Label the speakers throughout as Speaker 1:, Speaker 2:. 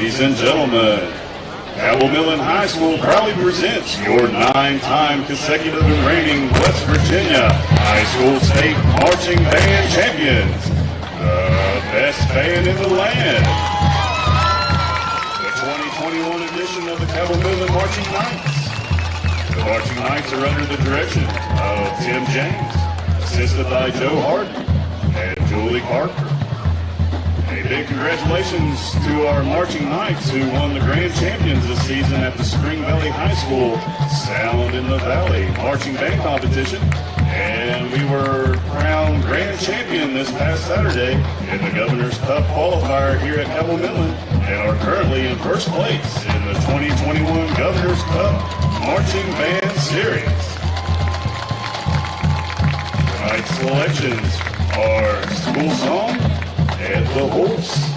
Speaker 1: Ladies and gentlemen, Cabell Midland High School proudly presents your 9-time consecutive and reigning West Virginia High School State Marching Band Champions, the best band in the land. The 2021 edition of the Cabell Midland Marching Knights. The Marching Knights are under the direction of Tim James, assisted by Joe Harden and Julie Parker. A big congratulations to our Marching Knights who won the Grand Champions this season at the Spring Valley High School Sound in the Valley Marching Band Competition. And we were crowned Grand Champion this past Saturday in the Governor's Cup qualifier here at Cabell Midland and are currently in first place in the 2021 Governor's Cup Marching Band Series. Tonight's selections are School Song and The Horse.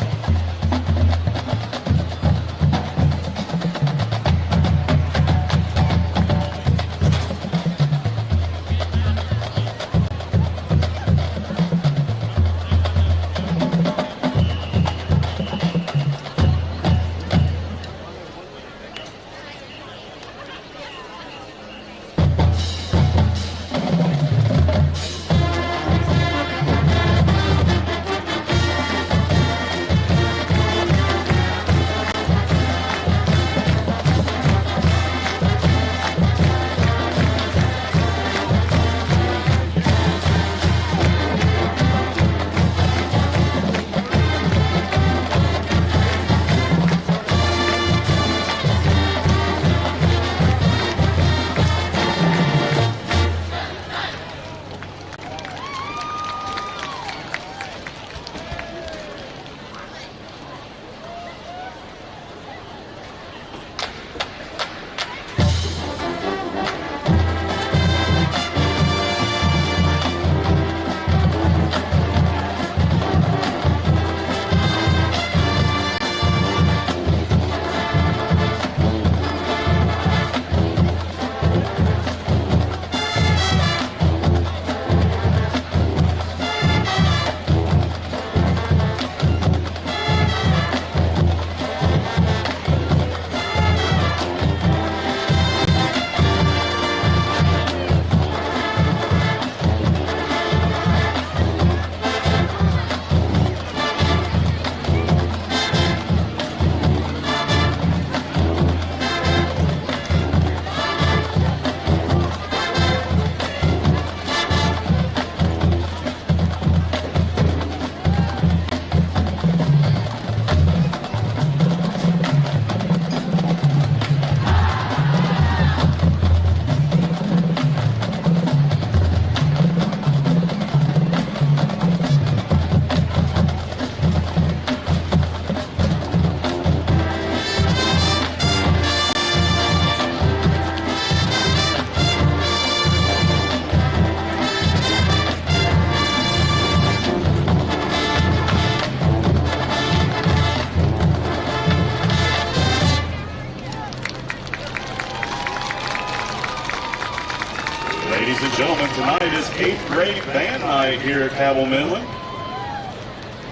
Speaker 1: Ladies and gentlemen, tonight is 8th grade band night here at Cabell Midland.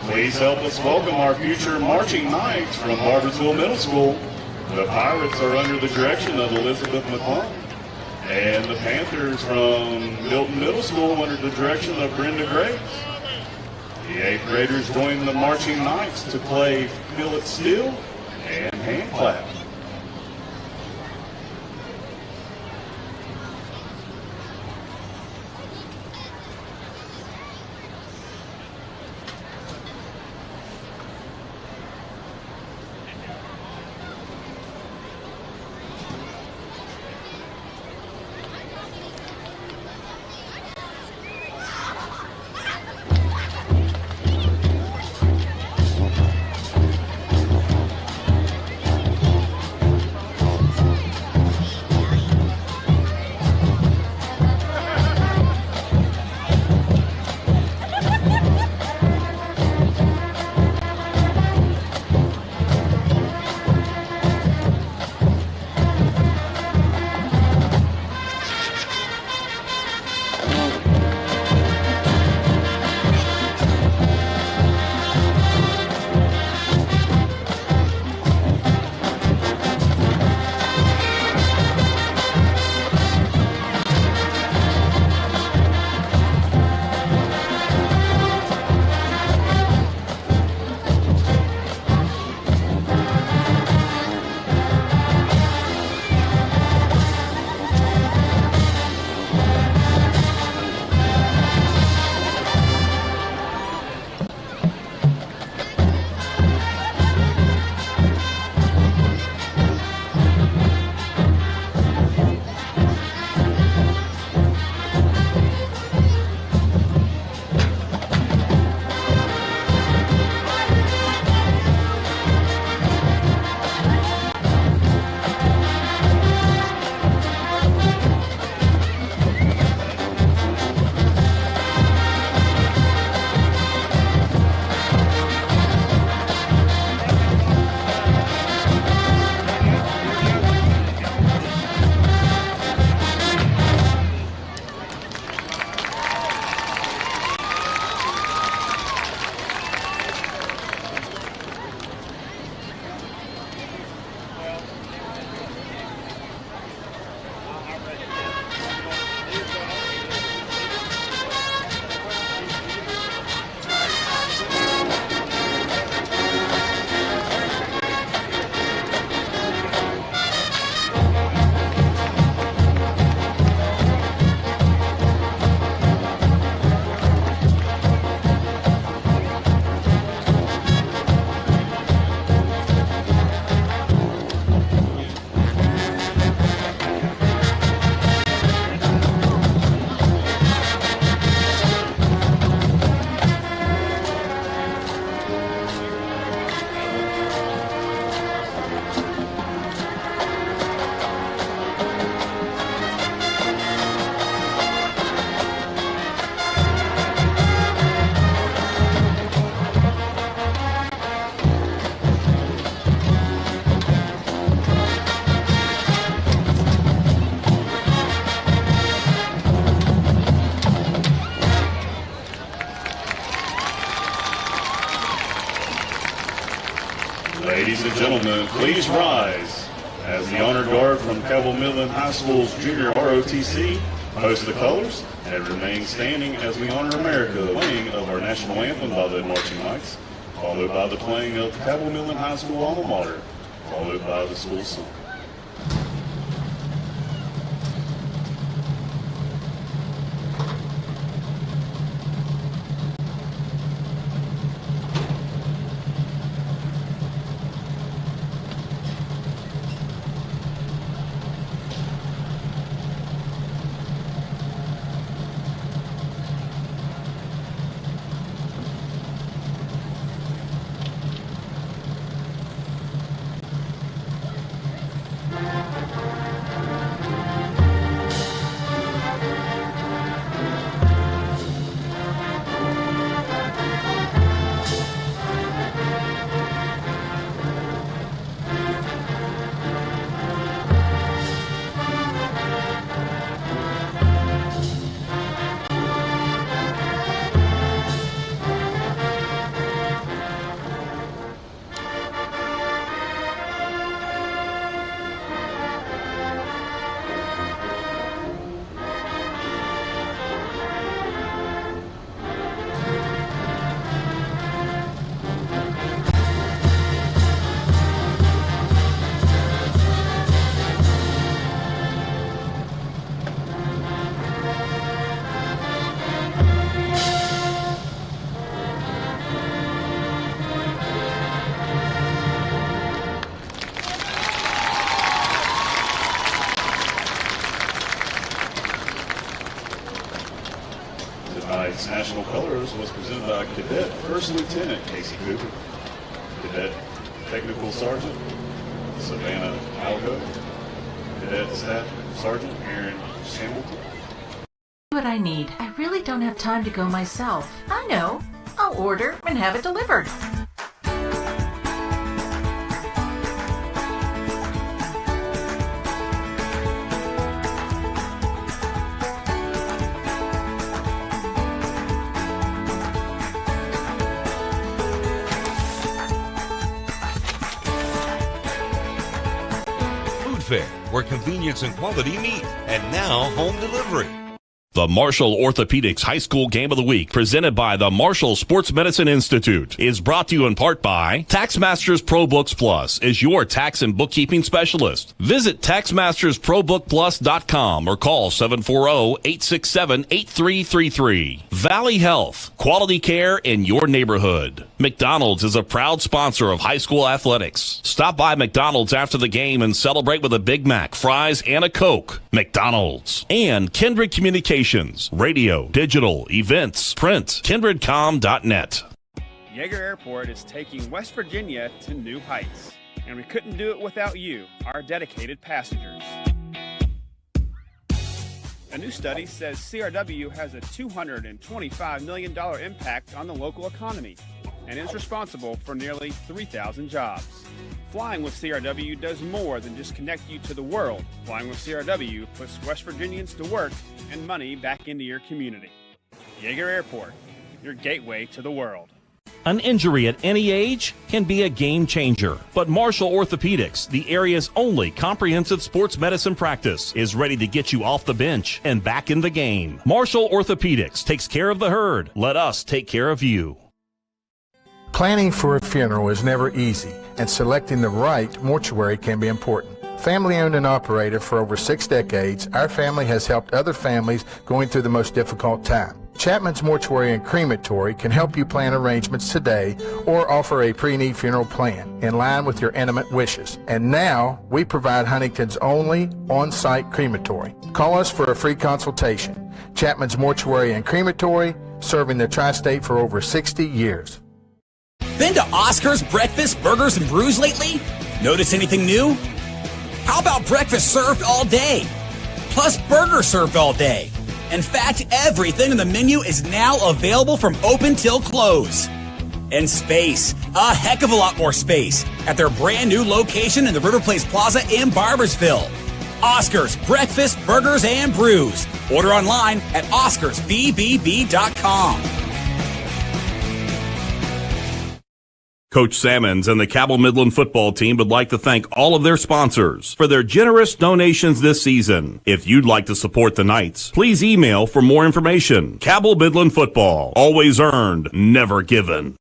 Speaker 1: Please help us welcome our future Marching Knights from Barboursville Middle School. The Pirates are under the direction of Elizabeth McClung. And the Panthers from Milton Middle School under the direction of Brenda Graves. The 8th graders join the Marching Knights to play Feel It Still and Hand Clap. and gentlemen, please rise as the honor guard from Cabell Midland High School's junior ROTC hosts the colors and remain standing as we honor America, the playing of our national anthem by the Marching Knights, followed by the playing of Cabell Midland High School alma mater, followed by the school song. Tonight's national colors was presented by Cadet First Lieutenant Casey Cooper, Cadet Technical Sergeant Savannah Algo, Cadet Staff Sergeant Aaron Hamilton.
Speaker 2: What I need. I really don't have time to go myself. I know. I'll order and have it delivered.
Speaker 3: Where convenience and quality meet, and now home delivery.
Speaker 4: The Marshall Orthopedics High School Game of the Week, presented by the Marshall Sports Medicine Institute, is brought to you in part by TaxMasters ProBooks Plus is your tax and bookkeeping specialist. Visit TaxMastersProBookPlus.com or call 740-867-8333. Valley Health, quality care in your neighborhood. McDonald's is a proud sponsor of high school athletics. Stop by McDonald's after the game and celebrate with a Big Mac, fries, and a Coke. McDonald's. And KINDRED Communications, radio, digital, events, print, kindredcom.net.
Speaker 5: Yeager Airport is taking West Virginia to new heights, and we couldn't do it without you, our dedicated passengers. A new study says CRW has a $225 million impact on the local economy and is responsible for nearly 3,000 jobs. Flying with CRW does more than just connect you to the world. Flying with CRW puts West Virginians to work and money back into your community. Yeager Airport, your gateway to the world.
Speaker 4: An injury at any age can be a game changer, but Marshall Orthopedics, the area's only comprehensive sports medicine practice, is ready to get you off the bench and back in the game. Marshall Orthopedics takes care of the herd. Let us take care of you.
Speaker 6: Planning for a funeral is never easy, and selecting the right mortuary can be important. Family owned and operated for over 6 decades, our family has helped other families going through the most difficult time. Chapman's Mortuary and Crematory can help you plan arrangements today or offer a pre-need funeral plan in line with your intimate wishes. And now we provide Huntington's only on-site crematory. Call us for a free consultation. Chapman's Mortuary and Crematory, serving the tri-state for over 60 years.
Speaker 7: Been to Oscar's Breakfast, Burgers, and Brews lately? Notice anything new? How about breakfast served all day? Plus burgers served all day. In fact, everything on the menu is now available from open till close. And space, a heck of a lot more space, at their brand new location in the River Place Plaza in Barboursville. Oscar's Breakfast, Burgers, and Brews. Order online at oscarsbbb.com.
Speaker 4: Coach Salmons and the Cabell Midland football team would like to thank all of their sponsors for their generous donations this season. If you'd like to support the Knights, please email for more information. Cabell Midland football, always earned, never given.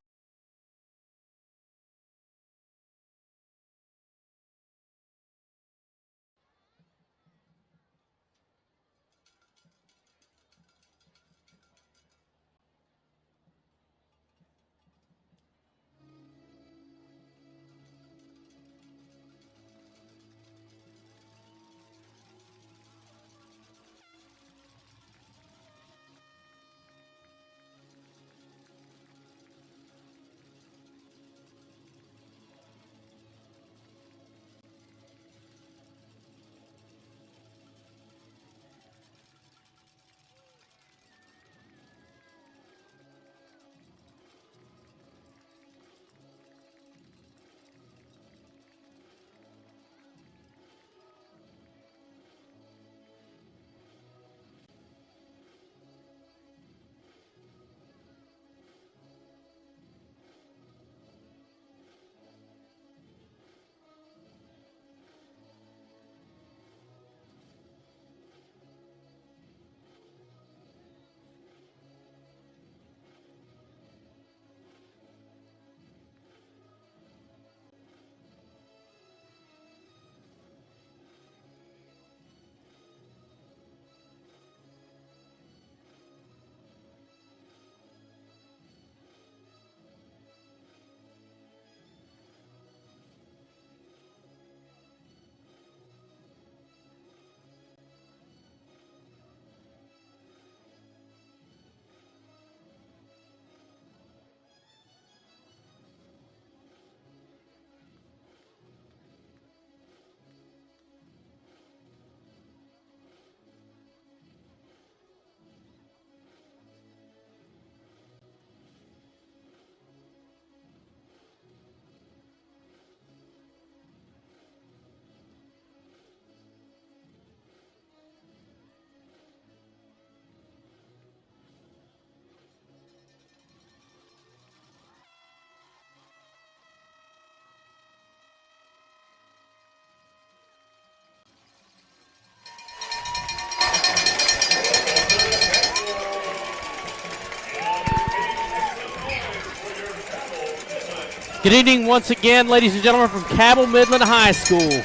Speaker 8: Good evening once again, ladies and gentlemen, from Cabell Midland High School.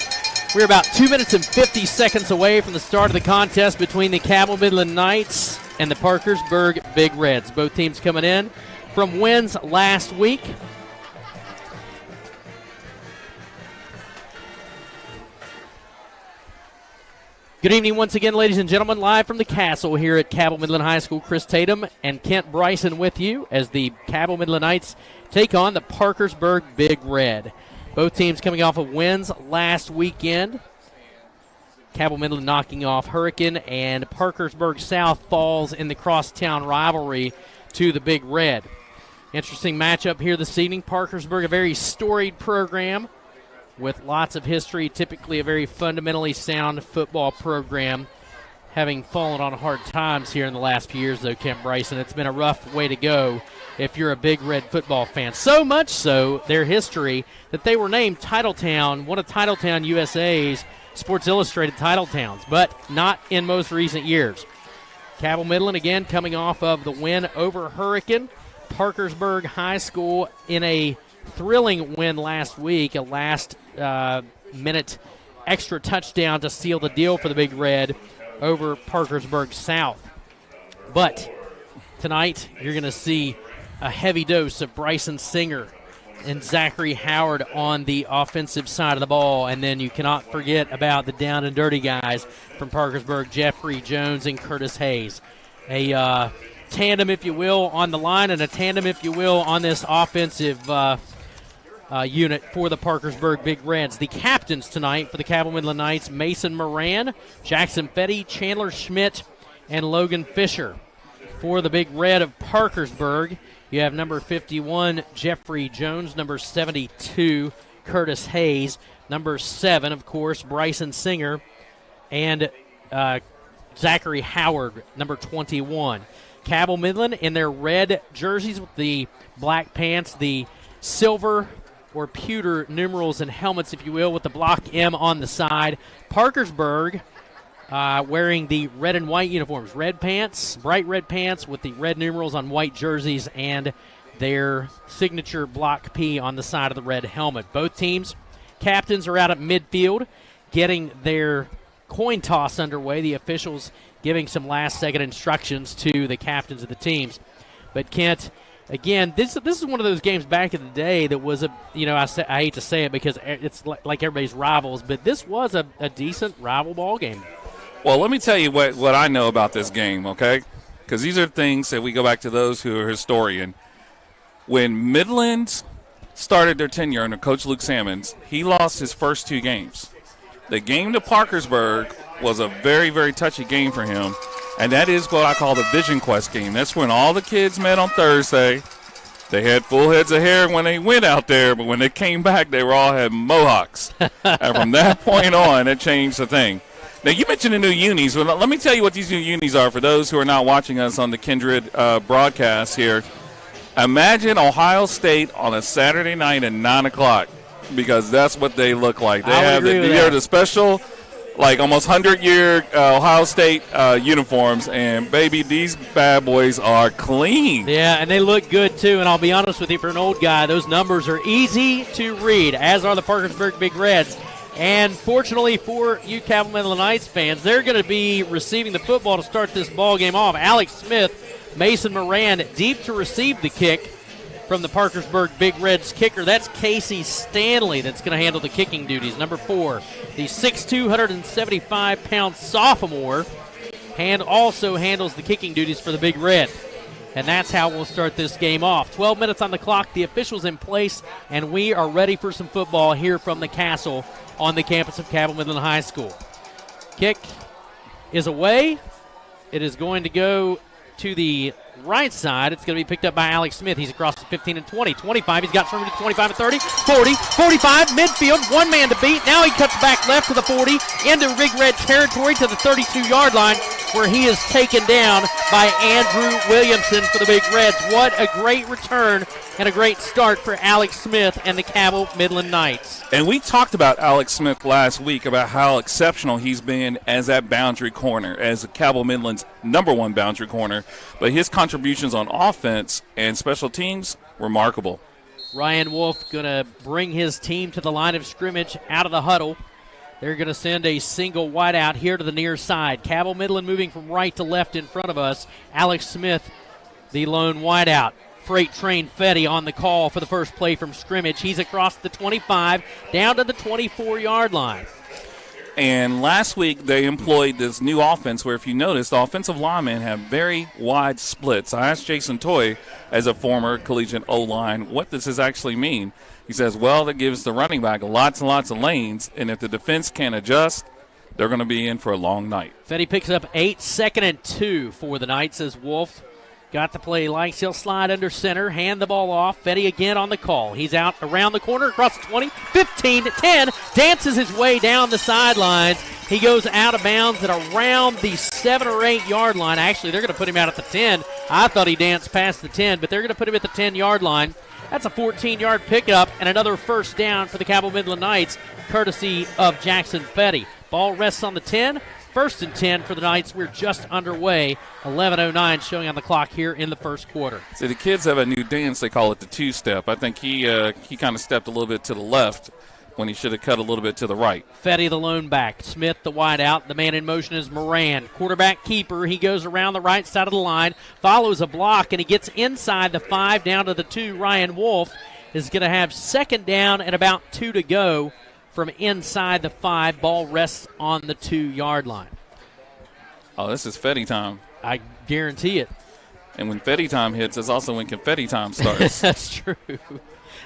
Speaker 8: We're about 2 minutes and 50 seconds away from the start of the contest between the Cabell Midland Knights and the Parkersburg Big Reds. Both teams coming in from wins last week. Good evening once again, ladies and gentlemen, live from the castle here at Cabell Midland High School. Chris Tatum and Kent Bryson with you as the Cabell Midland Knights take on the Parkersburg Big Red. Both teams coming off of wins last weekend. Cabell Midland knocking off Hurricane, and Parkersburg South falls in the crosstown rivalry to the Big Red. Interesting matchup here this evening. Parkersburg, a very storied program with lots of history, typically a very fundamentally sound football program, having fallen on hard times here in the last few years, though, Kent Bryson. It's been a rough way to go if you're a Big Red football fan. So much so, their history, that they were named Titletown, one of Titletown USA's Sports Illustrated Title Towns, but not in most recent years. Cabell Midland, again, coming off of the win over Hurricane. Parkersburg High School in a thrilling win last week, a last-minute extra touchdown to seal the deal for the Big Red over Parkersburg South. But tonight, you're going to see a heavy dose of Bryson Singer and Zachary Howard on the offensive side of the ball. And then you cannot forget about the down and dirty guys from Parkersburg, Jeffrey Jones and Curtis Hayes. A tandem, if you will, on the line, and a tandem, if you will, on this offensive unit for the Parkersburg Big Reds. The captains tonight for the Cabell Midland Knights: Mason Moran, Jackson Fetty, Chandler Schmidt, and Logan Fisher. For the Big Red of Parkersburg, you have number 51, Jeffrey Jones, number 72, Curtis Hayes, number 7, of course, Bryson Singer, and Zachary Howard, number 21. Cabell Midland in their red jerseys with the black pants, the silver or pewter numerals and helmets, if you will, with the block M on the side. Parkersburg wearing the red and white uniforms, red pants, bright red pants with the red numerals on white jerseys and their signature block P on the side of the red helmet. Both teams' captains are out at midfield getting their coin toss underway, the officials giving some last-second instructions to the captains of the teams. But Kent, again, this is one of those games back in the day that was I hate to say it because it's like everybody's rivals, but this was a decent rival ball game.
Speaker 9: Well, let me tell you what I know about this game, okay? Because these are things that we go back to those who are historian. When Midland started their tenure under Coach Luke Sammons, he lost his first 2 games. The game to Parkersburg was a very, very touchy game for him, and that is what I call the Vision Quest game. That's when all the kids met on Thursday. They had full heads of hair when they went out there, but when they came back, they all had mohawks. And from that point on, it changed the thing. Now, you mentioned the new unis. Well, let me tell you what these new unis are for those who are not watching us on the Kindred broadcast here. Imagine Ohio State on a Saturday night at 9 o'clock, because that's what they look like. They're the special, like almost 100-year Ohio State uniforms, and, baby, these bad boys are clean.
Speaker 8: Yeah, and they look good, too, and I'll be honest with you, for an old guy, those numbers are easy to read, as are the Parkersburg Big Reds. And fortunately for you Cabell Midland Knights fans, they're going to be receiving the football to start this ball game off. Alex Smith, Mason Moran deep to receive the kick from the Parkersburg Big Reds kicker. That's Casey Stanley that's going to handle the kicking duties. Number 4, the 6'2", 175-pound sophomore, also handles the kicking duties for the Big Red. And that's how we'll start this game off. 12 minutes on the clock, the officials in place, and we are ready for some football here from the Castle on the campus of Cabell Midland High School. Kick is away. It is going to go to the right side. It's going to be picked up by Alex Smith. He's across the 15 and 20, 25. He's got room to 25 and 30, 40, 45, midfield, one man to beat. Now he cuts back left to the 40, into Big Red territory to the 32-yard line, where he is taken down by Andrew Williamson for the Big Reds. What a great return and a great start for Alex Smith and the Cabell Midland Knights.
Speaker 9: And we talked about Alex Smith last week about how exceptional he's been as that boundary corner, as Cabell Midland's #1 boundary corner. But his contributions on offense and special teams, remarkable.
Speaker 8: Ryan Wolf going to bring his team to the line of scrimmage out of the huddle. They're going to send a single wide out here to the near side. Cabell Midland moving from right to left in front of us. Alex Smith, the lone wide out. Freight Train Fetty on the call for the first play from scrimmage. He's across the 25, down to the 24-yard line.
Speaker 9: And last week they employed this new offense where, if you notice, the offensive linemen have very wide splits. I asked Jason Toy, as a former collegiate O-line, what does this actually mean? He says, well, that gives the running back lots and lots of lanes, and if the defense can't adjust, they're going to be in for a long night.
Speaker 8: Fetty picks up 8, 2nd and 2 for the Knights as Wolf got the play, likes. He'll slide under center, hand the ball off. Fetty again on the call. He's out around the corner, across the 20, 15, 10, dances his way down the sidelines. He goes out of bounds at around the 7 or 8 yard line. Actually, they're going to put him out at the 10. I thought he danced past the 10, but they're going to put him at the 10-yard line. That's a 14-yard pickup and another first down for the Cabell Midland Knights, courtesy of Jackson Fetty. Ball rests on the 10. 1st and 10 for the Knights. We're just underway. 11:09 showing on the clock here in the first quarter.
Speaker 9: See, the kids have a new dance. They call it the two-step. I think he kind of stepped a little bit to the left when he should have cut a little bit to the right.
Speaker 8: Fetty, the lone back. Smith, the wide out. The man in motion is Moran. Quarterback keeper. He goes around the right side of the line, follows a block, and he gets inside the 5 down to the 2. Ryan Wolf is going to have 2nd down and about 2 to go from inside the 5. Ball rests on the 2-yard line.
Speaker 9: Oh, this is Fetty time.
Speaker 8: I guarantee it.
Speaker 9: And when Fetty time hits, it's also when confetti time starts.
Speaker 8: That's true.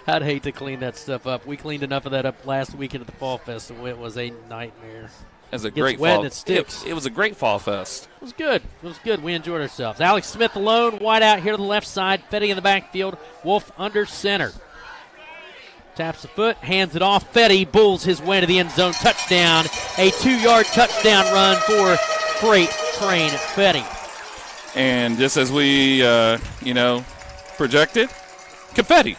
Speaker 8: I'd hate to clean that stuff up. We cleaned enough of that up last weekend at the Fall Festival. It was a nightmare.
Speaker 9: It was a great
Speaker 8: wet
Speaker 9: fall.
Speaker 8: And it sticks.
Speaker 9: It was a great Fall Fest.
Speaker 8: It was good. It was good. We enjoyed ourselves. Alex Smith alone, wide out here to the left side. Fetty in the backfield. Wolf under center. Taps the foot, hands it off. Fetty bulls his way to the end zone. Touchdown. A 2-yard touchdown run for Freight Train Fetty.
Speaker 9: And just as we, projected, confetti.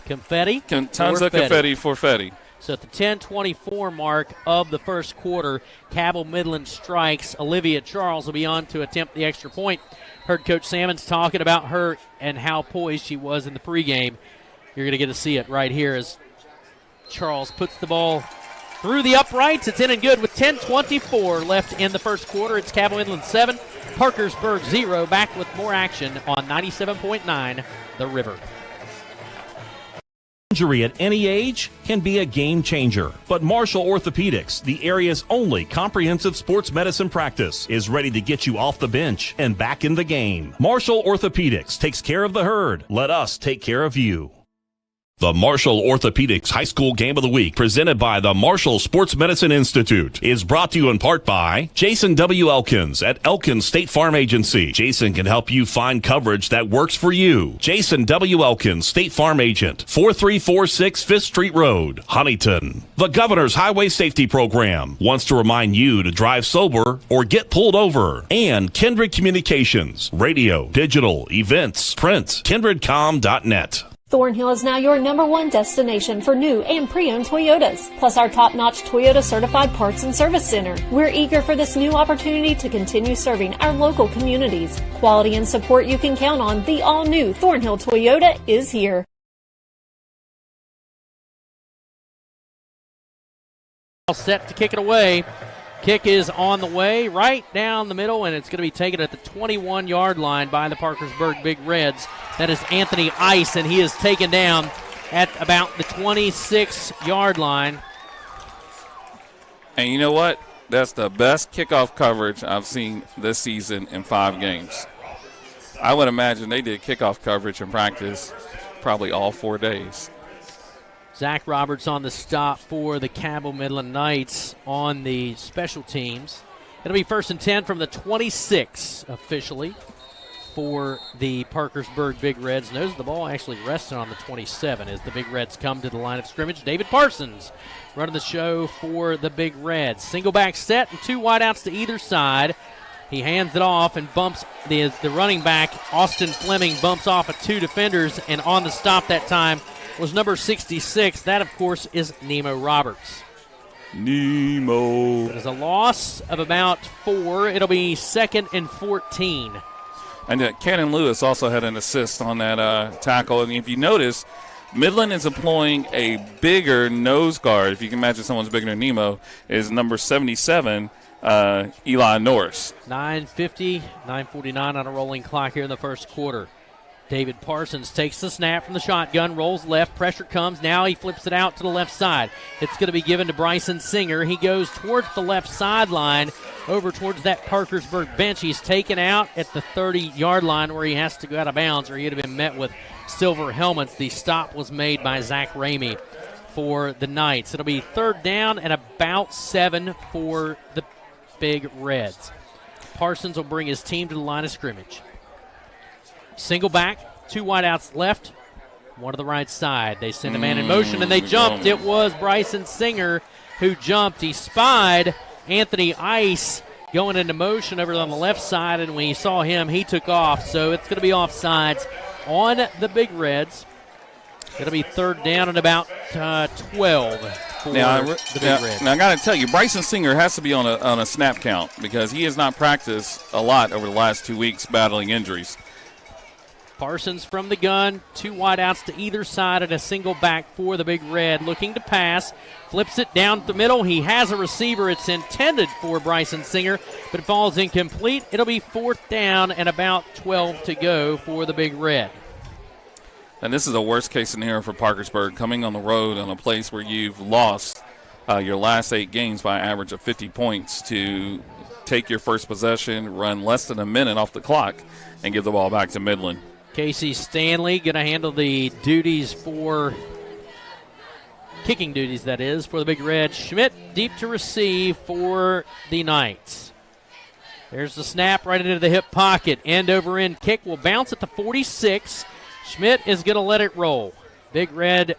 Speaker 8: Confetti.
Speaker 9: Tons of confetti for Fetty.
Speaker 8: So at the 10:24 mark of the first quarter, Cabell Midland strikes. Olivia Charles will be on to attempt the extra point. Heard Coach Salmons talking about her and how poised she was in the pregame. You're going to get to see it right here as Charles puts the ball through the uprights. It's in and good with 10:24 left in the first quarter. It's Cabell Midland 7, Parkersburg 0. Back with more action on 97.9 The River.
Speaker 4: Injury at any age can be a game changer, but Marshall Orthopedics, the area's only comprehensive sports medicine practice, is ready to get you off the bench and back in the game. Marshall Orthopedics takes care of the herd. Let us take care of you. The Marshall Orthopedics High School Game of the Week, presented by the Marshall Sports Medicine Institute, is brought to you in part by Jason W. Elkins at Elkins State Farm Agency. Jason can help you find coverage that works for you. Jason W. Elkins, State Farm Agent, 4346 5th Street Road, Huntington. The Governor's Highway Safety Program wants to remind you to drive sober or get pulled over. And Kindred Communications, radio, digital, events, print, kindredcom.net.
Speaker 10: Thornhill is now your #1 destination for new and pre-owned Toyotas, plus our top-notch Toyota certified parts and service center. We're eager for this new opportunity to continue serving our local communities. Quality and support you can count on. The all-new Thornhill Toyota is here.
Speaker 8: Set to kick it away. Kick is on the way, right down the middle, and it's going to be taken at the 21-yard line by the Parkersburg Big Reds. That is Anthony Ice, and he is taken down at about the 26-yard line.
Speaker 9: And you know what? That's the best kickoff coverage I've seen this season in 5 games. I would imagine they did kickoff coverage in practice probably all 4 days.
Speaker 8: Zach Roberts on the stop for the Cabell Midland Knights on the special teams. It'll be 1st and 10 from the 26 officially for the Parkersburg Big Reds. Notice the ball actually rested on the 27 as the Big Reds come to the line of scrimmage. David Parsons running the show for the Big Reds. Single back set and 2 wideouts to either side. He hands it off and bumps the running back, Austin Fleming, bumps off of 2 defenders, and on the stop that time was number 66. That, of course, is Nemo Roberts.
Speaker 9: Nemo.
Speaker 8: There's a loss of about 4. It'll be 2nd and 14.
Speaker 9: And Cannon Lewis also had an assist on that tackle. And if you notice, Midland is employing a bigger nose guard. If you can imagine someone's bigger than Nemo, is number 77, Eli Norris.
Speaker 8: 9:50, 9:49 on a rolling clock here in the first quarter. David Parsons takes the snap from the shotgun, rolls left, pressure comes. Now he flips it out to the left side. It's going to be given to Bryson Singer. He goes towards the left sideline, over towards that Parkersburg bench. He's taken out at the 30-yard line where he has to go out of bounds, or he'd have been met with silver helmets. The stop was made by Zach Ramey for the Knights. It'll be 3rd down and about 7 for the Big Reds. Parsons will bring his team to the line of scrimmage. Single back, 2 wideouts left, 1 to the right side. They send a man in motion, and they jumped. It was Bryson Singer who jumped. He spied Anthony Ice going into motion over on the left side, and when he saw him, he took off. So it's going to be offsides on the Big Reds. It'll be 3rd down and about 12 for the Big Reds.
Speaker 9: Now, I got to tell you, Bryson Singer has to be on a snap count because he has not practiced a lot over the last 2 weeks battling injuries.
Speaker 8: Parsons from the gun, 2 wideouts to either side and a single back for the Big Red. Looking to pass, flips it down the middle. He has a receiver. It's intended for Bryson Singer, but it falls incomplete. It'll be 4th down and about 12 to go for the Big Red.
Speaker 9: And this is a worst-case scenario for Parkersburg, coming on the road on a place where you've lost your last 8 games by an average of 50 points to take your first possession, run less than a minute off the clock, and give the ball back to Midland.
Speaker 8: Casey Stanley going to handle the duties for kicking duties, that is, for the Big Red. Schmidt deep to receive for the Knights. There's the snap right into the hip pocket. End over end kick will bounce at the 46. Schmidt is going to let it roll. Big Red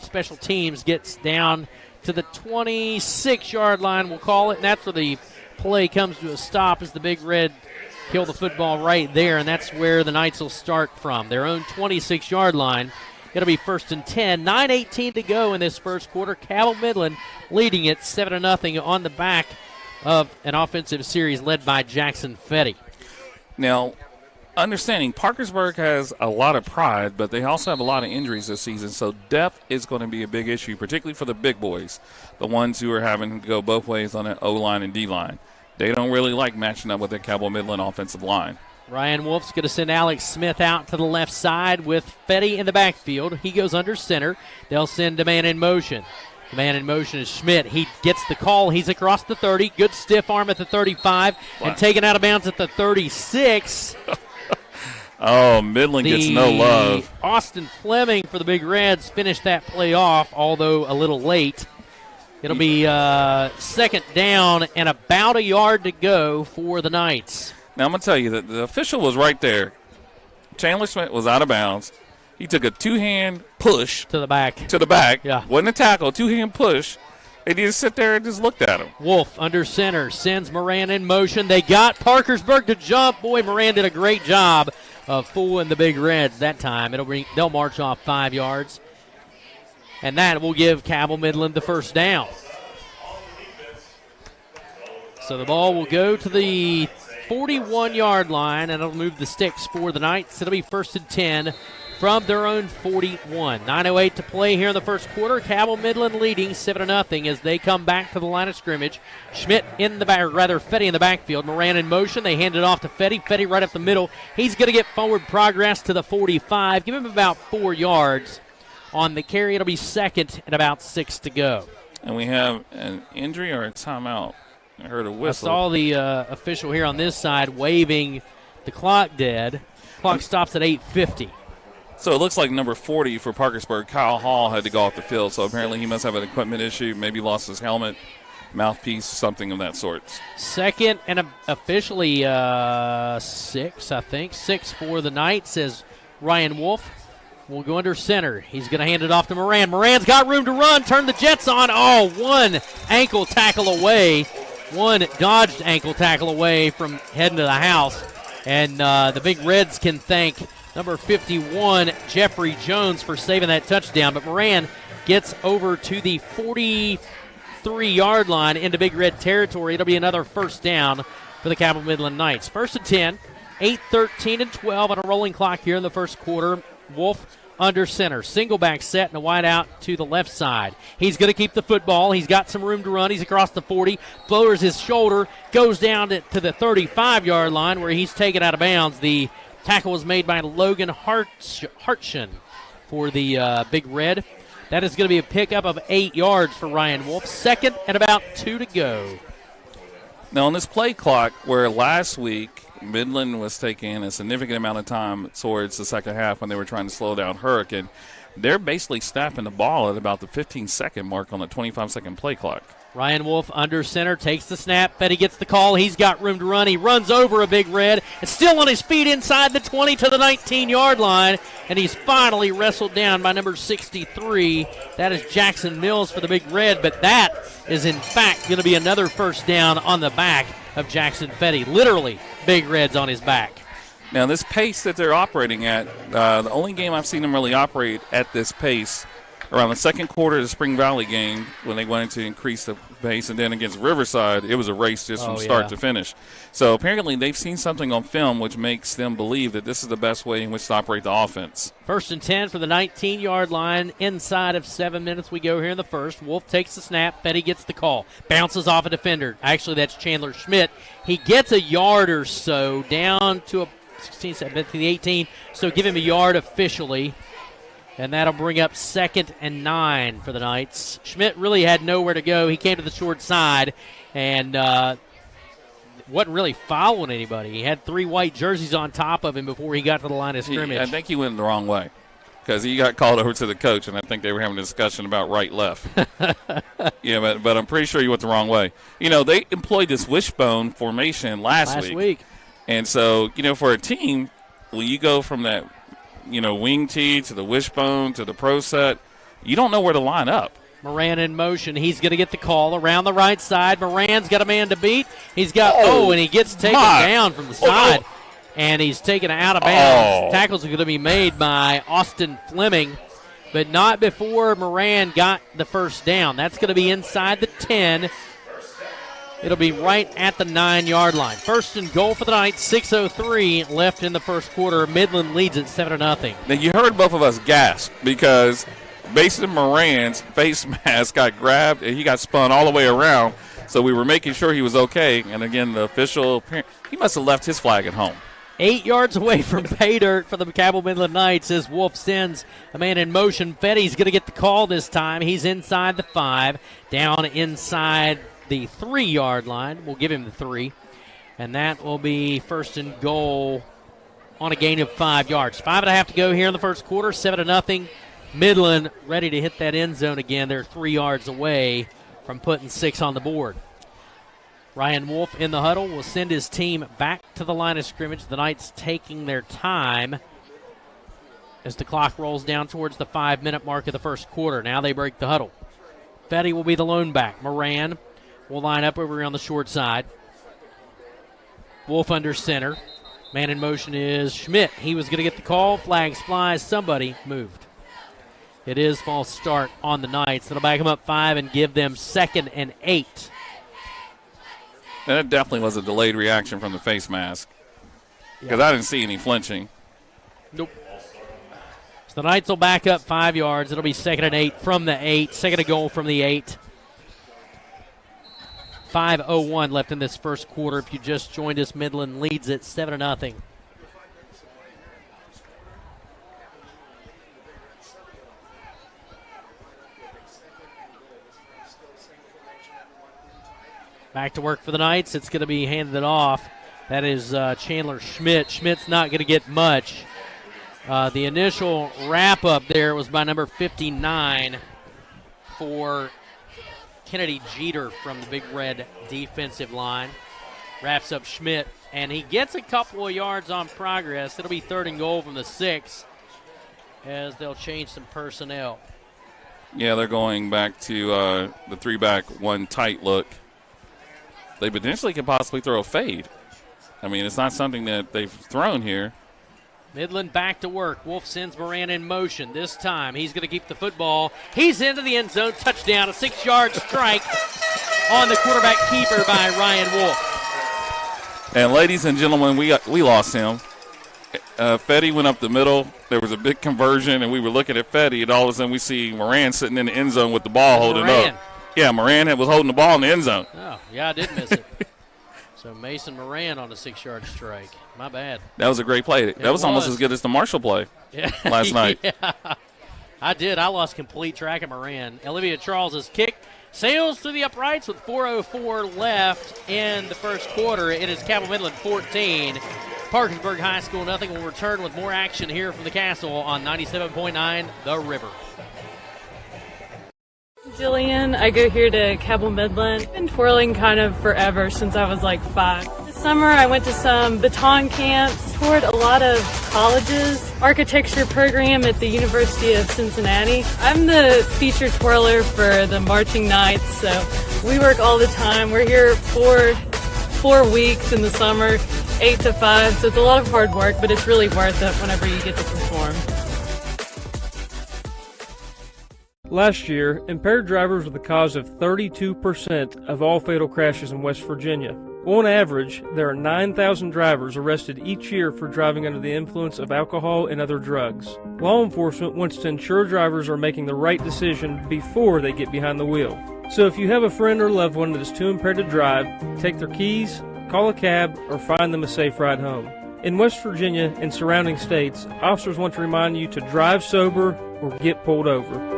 Speaker 8: special teams gets down to the 26-yard line, we'll call it, and that's where the play comes to a stop as the Big Red kill the football right there, and that's where the Knights will start from. Their own 26-yard line It'll be 1st and 10. 9:18 to go in this first quarter. Cabell Midland leading it 7-0 on the back of an offensive series led by Jackson Fetty.
Speaker 9: Now, understanding Parkersburg has a lot of pride, but they also have a lot of injuries this season, so depth is going to be a big issue, particularly for the big boys, the ones who are having to go both ways on an O-line and D-line. They don't really like matching up with the Cabell Midland offensive line.
Speaker 8: Ryan Wolf's going to send Alex Smith out to the left side with Fetty in the backfield. He goes under center. They'll send a man in motion. The man in motion is Schmidt. He gets the call. He's across the 30. Good stiff arm at the 35 and taken out of bounds at the 36.
Speaker 9: Oh, Midland gets no love.
Speaker 8: Austin Fleming for the Big Reds finished that play off, although a little late. It'll be second down and about a yard to go for the Knights.
Speaker 9: Now, I'm going to tell you that the official was right there. Chandler Schmidt was out of bounds. He took a two-hand push.
Speaker 8: To the back.
Speaker 9: Yeah. Wasn't a tackle, two-hand push. And he just sit there and just looked at him.
Speaker 8: Wolf under center, sends Moran in motion. They got Parkersburg to jump. Boy, Moran did a great job of fooling the Big Reds that time. They'll march off 5 yards. And that will give Cabell Midland the first down. So the ball will go to the 41-yard line, and it'll move the sticks for the Knights. It'll be 1st and 10 from their own 41. 9:08 to play here in the first quarter. Cabell Midland leading 7-0 as they come back to the line of scrimmage. Schmidt in the back, or rather Fetty in the backfield. Moran in motion. They hand it off to Fetty. Fetty right up the middle. He's going to get forward progress to the 45. Give him about 4 yards on the carry. It'll be second and about 6 to go.
Speaker 9: And we have an injury or a timeout. I heard a whistle.
Speaker 8: I saw the official here on this side waving the clock dead. Clock stops at 8:50.
Speaker 9: So it looks like number 40 for Parkersburg, Kyle Hall, had to go off the field. So apparently he must have an equipment issue, maybe lost his helmet, mouthpiece, something of that sort.
Speaker 8: Second and officially 6, I think. 6 for the Knights as Ryan Wolf will go under center. He's going to hand it off to Moran. Moran's got room to run. Turn the Jets on. Oh, one ankle tackle away. One dodged ankle tackle away from heading to the house. And the Big Reds can thank number 51, Jeffrey Jones, for saving that touchdown. But Moran gets over to the 43-yard line into Big Red territory. It'll be another first down for the Cabell Midland Knights. 1st and 10, 8:13 and 12 on a rolling clock here in the first quarter. Wolf under center. Single back set and a wide out to the left side. He's going to keep the football. He's got some room to run. He's across the 40. Lowers his shoulder. Goes down to the 35-yard line where he's taken out of bounds. The tackle was made by Logan Hartschen for the Big Red. That is going to be a pickup of 8 yards for Ryan Wolf. Second and about 2 to go.
Speaker 9: Now on this play clock, where last week Midland was taking a significant amount of time towards the second half when they were trying to slow down Hurricane, they're basically snapping the ball at about the 15-second mark on the 25-second play clock.
Speaker 8: Ryan Wolf under center, takes the snap. Fetty gets the call. He's got room to run. He runs over a Big Red. It's still on his feet inside the 20 to the 19-yard line, and he's finally wrestled down by number 63. That is Jackson Mills for the Big Red, but that is, in fact, going to be another first down on the back of Jackson Fetty. Literally, Big Red's on his back.
Speaker 9: Now, this pace that they're operating at, the only game I've seen them really operate at this pace around the second quarter of the Spring Valley game when they wanted to increase the pace, and then against Riverside, it was a race just from start to finish. So apparently they've seen something on film which makes them believe that this is the best way in which to operate the offense.
Speaker 8: 1st and 10 for the 19-yard line. Inside of 7 minutes we go here in the first. Wolf takes the snap. Fetty gets the call. Bounces off a defender. Actually, that's Chandler Schmidt. He gets a yard or so down to a 16, 17, to the 18, so give him a yard officially. And that'll bring up 2nd and 9 for the Knights. Schmidt really had nowhere to go. He came to the short side and wasn't really following anybody. He had 3 white jerseys on top of him before he got to the line of scrimmage.
Speaker 9: I think he went the wrong way because he got called over to the coach, and I think they were having a discussion about right-left. Yeah, but I'm pretty sure he went the wrong way. You know, they employed this wishbone formation last week. And so, you know, for a team, when you go from that, you know, wing tee to the wishbone to the pro set, you don't know where to line up.
Speaker 8: Moran in motion. He's going to get the call around the right side. Moran's got a man to beat. He's got, and he gets taken down from the side. And he's taken out of bounds. Tackles are going to be made by Austin Fleming but not before Moran got the first down. That's going to be inside the 10. It'll be right at the 9-yard line. First and goal for the Knights, 6:03 left in the first quarter. Midland leads at 7-0.
Speaker 9: Now, you heard both of us gasp because Mason Moran's face mask got grabbed and he got spun all the way around, so we were making sure he was okay. And again, the official, he must have left his flag at home.
Speaker 8: 8 yards away from pay dirt for the Cabell Midland Knights as Wolf sends a man in motion. Fetty's going to get the call this time. He's inside the 5, down inside the 3-yard line. We'll give him the 3. And that will be first and goal on a gain of 5 yards. 5.5 to go here in the first quarter, 7-0. Midland ready to hit that end zone again. They're 3 yards away from putting 6 on the board. Ryan Wolf in the huddle will send his team back to the line of scrimmage. The Knights taking their time as the clock rolls down towards the 5-minute mark of the first quarter. Now they break the huddle. Fetty will be the lone back. Moran will line up over on the short side. Wolf under center. Man in motion is Schmidt. He was going to get the call. Flag flies. Somebody moved. It is false start on the Knights. That'll back them up 5 and give them 2nd and 8.
Speaker 9: That definitely was a delayed reaction from the face mask because I didn't see any flinching.
Speaker 8: Nope. So the Knights will back up 5 yards. It'll be 2nd and 8 from the 8. Second and goal from the 8. 5:01 left in this first quarter. If you just joined us, Midland leads at 7-0. Back to work for the Knights. It's going to be handed off. That is Chandler Schmidt. Schmidt's not going to get much. The initial wrap-up there was by number 59 for Kennedy Jeter from the Big Red defensive line. Wraps up Schmidt, and he gets a couple of yards on progress. It'll be 3rd and goal from the 6 as they'll change some personnel.
Speaker 9: Yeah, they're going back to the 3-back, 1 tight look. They potentially could possibly throw a fade. I mean, it's not something that they've thrown here.
Speaker 8: Midland back to work. Wolf sends Moran in motion. This time he's going to keep the football. He's into the end zone. Touchdown. A 6-yard strike on the quarterback keeper by Ryan Wolf.
Speaker 9: And ladies and gentlemen, we lost him. Fetty went up the middle. There was a big conversion, and we were looking at Fetty, and all of a sudden we see Moran sitting in the end zone with the ball holding up. Yeah, Moran was holding the ball in the end zone.
Speaker 8: Oh, yeah, I did miss it. So Mason Moran on a 6-yard strike. My bad.
Speaker 9: That was a great play. That was almost as good as the Marshall play last night.
Speaker 8: Yeah, I did. I lost complete track of Moran. Olivia Charles' kick sails through the uprights with 4:04 left in the first quarter. It is Cabell Midland 14. Parkersburg High School nothing. Will return with more action here from the Castle on 97.9 The River.
Speaker 11: Jillian, I go here to Cabell Midland. I've been twirling kind of forever since I was like 5. This summer I went to some baton camps, toured a lot of colleges, architecture program at the University of Cincinnati. I'm the featured twirler for the Marching Knights, so we work all the time. We're here 4 weeks in the summer, 8 to 5, so it's a lot of hard work, but it's really worth it whenever you get to perform.
Speaker 12: Last year, impaired drivers were the cause of 32% of all fatal crashes in West Virginia. On average, there are 9,000 drivers arrested each year for driving under the influence of alcohol and other drugs. Law enforcement wants to ensure drivers are making the right decision before they get behind the wheel. So if you have a friend or loved one that is too impaired to drive, take their keys, call a cab, or find them a safe ride home. In West Virginia and surrounding states, officers want to remind you to drive sober or get pulled over.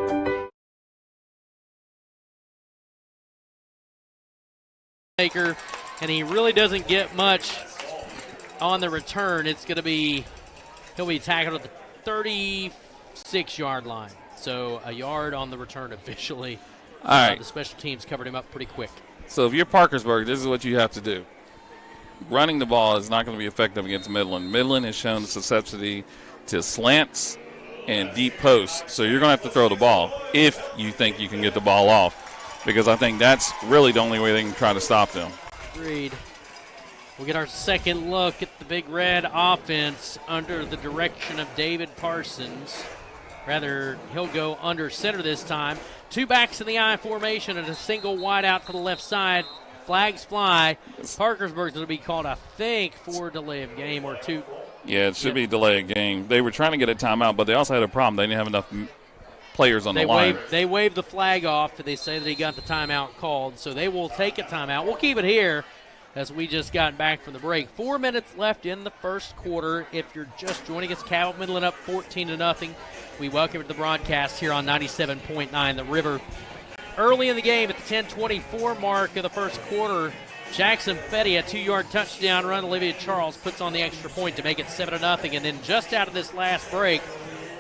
Speaker 8: And he really doesn't get much on the return. It's going to be, he'll be tackled at the 36-yard line. So a yard on the return officially.
Speaker 9: All right.
Speaker 8: The special teams covered him up pretty quick.
Speaker 9: So if you're Parkersburg, this is what you have to do. Running the ball is not going to be effective against Midland. Midland has shown susceptibility to slants and deep posts. So you're going to have to throw the ball if you think you can get the ball off. Because I think that's really the only way they can try to stop them.
Speaker 8: Agreed. We'll get our second look at the Big Red offense under the direction of David Parsons. Rather, he'll go under center this time. 2 backs in the I formation and a single wide out to the left side. Flags fly. Parkersburg's going to be called, I think, for delay of game or 2.
Speaker 9: Yeah, it should be delay of game. They were trying to get a timeout, but they also had a problem. They didn't have enough players on the line.
Speaker 8: They waved the flag off. They say that he got the timeout called, so they will take a timeout. We'll keep it here as we just got back from the break. 4 minutes left in the first quarter. If you're just joining us, Cabell Midland up 14-0. We welcome you to the broadcast here on 97.9 The River. Early in the game at the 10:24 mark of the first quarter, Jackson Fetty, a 2-yard touchdown run. Olivia Charles puts on the extra point to make it 7-0. And then just out of this last break,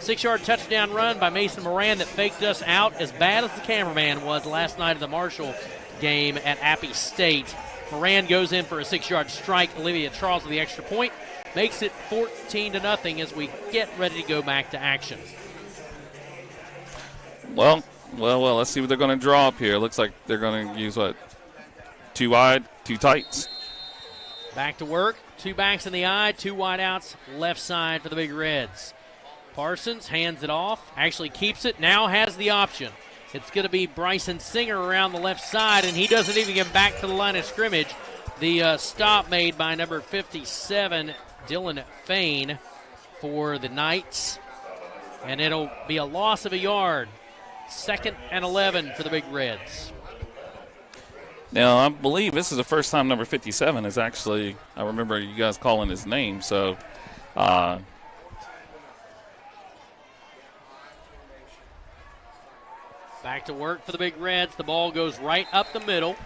Speaker 8: 6-yard touchdown run by Mason Moran that faked us out as bad as the cameraman was last night of the Marshall game at Appy State. Moran goes in for a 6-yard strike. Olivia Charles with the extra point makes it 14-0 as we get ready to go back to action.
Speaker 9: Well, let's see what they're going to draw up here. Looks like they're going to use, 2 wide, 2 tights.
Speaker 8: Back to work. 2 backs in the I, 2 wide outs left side for the Big Reds. Parsons hands it off, actually keeps it, now has the option. It's going to be Bryson Singer around the left side, and he doesn't even get back to the line of scrimmage. The stop made by number 57, Dylan Fain, for the Knights. And it'll be a loss of a yard. 2nd and 11 for the Big Reds.
Speaker 9: Now, I believe this is the first time number 57 is actually, I remember you guys calling his name, so
Speaker 8: back to work for the Big Reds. The ball goes right up the middle.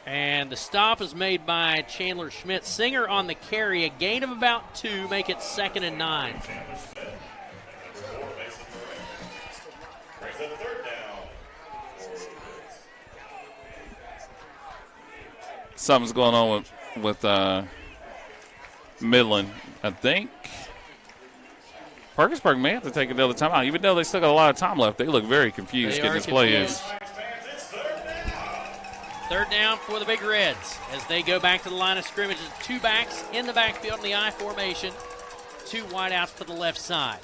Speaker 8: And the stop is made by Chandler Schmidt. Singer on the carry, a gain of about 2, make it 2nd and 9.
Speaker 9: Something's going on with Midland, I think. Parkersburg may have to take another timeout. Even though they still got a lot of time left, they look very confused getting this play in.
Speaker 8: 3rd down for the Big Reds as they go back to the line of scrimmage. 2 backs in the backfield in the I formation. 2 wideouts to the left side.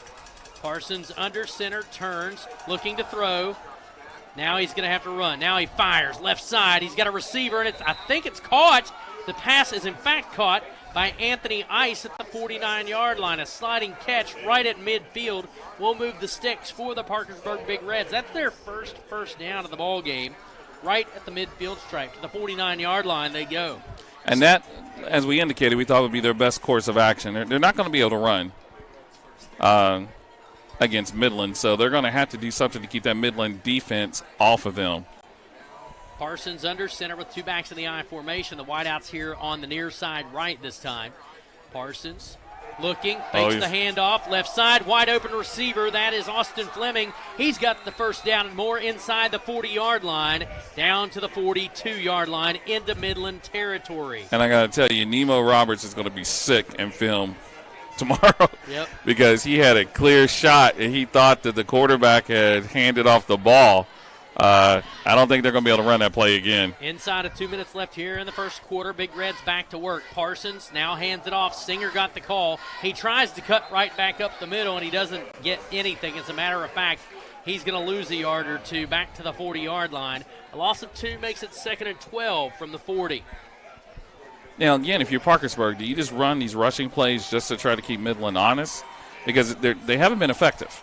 Speaker 8: Parsons under center, turns, looking to throw. Now he's going to have to run. Now he fires left side. He's got a receiver, and I think it's caught. The pass is, in fact, caught by Anthony Ice at the 49-yard line. A sliding catch right at midfield will move the sticks for the Parkersburg Big Reds. That's their first down of the ball game. Right at the midfield stripe. To the 49-yard line they go.
Speaker 9: And that, as we indicated, we thought would be their best course of action. They're not going to be able to run against Midland, so they're going to have to do something to keep that Midland defense off of them.
Speaker 8: Parsons under center with 2 backs in the I formation. The wideouts here on the near side right this time. Parsons looking, fakes the handoff, left side, wide open receiver. That is Austin Fleming. He's got the first down and more inside the 40-yard line, down to the 42-yard line into Midland territory.
Speaker 9: And I got to tell you, Nemo Roberts is going to be sick in film tomorrow.
Speaker 8: Yep.
Speaker 9: Because he had a clear shot and he thought that the quarterback had handed off the ball. I don't think they're going to be able to run that play again.
Speaker 8: Inside of 2 minutes left here in the first quarter. Big Reds back to work. Parsons now hands it off. Singer got the call. He tries to cut right back up the middle, and he doesn't get anything. As a matter of fact, he's going to lose a yard or 2 back to the 40-yard line. A loss of 2 makes it 2nd and 12 from the 40.
Speaker 9: Now, again, if you're Parkersburg, do you just run these rushing plays just to try to keep Midland honest? Because they haven't been effective.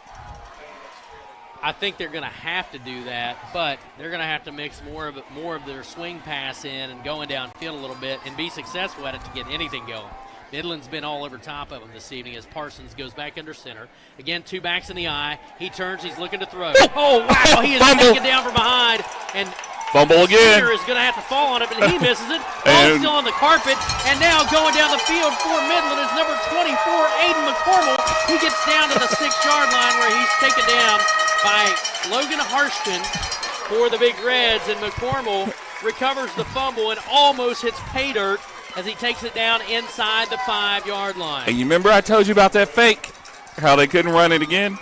Speaker 8: I think they're going to have to do that, but they're going to have to mix more of their swing pass in and going downfield a little bit and be successful at it to get anything going. Midland's been all over top of him this evening as Parsons goes back under center. Again, 2 backs in the I. He turns. He's looking to throw. Oh, wow. He is taken down from behind. And
Speaker 9: fumble again.
Speaker 8: Singer is going to have to fall on it, but he misses it. Ball's still on the carpet. And now going down the field for Midland is number 24, Aiden McCormick. He gets down to the 6-yard line where he's taken down by Logan Harshton for the Big Reds, and McCormick recovers the fumble and almost hits pay dirt as he takes it down inside the 5-yard line.
Speaker 9: And you remember I told you about that fake, how they couldn't run it again?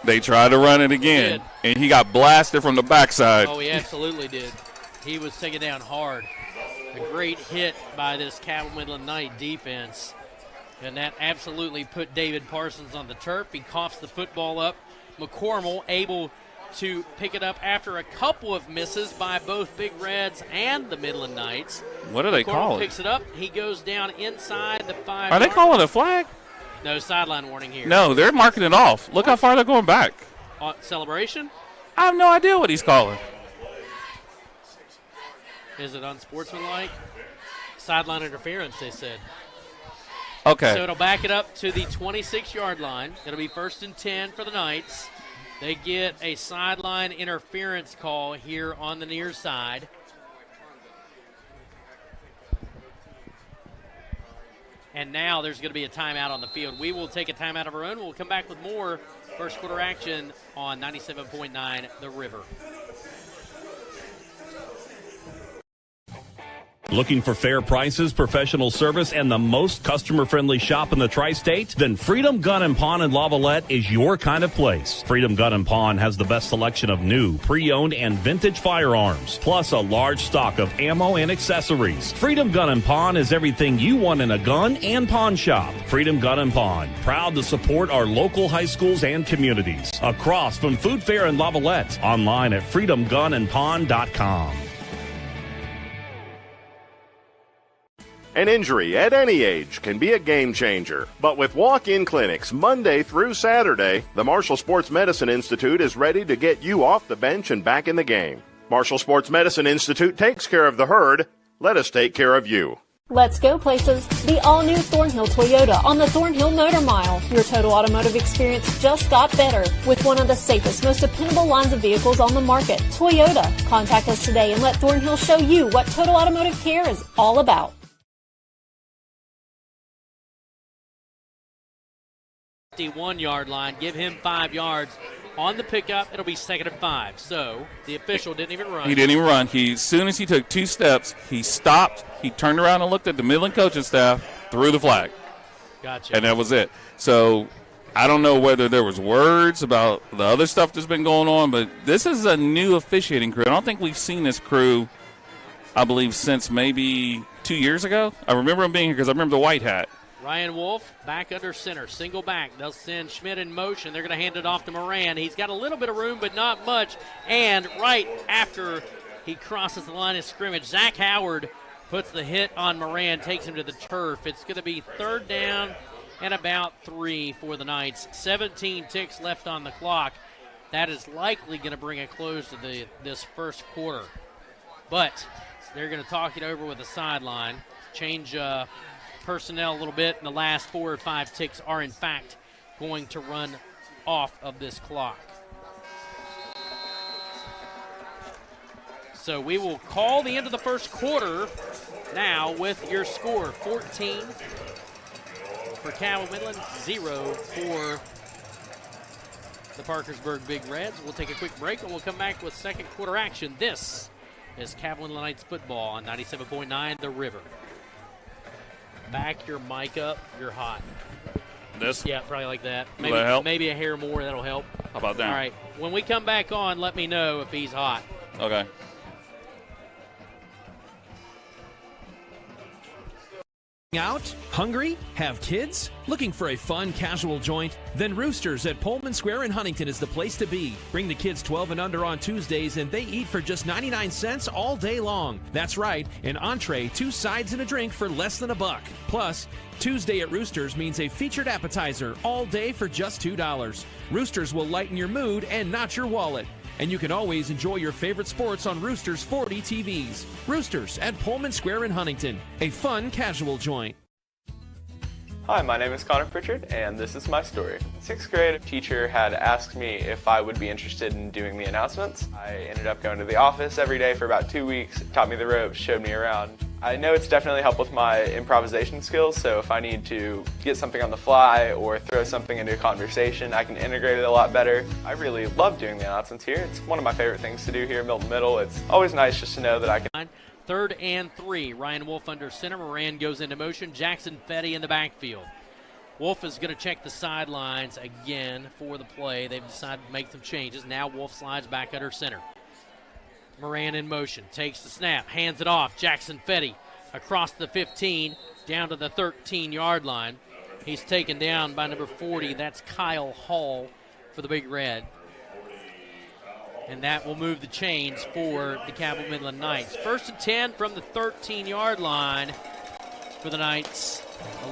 Speaker 9: They tried to run it again, and he got blasted from the backside.
Speaker 8: Oh, he absolutely did. He was taken down hard. A great hit by this Cabell Midland Knight defense. And that absolutely put David Parsons on the turf. He coughs the football up. McCormill able to pick it up after a couple of misses by both Big Reds and the Midland Knights.
Speaker 9: What do they call it?
Speaker 8: Picks it up. He goes down inside the 5.
Speaker 9: Are they calling a flag?
Speaker 8: No, sideline warning here.
Speaker 9: No, they're marking it off. Look how far they're going back.
Speaker 8: Celebration?
Speaker 9: I have no idea what he's calling.
Speaker 8: Is it unsportsmanlike? Sideline interference, they said.
Speaker 9: Okay.
Speaker 8: So it'll back it up to the 26-yard line. It'll be 1st and 10 for the Knights. They get a sideline interference call here on the near side. And now there's going to be a timeout on the field. We will take a timeout of our own. We'll come back with more first quarter action on 97.9 The River.
Speaker 4: Looking for fair prices, professional service, and the most customer-friendly shop in the tri-state? Then Freedom Gun & Pawn in Lavalette is your kind of place. Freedom Gun & Pawn has the best selection of new, pre-owned, and vintage firearms, plus a large stock of ammo and accessories. Freedom Gun & Pawn is everything you want in a gun and pawn shop. Freedom Gun & Pawn, proud to support our local high schools and communities. Across from Food Fair in Lavalette, online at freedomgunandpawn.com.
Speaker 13: An injury at any age can be a game changer. But with walk-in clinics Monday through Saturday, the Marshall Sports Medicine Institute is ready to get you off the bench and back in the game. Marshall Sports Medicine Institute takes care of the herd. Let us take care of you.
Speaker 10: Let's go places. The all-new Thornhill Toyota on the Thornhill Motor Mile. Your total automotive experience just got better with one of the safest, most dependable lines of vehicles on the market. Toyota. Contact us today and let Thornhill show you what total automotive care is all about.
Speaker 8: 51-yard line. Give him 5 yards on the pickup. It'll be 2nd and 5. So the official didn't even run.
Speaker 9: He didn't even run. As soon as he took 2 steps, he stopped. He turned around and looked at the Midland coaching staff, threw the flag.
Speaker 8: Gotcha.
Speaker 9: And that was it. So I don't know whether there was words about the other stuff that's been going on, but this is a new officiating crew. I don't think we've seen this crew, I believe, since maybe 2 years ago. I remember him being here because I remember the white hat.
Speaker 8: Ryan Wolf back under center, single back. They'll send Schmidt in motion. They're going to hand it off to Moran. He's got a little bit of room, but not much. And right after he crosses the line of scrimmage, Zach Howard puts the hit on Moran, takes him to the turf. It's going to be 3rd down and about 3 for the Knights. 17 ticks left on the clock. That is likely going to bring a close to this first quarter. But they're going to talk it over with the sideline, change personnel a little bit, and the last 4 or 5 ticks are in fact going to run off of this clock. So we will call the end of the first quarter now with your score. 14 for Cabell Midland, 0 for the Parkersburg Big Reds. We'll take a quick break and we'll come back with second quarter action. This is Cabell Midland Knights football on 97.9 The River. Back your mic up. You're hot.
Speaker 9: This?
Speaker 8: Yeah, probably like that.
Speaker 9: Will that help?
Speaker 8: Maybe a hair more. That'll help.
Speaker 9: How about that?
Speaker 8: All right. When we come back on, let me know if he's hot.
Speaker 9: Okay.
Speaker 14: Out? Hungry? Have kids? Looking for a fun, casual joint? Then Roosters at Pullman Square in Huntington is the place to be. Bring the kids 12 and under on Tuesdays, and they eat for just 99 cents all day long. That's right, an entree, 2 sides, and a drink for less than $1. Plus, Tuesday at Roosters means a featured appetizer all day for just $2. Roosters will lighten your mood and not your wallet. And you can always enjoy your favorite sports on Roosters 40 TVs. Roosters at Pullman Square in Huntington. A fun, casual joint.
Speaker 15: Hi, my name is Connor Pritchard, and this is my story. 6th grade, a teacher had asked me if I would be interested in doing the announcements. I ended up going to the office every day for about 2 weeks, taught me the ropes, showed me around. I know it's definitely helped with my improvisation skills, so if I need to get something on the fly or throw something into a conversation, I can integrate it a lot better. I really love doing the announcements here. It's one of my favorite things to do here at Milton Middle. It's always nice just to know that I can...
Speaker 8: 3rd and 3. Ryan Wolf under center. Moran goes into motion. Jackson Fetty in the backfield. Wolf is going to check the sidelines again for the play. They've decided to make some changes. Now Wolf slides back under center. Moran in motion. Takes the snap. Hands it off. Jackson Fetty across the 15 down to the 13-yard line. He's taken down by number 40. That's Kyle Hall for the Big Red. And that will move the chains for the Cabell Midland Knights. 1st and 10 from the 13-yard line for the Knights.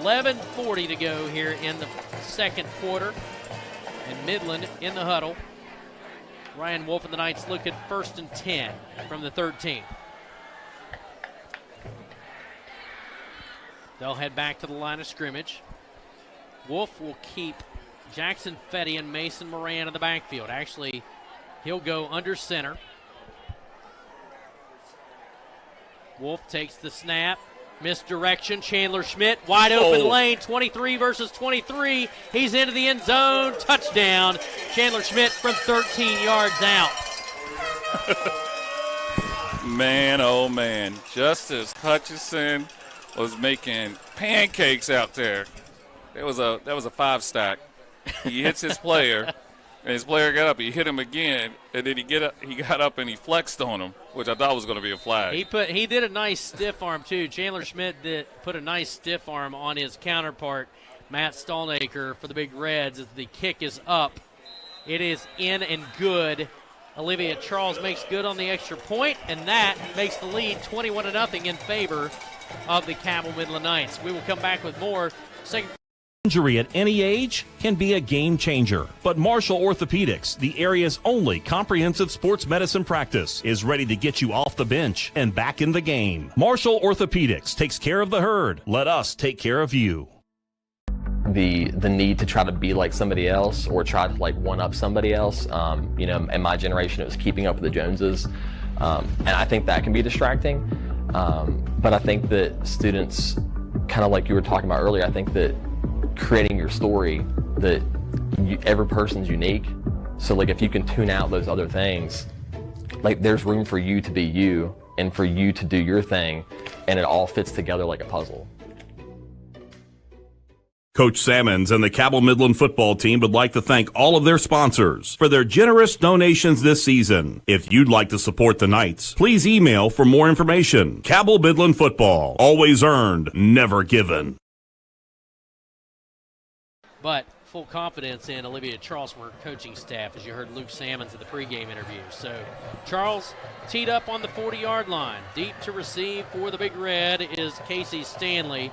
Speaker 8: 11:40 to go here in the second quarter. And Midland in the huddle. Ryan Wolf and the Knights look at 1st and 10 from the 13. They'll head back to the line of scrimmage. Wolf will keep Jackson Fetty and Mason Moran in the backfield. Actually, he'll go under center. Wolf takes the snap. Misdirection. Chandler Schmidt, wide open lane. 23 versus 23. He's into the end zone. Touchdown. Chandler Schmidt from 13 yards out.
Speaker 9: Man, oh man. Justice Hutchison was making pancakes out there. That was a 5-stack. He hits his player. And his player got up, he hit him again, and then he got up and he flexed on him, which I thought was going to be a flag.
Speaker 8: He did a nice stiff arm too. Chandler Schmidt put a nice stiff arm on his counterpart, Matt Stallnaker, for the Big Reds as the kick is up. It is in and good. Olivia Charles makes good on the extra point, and that makes the lead 21-0 in favor of the Cabell Midland Knights. We will come back with more.
Speaker 4: Injury at any age can be a game changer, but Marshall Orthopedics, the area's only comprehensive sports medicine practice, is ready to get you off the bench and back in the game. Marshall Orthopedics takes care of the herd. Let us take care of you.
Speaker 16: The need to try to be like somebody else or try to like one up somebody else. In my generation, it was keeping up with the Joneses, and I think that can be distracting. But I think that students, kind of like you were talking about earlier, I think that creating your story, that every person's unique. So like if you can tune out those other things, like there's room for you to be you and for you to do your thing, and it all fits together like a puzzle.
Speaker 4: Coach Salmons and the Cabell Midland football team would like to thank all of their sponsors for their generous donations this season. If you'd like to support the Knights, please email for more information. Cabell Midland football, always earned, never given.
Speaker 8: But full confidence in Olivia Charles from her coaching staff, as you heard Luke Salmons in the pregame interview. So Charles teed up on the 40-yard line. Deep to receive for the Big Red is Casey Stanley.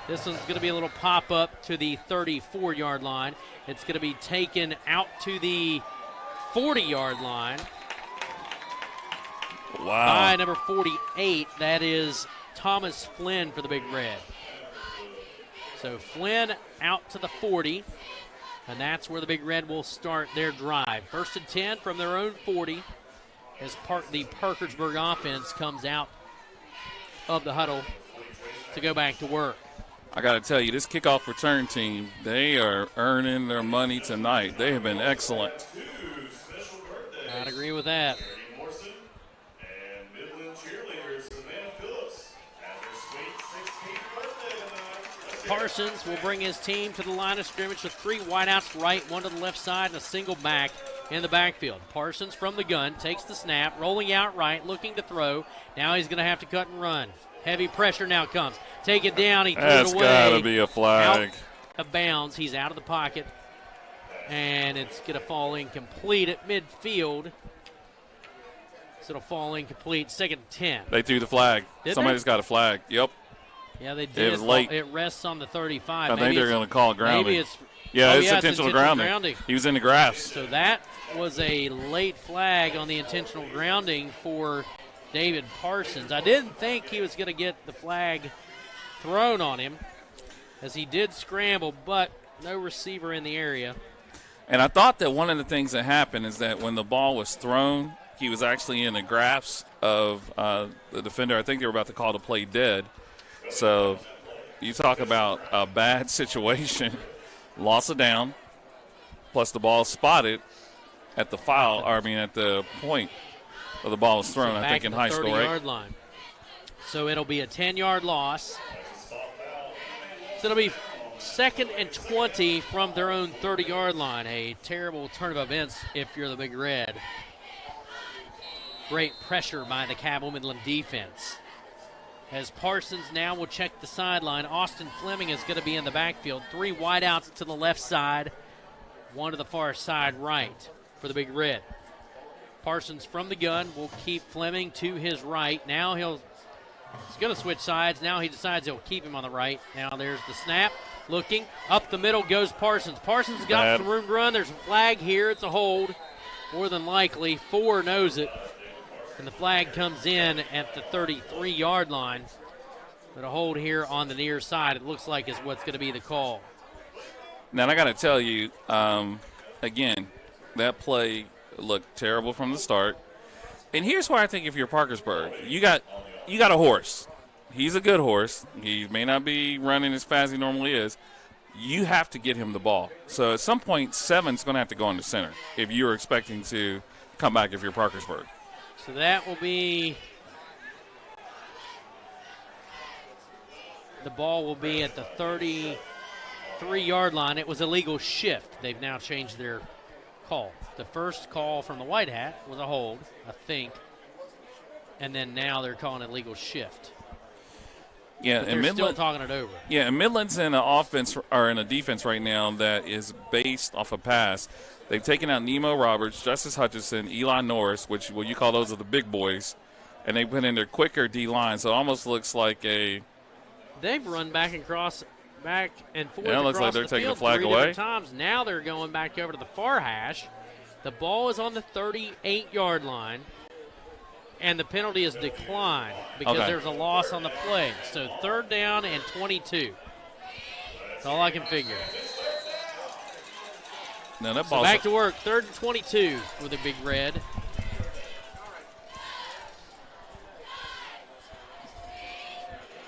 Speaker 8: This one's going to be a little pop-up to the 34-yard line. It's going to be taken out to the 40-yard line.
Speaker 9: Wow.
Speaker 8: By number 48. That is Thomas Flynn for the Big Red. So Flynn out to the 40, and that's where the Big Red will start their drive. 1st and 10 from their own 40 as the Parkersburg offense comes out of the huddle to go back to work.
Speaker 9: I got to tell you, this kickoff return team, they are earning their money tonight. They have been excellent.
Speaker 8: I'd agree with that. Parsons will bring his team to the line of scrimmage with 3 wideouts right, 1 to the left side, and a single back in the backfield. Parsons from the gun takes the snap, rolling out right, looking to throw. Now he's going to have to cut and run. Heavy pressure now comes. Take it down. He threw it away.
Speaker 9: That's got to be a flag.
Speaker 8: Out of bounds. He's out of the pocket. And it's going to fall incomplete at midfield. So it'll fall incomplete. 2nd and 10.
Speaker 9: They threw the flag. Somebody's got a flag. Yep.
Speaker 8: Yeah, they did.
Speaker 9: It was late.
Speaker 8: It rests on the 35.
Speaker 9: I think they're going to call it grounding.
Speaker 8: Maybe it's
Speaker 9: intentional grounding. He was in the grass.
Speaker 8: So that was a late flag on the intentional grounding for David Parsons. I didn't think he was going to get the flag thrown on him, as he did scramble, but no receiver in the area.
Speaker 9: And I thought that one of the things that happened is that when the ball was thrown, he was actually in the grasp of the defender. I think they were about to call the play dead. So you talk about a bad situation, loss of down, plus the ball spotted at the at the point where the ball was thrown,
Speaker 8: so
Speaker 9: I think in high school, right?
Speaker 8: 30-yard line. So it'll be a 10-yard loss. So it'll be 2nd and 20 from their own 30-yard line. A terrible turn of events if you're the Big Red. Great pressure by the Cabell Midland defense. as Parsons now will check the sideline. Austin Fleming is going to be in the backfield. 3 wideouts to the left side, 1 to the far side right for the Big Red. Parsons from the gun will keep Fleming to his right. Now he's going to switch sides. Now he decides he'll keep him on the right. Now there's the snap. Looking. Up the middle goes Parsons. Parsons got some room to run. There's a flag here. It's a hold. More than likely. 4 knows it. And the flag comes in at the 33-yard line. But a hold here on the near side, it looks like, is what's going to be the call.
Speaker 9: Now, I got to tell you, again, that play looked terrible from the start. And here's why I think if you're Parkersburg, you got a horse. He's a good horse. He may not be running as fast as he normally is. You have to get him the ball. So at some point, 7's going to have to go in the center if you're expecting to come back if you're Parkersburg.
Speaker 8: So that will be, the ball will be at the 33-yard line. It was a legal shift. They've now changed their call. The first call from the White Hat was a hold, I think. And then now they're calling it legal shift.
Speaker 9: Yeah,
Speaker 8: but
Speaker 9: and
Speaker 8: they're
Speaker 9: Midland,
Speaker 8: still talking it over.
Speaker 9: Yeah, and Midland's in an offense or in a defense right now that is based off a pass. They've taken out Nemo Roberts, Justice Hutchinson, Eli Norris, which you call those are the big boys, and they put in their quicker D line. So it almost looks like a.
Speaker 8: They've run back and forth.
Speaker 9: Yeah, it looks like they're taking the flag
Speaker 8: 3
Speaker 9: away.
Speaker 8: different times. Now they're going back over to the far hash. The ball is on the 38-yard line, and the penalty is declined because there's a loss on the play. So 3rd down and 22. That's all I can figure.
Speaker 9: Now that
Speaker 8: so back to work. 3rd and 22 with a Big Red.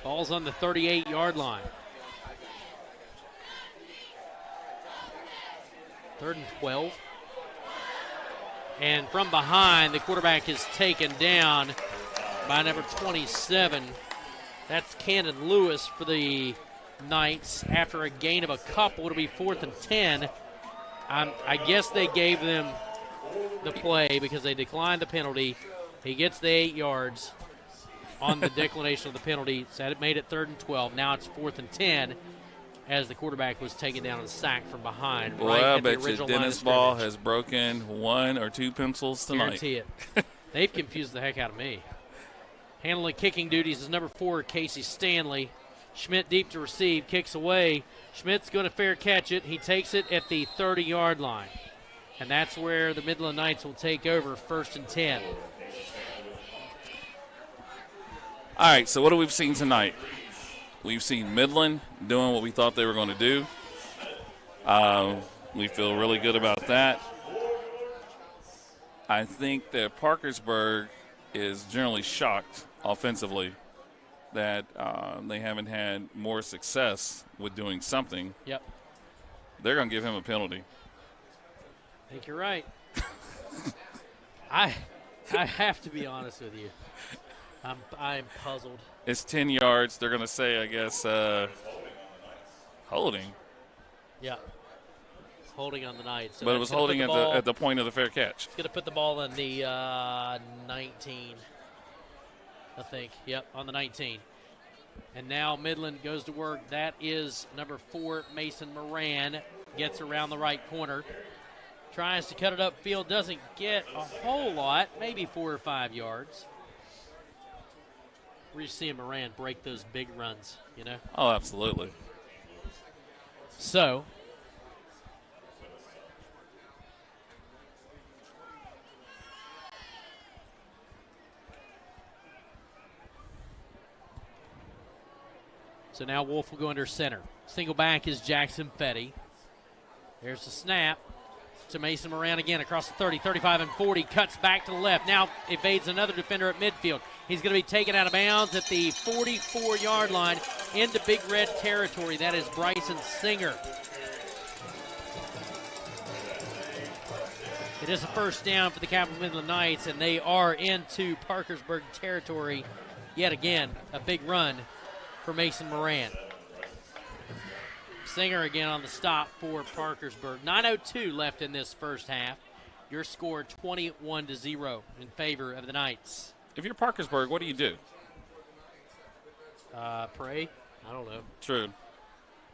Speaker 8: Ball's on the 38-yard line. 3rd and 12. And from behind, the quarterback is taken down by number 27. That's Camden Lewis for the Knights. After a gain of a couple, it'll be 4th and 10. I guess they gave them the play because they declined the penalty. He gets the 8 yards on the declination of the penalty. So it made it 3rd and 12. Now it's 4th and 10 as the quarterback was taken down and sacked from behind.
Speaker 9: Well, I bet you Dennis Ball has broken 1 or 2 pencils tonight.
Speaker 8: Guarantee it. They've confused the heck out of me. Handling kicking duties is number 4, Casey Stanley. Schmidt deep to receive, kicks away. Schmidt's going to fair catch it. He takes it at the 30-yard line. And that's where the Midland Knights will take over, 1st and 10.
Speaker 9: All right, so what have we seen tonight? We've seen Midland doing what we thought they were going to do. We feel really good about that. I think that Parkersburg is generally shocked offensively that they haven't had more success with doing something.
Speaker 8: Yep.
Speaker 9: They're going to give him a penalty.
Speaker 8: I think you're right. I have to be honest with you. I'm puzzled.
Speaker 9: It's 10 yards. They're going to say, I guess, holding.
Speaker 8: Yeah. Holding on the Knights. So
Speaker 9: but it was holding at the point of the fair catch.
Speaker 8: It's going to put the ball in the 19, I think. Yep, on the 19. And now Midland goes to work. That is number 4, Mason Moran. Gets around the right corner. Tries to cut it upfield. Doesn't get a whole lot. Maybe 4 or 5 yards. We're just seeing Moran break those big runs, you know?
Speaker 9: Oh, absolutely.
Speaker 8: So, now Wolf will go under center. Single back is Jackson Fetty. There's the snap to Mason Moran again across the 30, 35, and 40. Cuts back to the left. Now evades another defender at midfield. He's going to be taken out of bounds at the 44-yard line into Big Red territory. That is Bryson Singer. It is a 1st down for the Cabell Midland Knights, and they are into Parkersburg territory yet again. A big run for Mason Moran. Singer again on the stop for Parkersburg. 9:02 left in this first half. Your score 21-0 in favor of the Knights.
Speaker 9: If you're Parkersburg, what do you do?
Speaker 8: Pray? I don't know.
Speaker 9: True.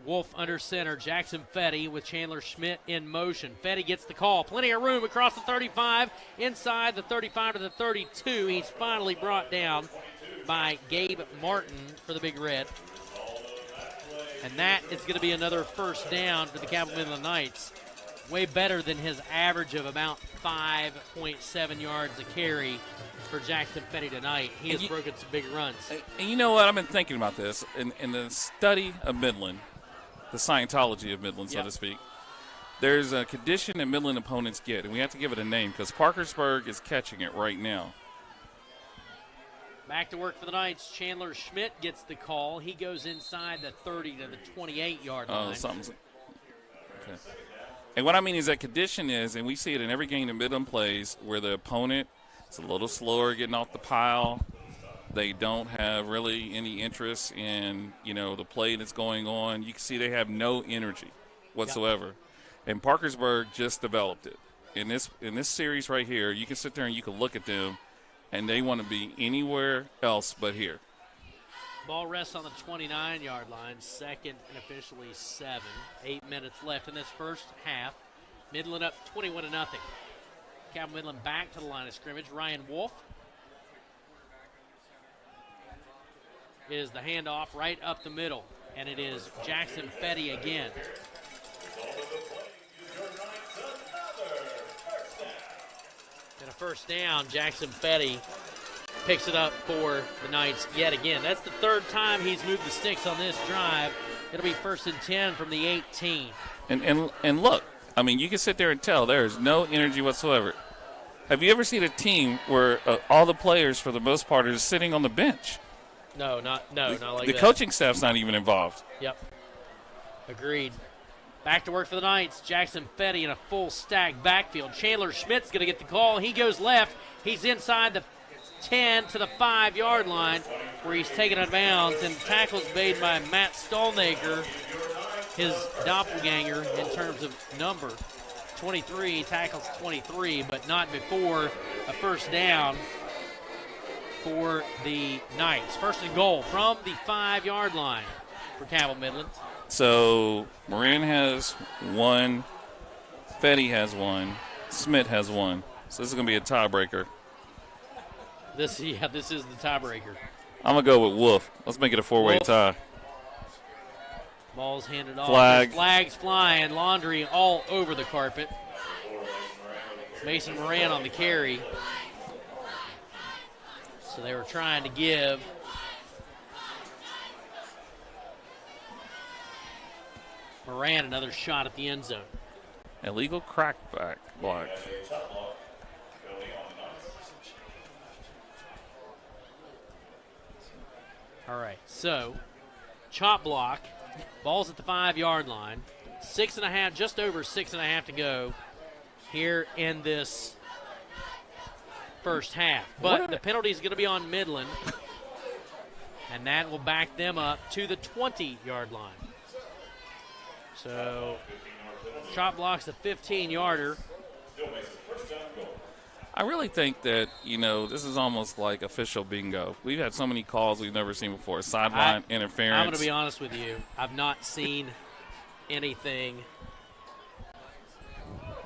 Speaker 8: Wolf under center. Jackson Fetty with Chandler Schmidt in motion. Fetty gets the call. Plenty of room across the 35, inside the 35 to the 32. He's finally brought down by Gabe Martin for the Big Red. And that is going to be another first down for the Cabell Midland Knights. Way better than his average of about 5.7 yards a carry for Jackson Fetty tonight. He has broken some big runs.
Speaker 9: And you know what? I've been thinking about this. In the study of Midland, the Scientology of Midland, so to speak, there's a condition that Midland opponents get, and we have to give it a name because Parkersburg is catching it right now.
Speaker 8: Back to work for the Knights. Chandler Schmidt gets the call. He goes inside the 30 to the 28-yard line.
Speaker 9: Oh, something's okay. And what I mean is that condition is, and we see it in every game that Midland plays, where the opponent is a little slower getting off the pile. They don't have really any interest in, the play that's going on. You can see they have no energy whatsoever. Yep. And Parkersburg just developed it. In this series right here, you can sit there and you can look at them, and they want to be anywhere else but here.
Speaker 8: Ball rests on the 29-yard line, second and officially 7. 8 minutes left in this first half. Midland up 21-0. Cabell Midland back to the line of scrimmage. Ryan Wolf is the handoff right up the middle, and it is Jackson Fetty again. And a first down, Jackson Fetty picks it up for the Knights yet again. That's the third time he's moved the sticks on this drive. It'll be 1st and 10 from the 18.
Speaker 9: And look, I mean, you can sit there and tell there's no energy whatsoever. Have you ever seen a team where all the players, for the most part, are sitting on the bench?
Speaker 8: No, not like that.
Speaker 9: The coaching staff's not even involved.
Speaker 8: Yep. Agreed. Back to work for the Knights. Jackson Fetty in a full stack backfield. Chandler Schmidt's going to get the call. He goes left. He's inside the 10 to the 5-yard line where he's taken out of bounds, and tackles made by Matt Stallnaker, his doppelganger in terms of number. 23, tackles 23, but not before a first down for the Knights. 1st and goal from the 5-yard line for Cabell Midland.
Speaker 9: So Moran has 1, Fetty has 1, Smith has 1. So this is going to be a tiebreaker.
Speaker 8: This is the tiebreaker.
Speaker 9: I'm going to go with Wolf. Let's make it a 4-way tie.
Speaker 8: Ball's handed off.
Speaker 9: Flag.
Speaker 8: Flags flying. Laundry all over the carpet. Mason Moran on the carry. So they were trying to give Moran another shot at the end zone.
Speaker 9: Illegal crackback block.
Speaker 8: All right, so chop block. Ball's at the 5-yard line. 6.5, just over 6.5 to go here in this first half. But the penalty is going to be on Midland, and that will back them up to the 20-yard line. So chop block's a 15-yarder.
Speaker 9: I really think that, this is almost like official bingo. We've had so many calls we've never seen before. Sideline interference.
Speaker 8: I'm going to be honest with you. I've not seen anything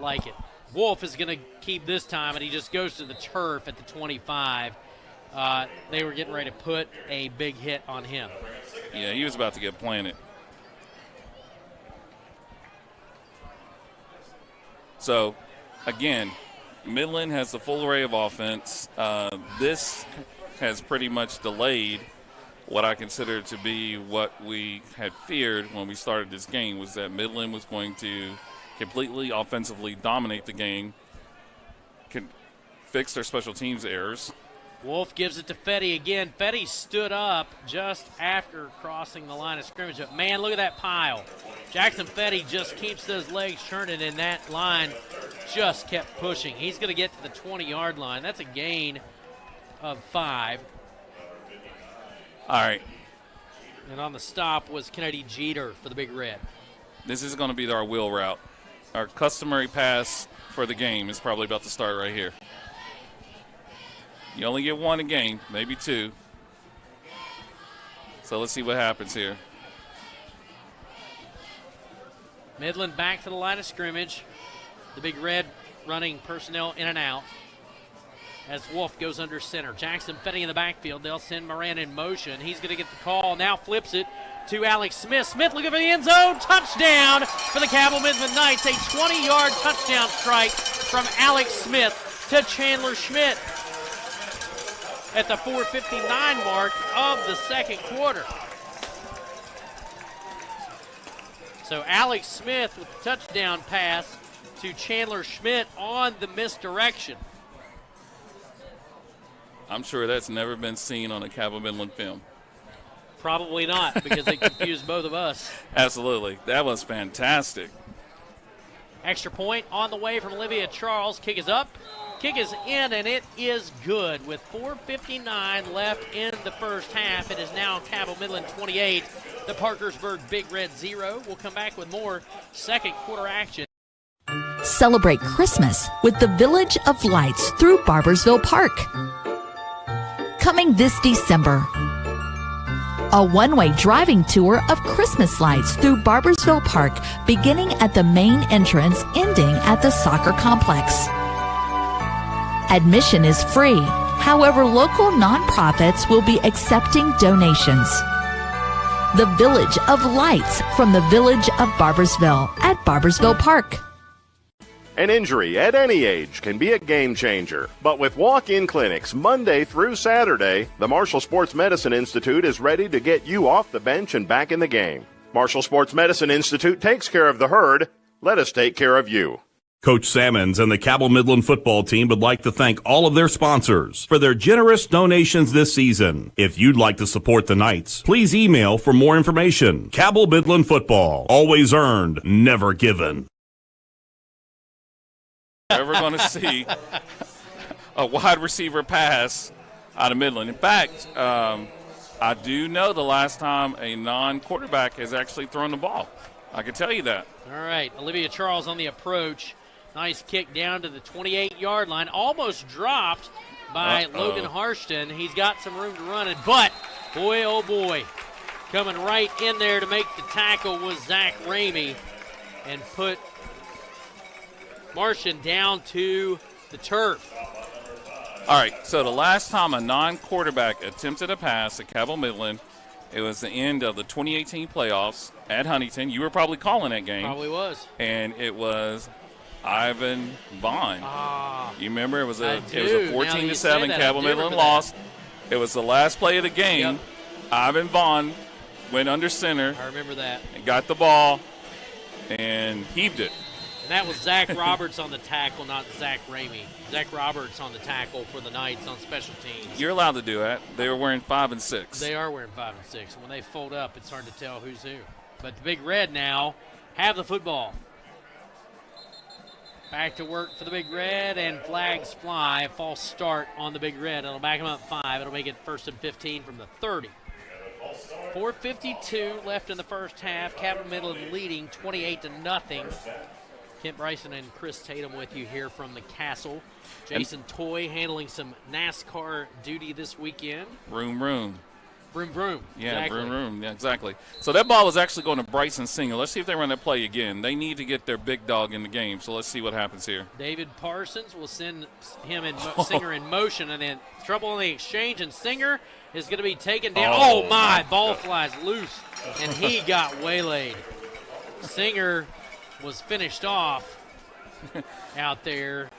Speaker 8: like it. Wolf is going to keep this time, and he just goes to the turf at the 25. They were getting ready to put a big hit on him.
Speaker 9: Yeah, he was about to get planted. So, again, Midland has the full array of offense. This has pretty much delayed what I consider to be what we had feared when we started this game, was that Midland was going to completely offensively dominate the game, can fix their special teams errors.
Speaker 8: Wolf gives it to Fetty again. Fetty stood up just after crossing the line of scrimmage. But, man, look at that pile. Jackson Fetty just keeps those legs churning, and that line just kept pushing. He's going to get to the 20-yard line. That's a gain of 5.
Speaker 9: All right.
Speaker 8: And on the stop was Kennedy Jeter for the Big Red.
Speaker 9: This is going to be our wheel route. Our customary pass for the game is probably about to start right here. You only get one a game, maybe two. So let's see what happens here.
Speaker 8: Midland back to the line of scrimmage. The Big Red running personnel in and out as Wolf goes under center. Jackson Fetty in the backfield. They'll send Moran in motion. He's going to get the call. Now flips it to Alex Smith. Smith looking for the end zone. Touchdown for the Cabell Midland Knights. A 20-yard touchdown strike from Alex Smith to Chandler Schmidt at the 4:59 mark of the second quarter. So Alex Smith with the touchdown pass to Chandler Schmidt on the misdirection.
Speaker 9: I'm sure that's never been seen on a Cabell Midland film.
Speaker 8: Probably not, because they confused both of us.
Speaker 9: Absolutely. That was fantastic.
Speaker 8: Extra point on the way from Olivia Charles. Kick is up. Kick is in, and it is good. With 4:59 left in the first half, it is now Cabell Midland 28, the Parkersburg Big Red 0. We'll come back with more second quarter action.
Speaker 17: Celebrate Christmas with the Village of Lights through Barboursville Park. Coming this December, a one-way driving tour of Christmas lights through Barboursville Park, beginning at the main entrance, ending at the soccer complex. Admission is free. However, local nonprofits will be accepting donations. The Village of Lights from the Village of Barboursville at Barboursville Park.
Speaker 13: An injury at any age can be a game changer. But with walk-in clinics Monday through Saturday, the Marshall Sports Medicine Institute is ready to get you off the bench and back in the game. Marshall Sports Medicine Institute takes care of the herd. Let us take care of you.
Speaker 4: Coach Salmons and the Cabell Midland football team would like to thank all of their sponsors for their generous donations this season. If you'd like to support the Knights, please email for more information. Cabell Midland football, always earned, never given.
Speaker 9: Ever going to see a wide receiver pass out of Midland. In fact, I do know the last time a non-quarterback has actually thrown the ball. I can tell you that.
Speaker 8: All right, Olivia Charles on the approach. Nice kick down to the 28-yard line. Almost dropped by Logan Harston. He's got some room to run it, but boy, oh boy, coming right in there to make the tackle was Zach Ramey and put Martian down to the turf.
Speaker 9: All right, so the last time a non-quarterback attempted a pass at Cabell Midland, it was the end of the 2018 playoffs at Huntington. You were probably calling that game.
Speaker 8: Probably was.
Speaker 9: And it was Ivan Vaughn. You remember? It was a 14-7 Cabell Midland loss. It was the last play of the game. Yep. Ivan Vaughn went under center.
Speaker 8: I remember that.
Speaker 9: And got the ball and heaved it.
Speaker 8: And that was Zach Roberts on the tackle, not Zach Ramey. Zach Roberts on the tackle for the Knights on special teams.
Speaker 9: You're allowed to do that. They were wearing 5 and 6.
Speaker 8: They are wearing 5 and 6. And when they fold up, it's hard to tell who's who. But the Big Red now have the football. Back to work for the Big Red, and flags fly. False start on the Big Red. It'll back them up 5. It'll make it 1st and 15 from the 30. 4:52 left in the first half. Cabell Midland leading 28-0. Kent Bryson and Chris Tatum with you here from the Castle. Jason Toy handling some NASCAR duty this weekend.
Speaker 9: Vroom, vroom.
Speaker 8: Vroom, vroom.
Speaker 9: Yeah,
Speaker 8: exactly.
Speaker 9: vroom, vroom. Yeah, exactly. So that ball was actually going to Bryson Singer. Let's see if they run that play again. They need to get their big dog in the game, so let's see what happens here.
Speaker 8: David Parsons will send him and Singer in motion, and then trouble in the exchange, and Singer is going to be taken down. Oh, my. Ball flies loose, and he got waylaid. Singer was finished off out there.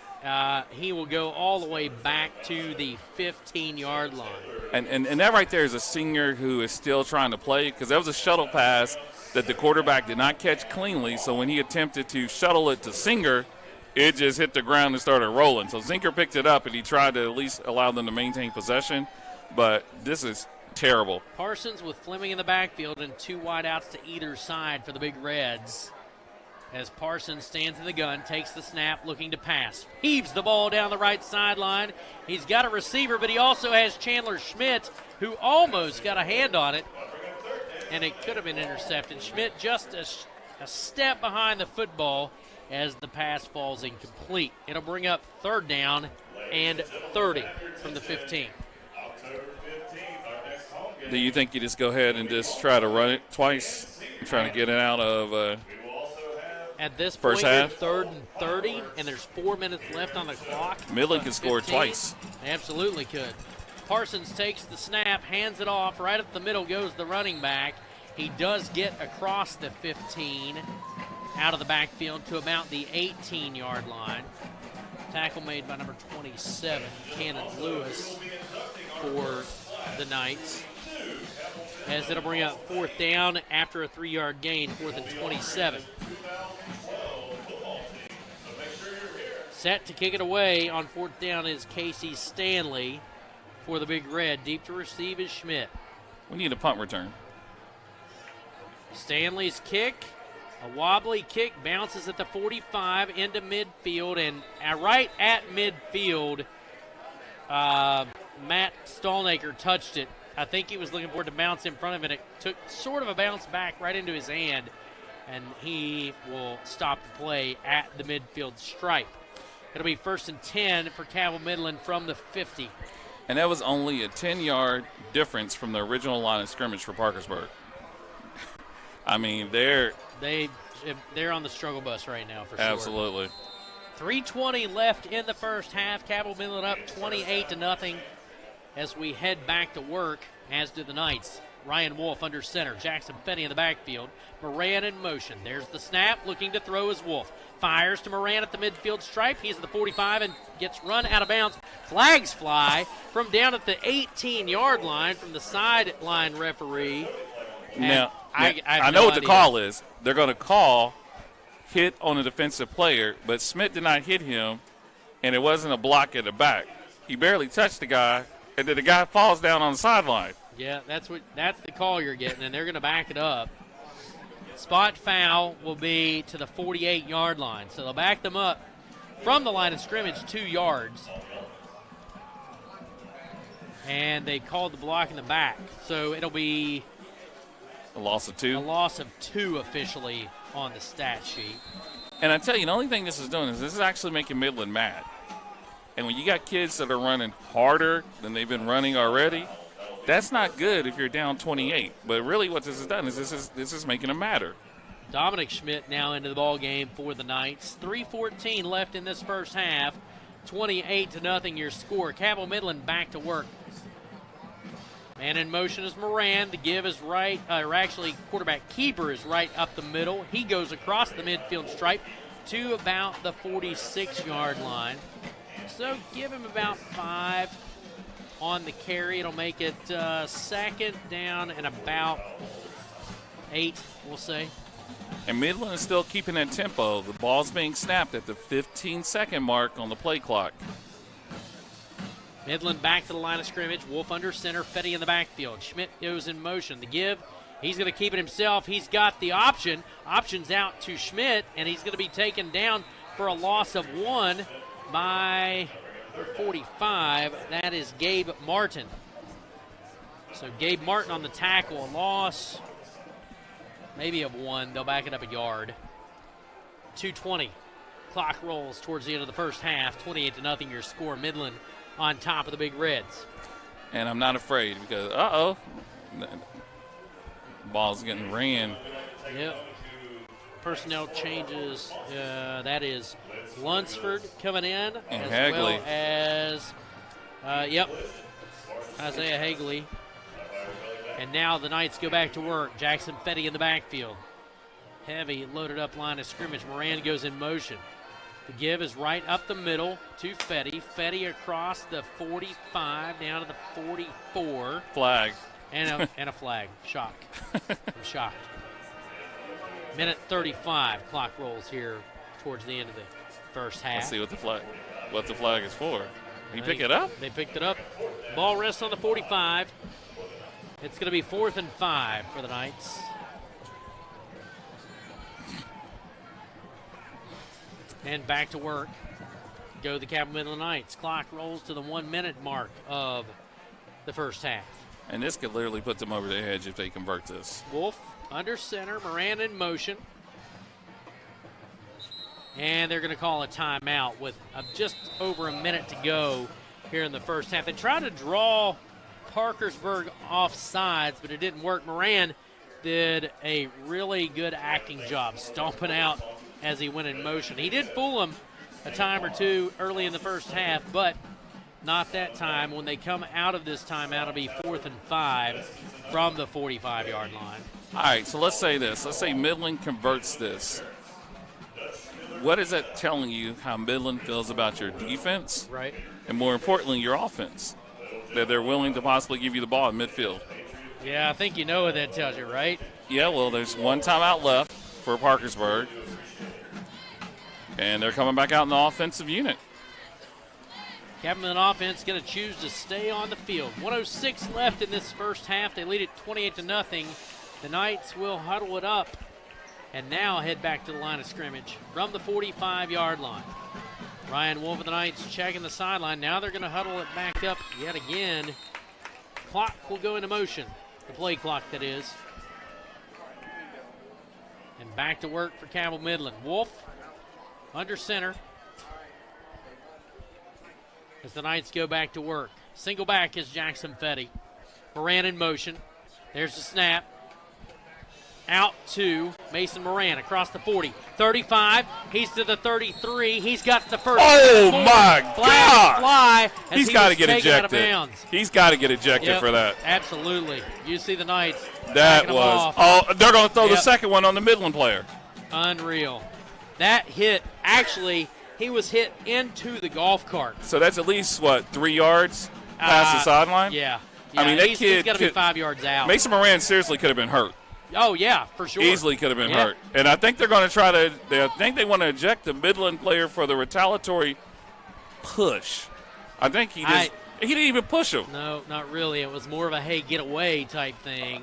Speaker 8: He will go all the way back to the 15-yard line.
Speaker 9: And that right there is a Singer who is still trying to play, because that was a shuttle pass that the quarterback did not catch cleanly. So when he attempted to shuttle it to Singer, it just hit the ground and started rolling. So Singer picked it up, and he tried to at least allow them to maintain possession. But this is terrible.
Speaker 8: Parsons with Fleming in the backfield and 2 wideouts to either side for the Big Reds. As Parsons stands in the gun, takes the snap, looking to pass. Heaves the ball down the right sideline. He's got a receiver, but he also has Chandler Schmidt, who almost got a hand on it, and it could have been intercepted. Schmidt just a step behind the football as the pass falls incomplete. It'll bring up 3rd down and 30 from the 15.
Speaker 9: Do you think you just go ahead and just try to run it twice, trying to get it out of
Speaker 8: at this
Speaker 9: first
Speaker 8: point,
Speaker 9: half?
Speaker 8: 3rd and 30, and there's 4 minutes left on the clock.
Speaker 9: Midland can score
Speaker 8: 15.
Speaker 9: twice.
Speaker 8: Absolutely could. Parsons takes the snap, hands it off. Right up the middle goes the running back. He does get across the 15 out of the backfield to about the 18-yard line. Tackle made by number 27, Cannon Lewis, for the Knights. As it'll bring up 4th down after a 3-yard gain, 4th and 27. Set to kick it away on 4th down is Casey Stanley for the Big Red. Deep to receive is Schmidt.
Speaker 9: We need a punt return.
Speaker 8: Stanley's kick, a wobbly kick, bounces at the 45 into midfield, and right at midfield, Matt Stallnaker touched it. I think he was looking for it to bounce in front of it. It took sort of a bounce back right into his hand, and he will stop the play at the midfield stripe. It'll be 1st and 10 for Cabell Midland from the 50.
Speaker 9: And that was only a 10-yard difference from the original line of scrimmage for Parkersburg. I mean, they're
Speaker 8: on the struggle bus right now for sure.
Speaker 9: Absolutely.
Speaker 8: 3:20 left in the first half. Cabell Midland up 28-0 as we head back to work, as do the Knights. Ryan Wolf under center. Jackson Fetty in the backfield. Moran in motion. There's the snap. Looking to throw is Wolf. Fires to Moran at the midfield stripe. He's at the 45 and gets run out of bounds. Flags fly from down at the 18-yard line from the sideline referee.
Speaker 9: Now,
Speaker 8: I
Speaker 9: know what the call is. They're going to call hit on a defensive player, but Smith did not hit him, and it wasn't a block at the back. He barely touched the guy, and then the guy falls down on the sideline.
Speaker 8: Yeah, that's the call you're getting, and they're going to back it up. Spot foul will be to the 48-yard line, so they'll back them up from the line of scrimmage 2 yards. And they called the block in the back, so it'll be
Speaker 9: a loss of 2.
Speaker 8: A loss of 2 officially on the stat sheet.
Speaker 9: And I tell you, the only thing this is doing is this is actually making Midland mad. And when you got kids that are running harder than they've been running already, that's not good if you're down 28. But really what this has done is this is making them madder.
Speaker 8: Dominic Schmidt now into the ball game for the Knights. 3:14 left in this first half. 28-0 your score. Cabell Midland back to work. Man in motion is Moran. The give is right, or actually quarterback keeper is right up the middle. He goes across the midfield stripe to about the 46-yard line. So give him about 5 on the carry. It'll make it 2nd down and about 8, we'll say.
Speaker 9: And Midland is still keeping that tempo. The ball's being snapped at the 15-second mark on the play clock.
Speaker 8: Midland back to the line of scrimmage. Wolf under center. Fetty in the backfield. Schmidt goes in motion. The give. He's going to keep it himself. He's got the option. Option's out to Schmidt, and he's going to be taken down for a loss of 1 by 45. That is Gabe Martin. So Gabe Martin on the tackle. A loss maybe of 1. They'll back it up a yard. 2:20. Clock rolls towards the end of the first half. 28-0 your score. Midland on top of the Big Reds.
Speaker 9: And I'm not afraid because, ball's getting ran.
Speaker 8: Yep. Personnel changes. That is Lunsford coming in.
Speaker 9: And
Speaker 8: as
Speaker 9: Hagley.
Speaker 8: well as, Isaiah Hagley. And now the Knights go back to work. Jackson Fetty in the backfield. Heavy, loaded up line of scrimmage. Moran goes in motion. The give is right up the middle to Fetty. Fetty across the 45 down to the 44.
Speaker 9: Flag.
Speaker 8: And a flag. Shock. I'm shocked. Minute 35. Clock rolls here towards the end of the first half.
Speaker 9: Let's see what the flag is for. He pick it up?
Speaker 8: They picked it up. Ball rests on the 45. It's going to be 4th and 5 for the Knights. And back to work go the Cabell Midland Knights. Clock rolls to the 1-minute mark of the first half.
Speaker 9: And this could literally put them over the edge if they convert this.
Speaker 8: Wolf under center, Moran in motion. And they're going to call a timeout with just over a minute to go here in the first half. They tried to draw Parkersburg offsides, but it didn't work. Moran did a really good acting job, stomping out as he went in motion. He did fool him a time or two early in the first half, but not that time. When they come out of this timeout, it'll be 4th and 5 from the 45-yard line.
Speaker 9: All right, so let's say this. Let's say Midland converts this. What is that telling you how Midland feels about your defense?
Speaker 8: Right.
Speaker 9: And more importantly, your offense, that they're willing to possibly give you the ball in midfield.
Speaker 8: Yeah, I think you know what that tells you, right?
Speaker 9: Yeah, well, there's one timeout left for Parkersburg, and they're coming back out in the offensive unit.
Speaker 8: Cabell Midland offense going to choose to stay on the field. 1:06 left in this first half. They lead it 28-0. The Knights will huddle it up and now head back to the line of scrimmage from the 45-yard line. Ryan Wolf of the Knights checking the sideline. Now they're going to huddle it back up yet again. Clock will go into motion. The play clock, that is. And back to work for Cabell Midland. Wolf under center as the Knights go back to work. Single back is Jackson Fetty. Moran in motion. There's the snap. Out to Mason Moran across the 40. 35. He's to the 33. He's got the first.
Speaker 9: Oh, my God.
Speaker 8: Fly
Speaker 9: He's got to get ejected.
Speaker 8: Out of bounds.
Speaker 9: He's got to get ejected for that.
Speaker 8: Absolutely. You see the Knights.
Speaker 9: That was. Oh, they're going to throw the second one on the Midland player.
Speaker 8: Unreal. That hit, actually, he was hit into the golf cart.
Speaker 9: So that's at least, 3 yards past the sideline?
Speaker 8: Yeah.
Speaker 9: I mean, that
Speaker 8: he's got to be 5 yards out.
Speaker 9: Mason Moran seriously could have been hurt.
Speaker 8: Oh, yeah, for sure.
Speaker 9: Easily could have been hurt. And I think they're going to try to – I think they want to eject the Midland player for the retaliatory push. I think he didn't even push him.
Speaker 8: No, not really. It was more of a, hey, get away type thing.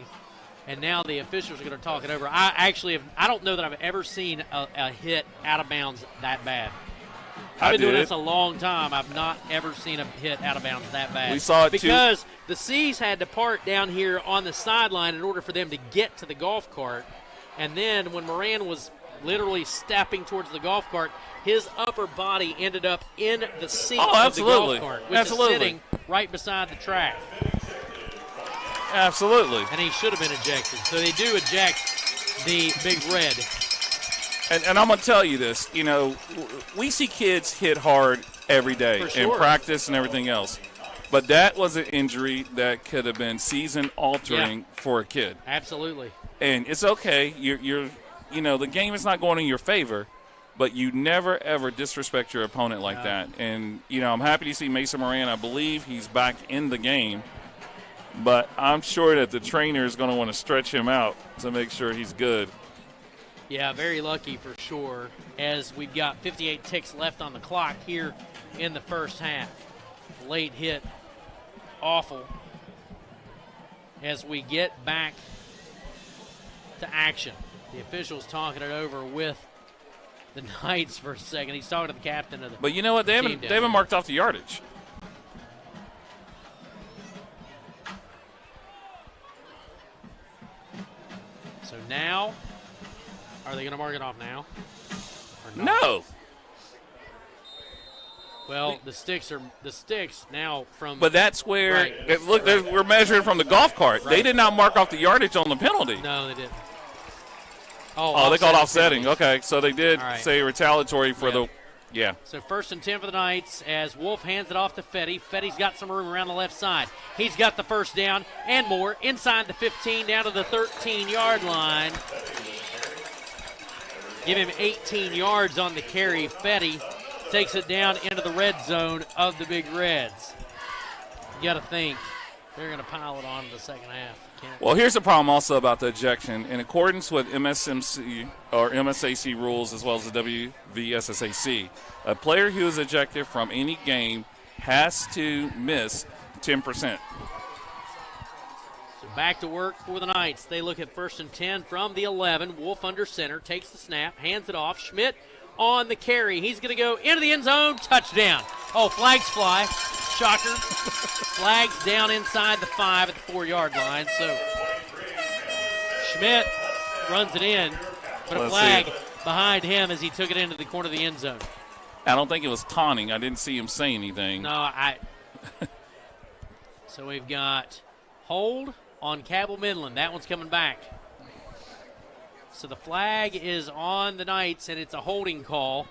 Speaker 8: And now the officials are going to talk it over. I don't know that I've ever seen a hit out of bounds that bad. I've been doing this a long time. I've not ever seen a hit out of bounds that bad.
Speaker 9: We saw it
Speaker 8: because the C's had to part down here on the sideline in order for them to get to the golf cart. And then when Moran was literally stepping towards the golf cart, his upper body ended up in the seat of the golf cart, which is sitting right beside the track.
Speaker 9: Absolutely.
Speaker 8: And he should have been ejected. So they do eject the Big Red.
Speaker 9: And I'm going to tell you this, we see kids hit hard every day in practice and everything else. But that was an injury that could have been season-altering for a kid.
Speaker 8: Absolutely.
Speaker 9: And it's okay. You're the game is not going in your favor, but you never, ever disrespect your opponent like that. And, I'm happy to see Mason Moran. I believe he's back in the game. But I'm sure that the trainer is going to want to stretch him out to make sure he's good.
Speaker 8: Yeah, very lucky for sure, as we've got 58 ticks left on the clock here in the first half. Late hit, awful. As we get back to action, the official's talking it over with the Knights for a second. He's talking to the captain of the
Speaker 9: But you know what? They haven't marked off the yardage.
Speaker 8: So now, are they going to mark it off now? Or not?
Speaker 9: No.
Speaker 8: Well, the sticks now from.
Speaker 9: But that's where we're measuring from the golf cart. Right. They did not mark off the yardage on the penalty.
Speaker 8: No, they didn't.
Speaker 9: Oh, they called offsetting. Okay, so they did say retaliatory for the. Yeah.
Speaker 8: So 1st and 10 for the Knights as Wolf hands it off to Fetty. Fetty's got some room around the left side. He's got the first down and more inside the 15 down to the 13-yard line. Give him 18 yards on the carry. Fetty takes it down into the red zone of the Big Reds. You got to think they're going to pile it on in the second half.
Speaker 9: Well, here's the problem also about the ejection. In accordance with MSMC or MSAC rules as well as the WVSSAC, a player who is ejected from any game has to miss 10%.
Speaker 8: So back to work for the Knights. They look at 1st and 10 from the 11. Wolf under center, takes the snap, hands it off. Schmidt on the carry. He's going to go into the end zone. Touchdown. Oh, flags fly. Shocker. Flags down inside the 5 at the 4-yard line. So Schmidt runs it in, but a flag behind him as he took it into the corner of the end zone.
Speaker 9: I don't think it was taunting. I didn't see him say anything.
Speaker 8: No, So we've got hold on Cabell Midland. That one's coming back. So the flag is on the Knights, and it's a holding call.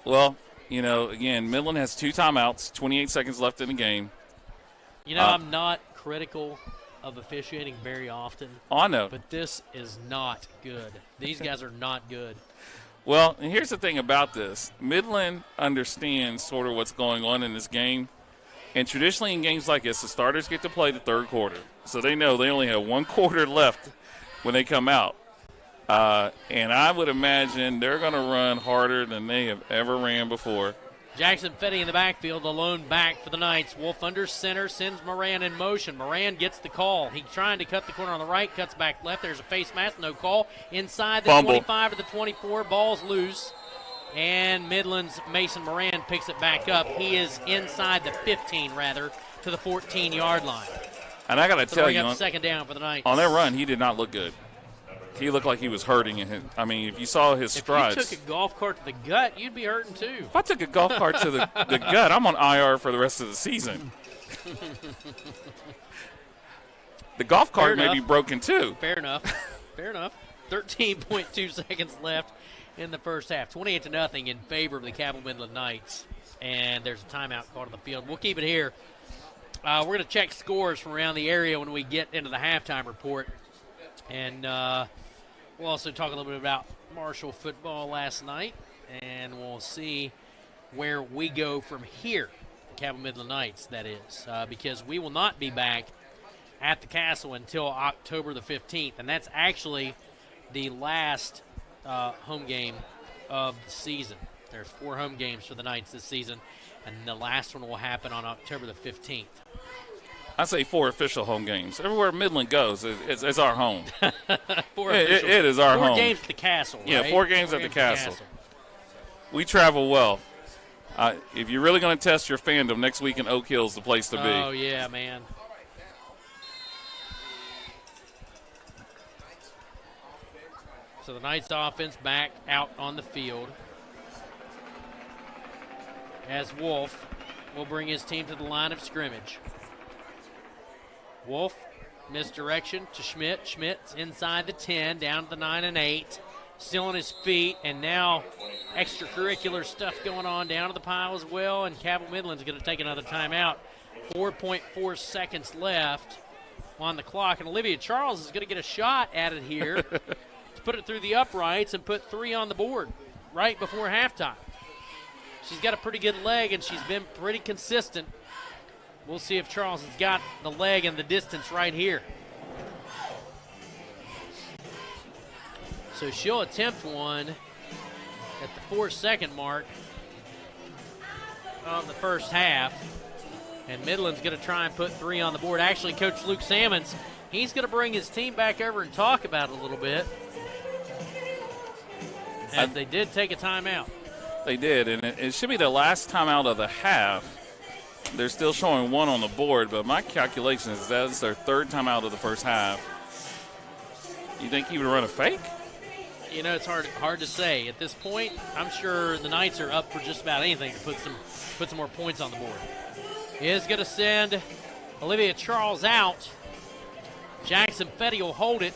Speaker 9: Well, again, Midland has 2 timeouts, 28 seconds left in the game.
Speaker 8: I'm not critical of officiating very often.
Speaker 9: Oh, I know.
Speaker 8: But this is not good. These guys are not good.
Speaker 9: Well, and here's the thing about this. Midland understands sort of what's going on in this game. And traditionally in games like this, the starters get to play the third quarter. So they know they only have 1 quarter left when they come out. And I would imagine they're going to run harder than they have ever ran before.
Speaker 8: Jackson Fetty in the backfield, the lone back for the Knights. Wolf under center, sends Moran in motion. Moran gets the call. He's trying to cut the corner on the right, cuts back left. There's a face mask, no call. Inside the
Speaker 9: Fumble.
Speaker 8: 25 to the 24, ball's loose. And Midland's Mason Moran picks it back up. He is inside the 15, rather, to the 14-yard line.
Speaker 9: And I got to tell you,
Speaker 8: up second down for the Knights.
Speaker 9: On that run, he did not look good. He looked like he was hurting. If you saw his strides.
Speaker 8: If you took a golf cart to the gut, you'd be hurting too.
Speaker 9: If I took a golf cart to the gut, I'm on IR for the rest of the season. The golf cart may be broken too.
Speaker 8: Fair enough. 13.2 seconds left in the first half. 28-0 in favor of the Cabell Midland Knights. And there's a timeout called on the field. We'll keep it here. We're going to check scores from around the area when we get into the halftime report. And we'll also talk a little bit about Marshall football last night. And we'll see where we go from here. Cabell Midland Knights, that is. Because we will not be back at the Castle until October the 15th. And that's actually the last home game of the season. There's 4 home games for the Knights this season, and the last one will happen on October the 15th.
Speaker 9: I say 4 official home games. Everywhere Midland goes, it's our home.
Speaker 8: It
Speaker 9: is our home.
Speaker 8: 4 games at the Castle, right?
Speaker 9: Yeah, 4 games at the Castle. We travel well. If you're really going to test your fandom, next week in Oak Hill's the place to be.
Speaker 8: Oh, yeah, man. So the Knights offense back out on the field as Wolf will bring his team to the line of scrimmage. Wolf, misdirection to Schmidt. Schmidt's inside the 10, down to the 9 and 8. Still on his feet, and now extracurricular stuff going on down to the pile as well, and Cabell Midland's going to take another timeout. 4.4 seconds left on the clock, and Olivia Charles is going to get a shot at it here. Put it through the uprights and put 3 on the board right before halftime. She's got a pretty good leg, and she's been pretty consistent. We'll see if Charles has got the leg and the distance right here. So she'll attempt one at the 4-second mark of the first half. And Midland's going to try and put 3 on the board. Actually, Coach Luke Salmons, he's going to bring his team back over and talk about it a little bit. As they did take a timeout.
Speaker 9: They did, and it should be the last timeout of the half. They're still showing 1 on the board, but my calculation is that's their 3rd timeout of the first half. You think he would run a fake?
Speaker 8: It's hard to say. At this point, I'm sure the Knights are up for just about anything to put some more points on the board. He is going to send Olivia Charles out. Jackson Fetty will hold it.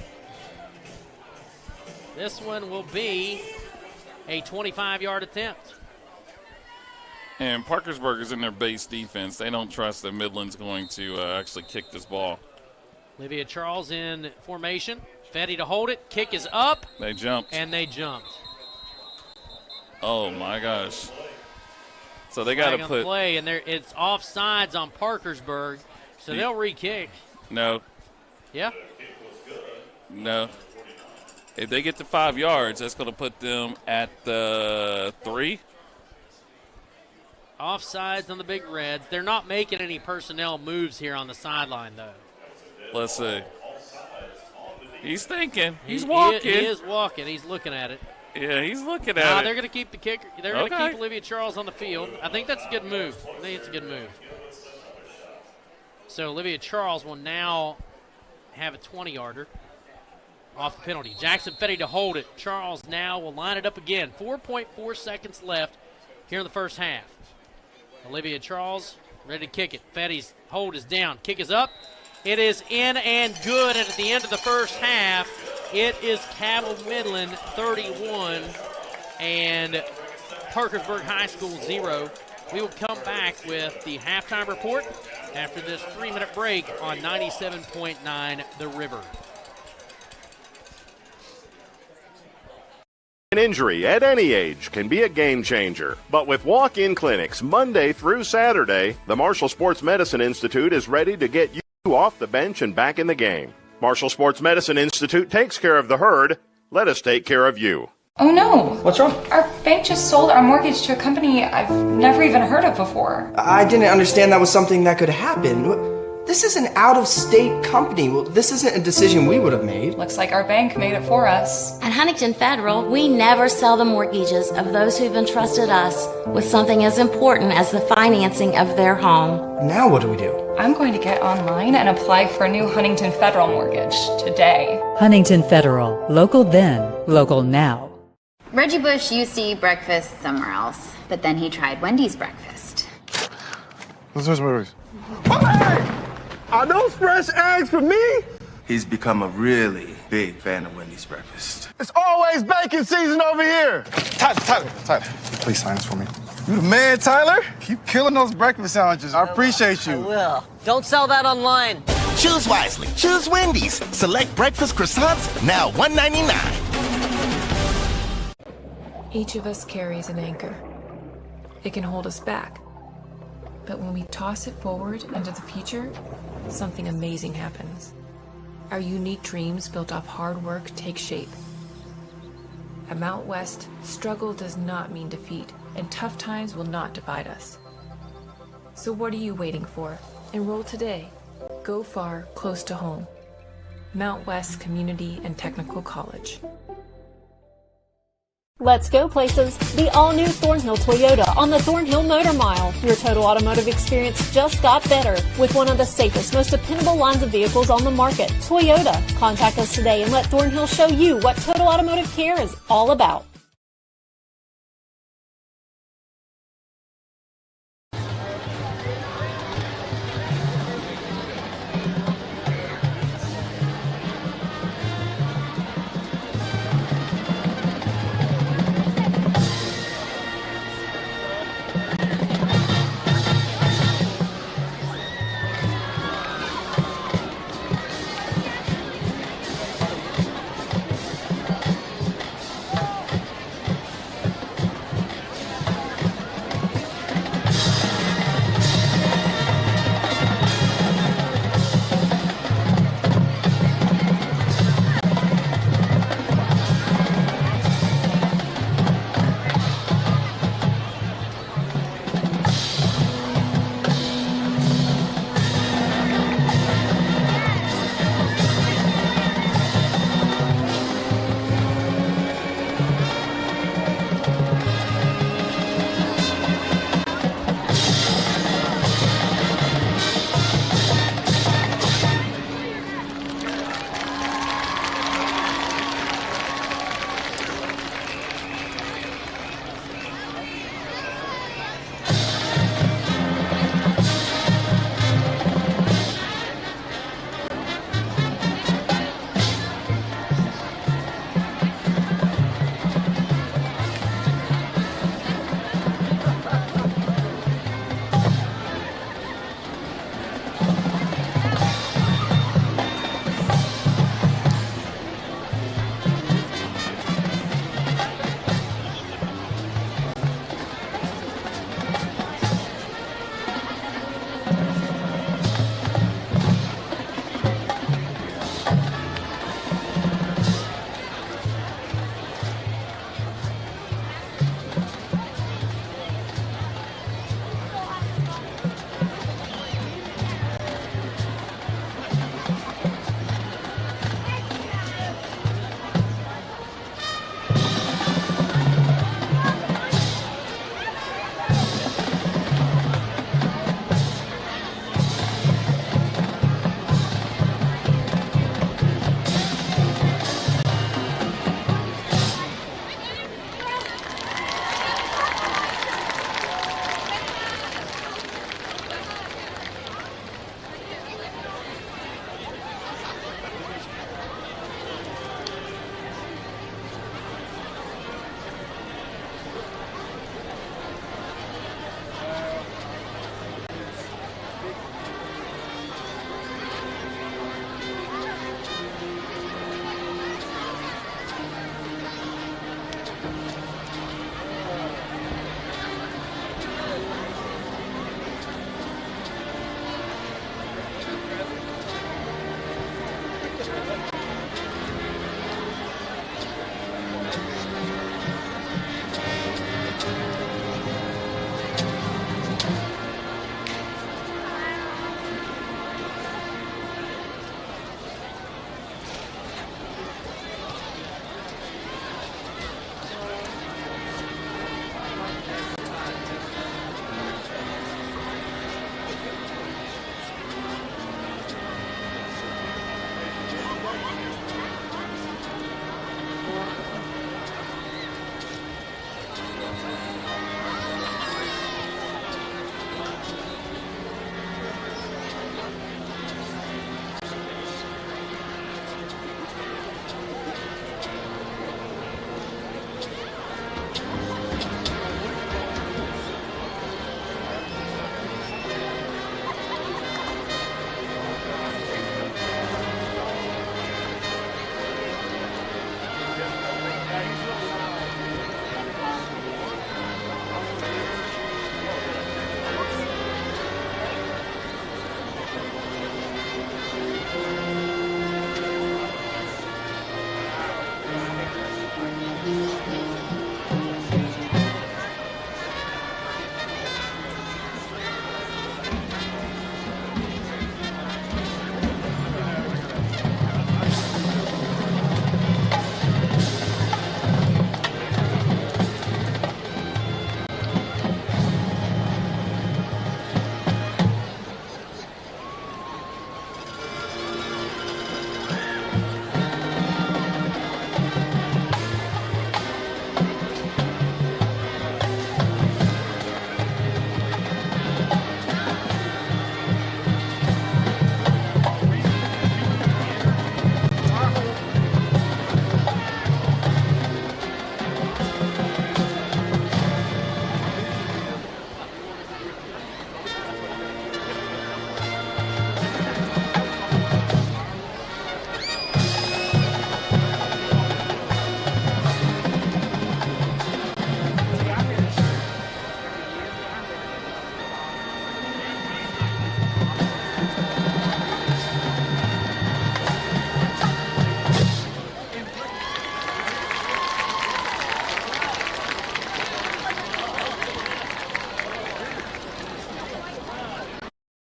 Speaker 8: This one will be a 25-yard attempt.
Speaker 9: And Parkersburg is in their base defense. They don't trust that Midland's going to actually kick this ball.
Speaker 8: Olivia Charles in formation. Fetty to hold it. Kick is up.
Speaker 9: They jumped.
Speaker 8: And they jumped.
Speaker 9: Oh, my gosh. So they got to put.
Speaker 8: Play, and it's offsides on Parkersburg, so they'll re-kick.
Speaker 9: No.
Speaker 8: Yeah?
Speaker 9: No. If they get to 5 yards, that's going to put them at the 3.
Speaker 8: Offsides on the Big Reds. They're not making any personnel moves here on the sideline, though.
Speaker 9: Let's see. He's thinking. He's walking.
Speaker 8: He is walking. He's looking at it.
Speaker 9: Yeah, he's looking at it.
Speaker 8: They're going to keep the kicker. They're going to keep Olivia Charles on the field. I think that's a good move. I think it's a good move. So Olivia Charles will now have a 20-yarder off the penalty. Jackson Fetty to hold it. Charles now will line it up again. 4.4 seconds left here in the first half. Olivia Charles Ready to kick it. Fetty's hold is down. Kick is up. It is in and good. And at the end of the first half, it is Cabell Midland 31 and Parkersburg High School 0. We will come back with the halftime report after this 3-minute break on 97.9 The River.
Speaker 13: An injury at any age can be a game changer. But with walk-in clinics Monday through Saturday, the Marshall Sports Medicine Institute is ready to get you off the bench and back in the game. Marshall Sports Medicine Institute takes care of the herd. Let us take care of you.
Speaker 18: Oh no!
Speaker 19: What's wrong?
Speaker 18: Our bank just sold our mortgage to a company I've never even heard of before.
Speaker 19: I didn't understand that was something that could happen. This is an out-of-state company. Well, this isn't a decision we would have made.
Speaker 18: Looks like our bank made it for us.
Speaker 20: At Huntington Federal, we never sell the mortgages of those who've entrusted us with something as important as the financing of their home.
Speaker 19: Now what do we do?
Speaker 18: I'm going to get online and apply for a new Huntington Federal mortgage today.
Speaker 21: Huntington Federal. Local then, local now.
Speaker 22: Reggie Bush used to eat breakfast somewhere else, but then he tried Wendy's breakfast.
Speaker 23: Are those fresh eggs for me? He's become a really big fan of Wendy's breakfast. It's always bacon season over here. Tyler, please sign this for me. You the man, Tyler. Keep killing those breakfast sandwiches. I appreciate you.
Speaker 24: I will. Don't sell that online.
Speaker 25: Choose wisely. Choose Wendy's. Select breakfast croissants, now $1.99.
Speaker 26: Each of us carries an anchor. It can hold us back. But when we toss it forward into the future, something amazing happens. Our unique dreams built off hard work take shape. At Mount West, struggle does not mean defeat, and tough times will not divide us. So what are you waiting for? Enroll today. Go far, close to home. Mount West Community and Technical College.
Speaker 10: Let's go places. The all-new Thornhill Toyota on the Thornhill Motor Mile. Your total automotive experience just got better with one of the safest, most dependable lines of vehicles on the market. Toyota. Contact us today and let Thornhill show you what total automotive care is all about.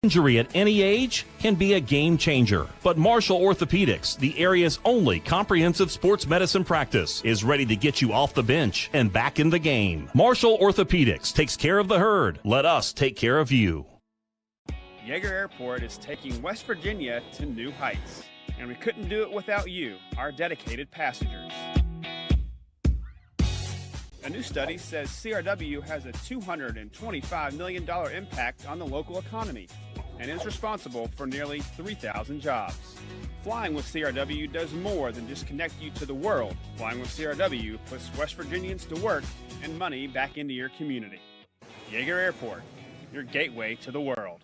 Speaker 4: Injury at any age can be a game changer. But Marshall Orthopedics, the area's only comprehensive sports medicine practice, is ready to get you off the bench and back in the game. Marshall Orthopedics takes care of the herd. Let us take care of you.
Speaker 1: Yeager Airport is taking West Virginia to new heights, and we couldn't do it without you, our dedicated passengers. A new study says CRW has a $225 million impact on the local economy and is responsible for nearly 3,000 jobs. Flying with CRW does more than just connect you to the world. Flying with CRW puts West Virginians to work and money back into your community. Yeager Airport, your gateway to the world.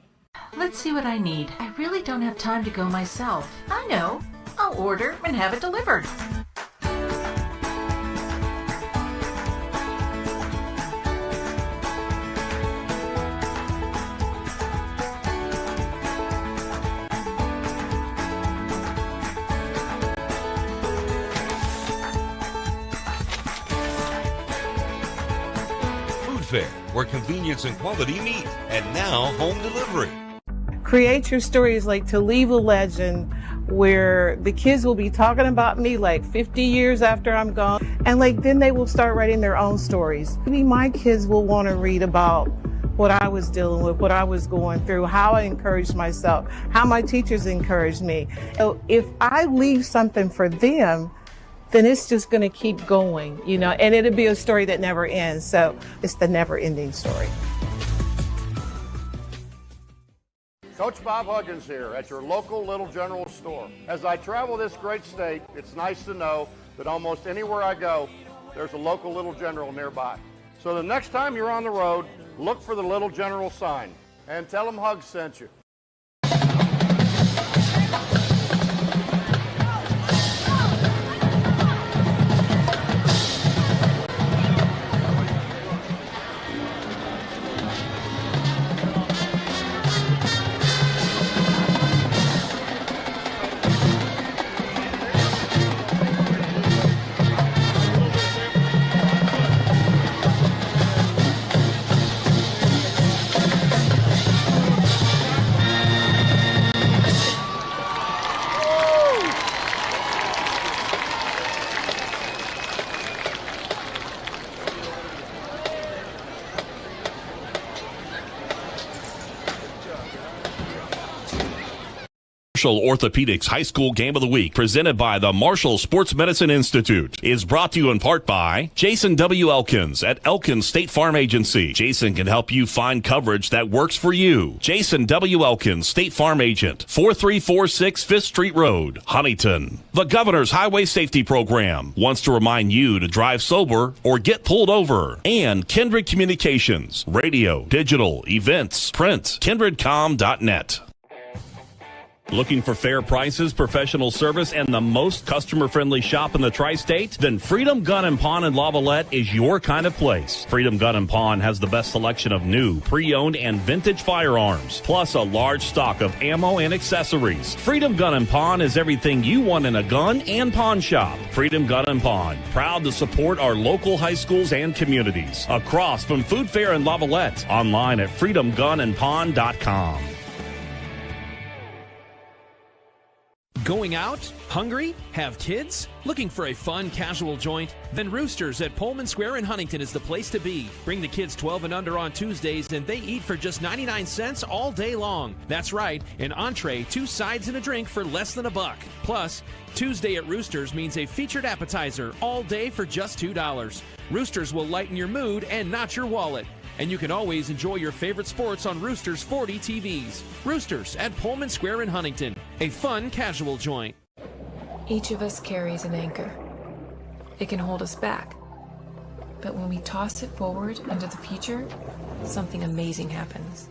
Speaker 2: Let's see what I need. I really don't have time to go myself. I know. I'll order and have it delivered.
Speaker 3: Fair, where convenience and quality meet, and now home delivery.
Speaker 5: Create your stories like to leave a legend where the kids will be talking about me like 50 years after I'm gone, and like then they will start writing their own stories. Maybe my kids will want to read about what I was dealing with, what I was going through, how I encouraged myself, how my teachers encouraged me. So if I leave something for them, then it's just going to keep going, you know, and it'll be a story that never ends. So it's the never-ending story.
Speaker 6: Coach Bob Huggins here at your local Little General store. As I travel this great state, it's nice to know that almost anywhere I go, there's a local Little General nearby. So the next time you're on the road, look for the Little General sign and tell them Hugs sent you.
Speaker 4: Marshall Orthopedics High School Game of the Week, presented by the Marshall Sports Medicine Institute, is brought to you in part by Jason W. Elkins at Elkins State Farm Agency. Jason can help you find coverage that works for you. Jason W. Elkins, State Farm Agent, 4346 5th Street Road, Huntington. The Governor's Highway Safety Program wants to remind you to drive sober or get pulled over. And KINDRED Communications, radio, digital, events, print, kindredcom.net. Looking for fair prices, professional service, and the most customer-friendly shop in the tri-state? Then Freedom Gun & Pawn in Lavallette is your kind of place. Freedom Gun & Pawn has the best selection of new, pre-owned, and vintage firearms, plus a large stock of ammo and accessories. Freedom Gun & Pawn is everything you want in a gun and pawn shop. Freedom Gun & Pawn, proud to support our local high schools and communities. Across from Food Fair in Lavallette, online at freedomgunandpawn.com.
Speaker 14: Going out? Hungry? Have kids? Looking for a fun, casual joint? Then Roosters at Pullman Square in Huntington is the place to be. Bring the kids 12 and under on Tuesdays, and they eat for just 99 cents all day long. That's right, an entree, 2 sides, and a drink for less than $1. Plus, Tuesday at Roosters means a featured appetizer all day for just $2. Roosters will lighten your mood and not your wallet. And you can always enjoy your favorite sports on Roosters 40 TVs. Roosters at Pullman Square in Huntington. A fun, casual joint.
Speaker 26: Each of us carries an anchor. It can hold us back. But when we toss it forward into the future, something amazing happens.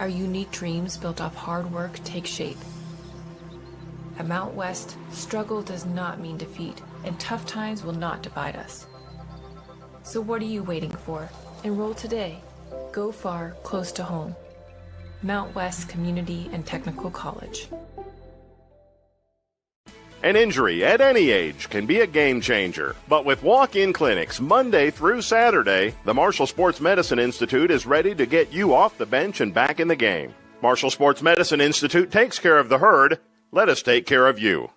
Speaker 26: Our unique dreams built off hard work take shape. At Mount West, struggle does not mean defeat, and tough times will not divide us. So what are you waiting for? Enroll today. Go far, close to home. Mount West Community and Technical College.
Speaker 13: An injury at any age can be a game changer. But with walk-in clinics Monday through Saturday, the Marshall Sports Medicine Institute is ready to get you off the bench and back in the game. Marshall Sports Medicine Institute takes care of the herd. Let us take care of you.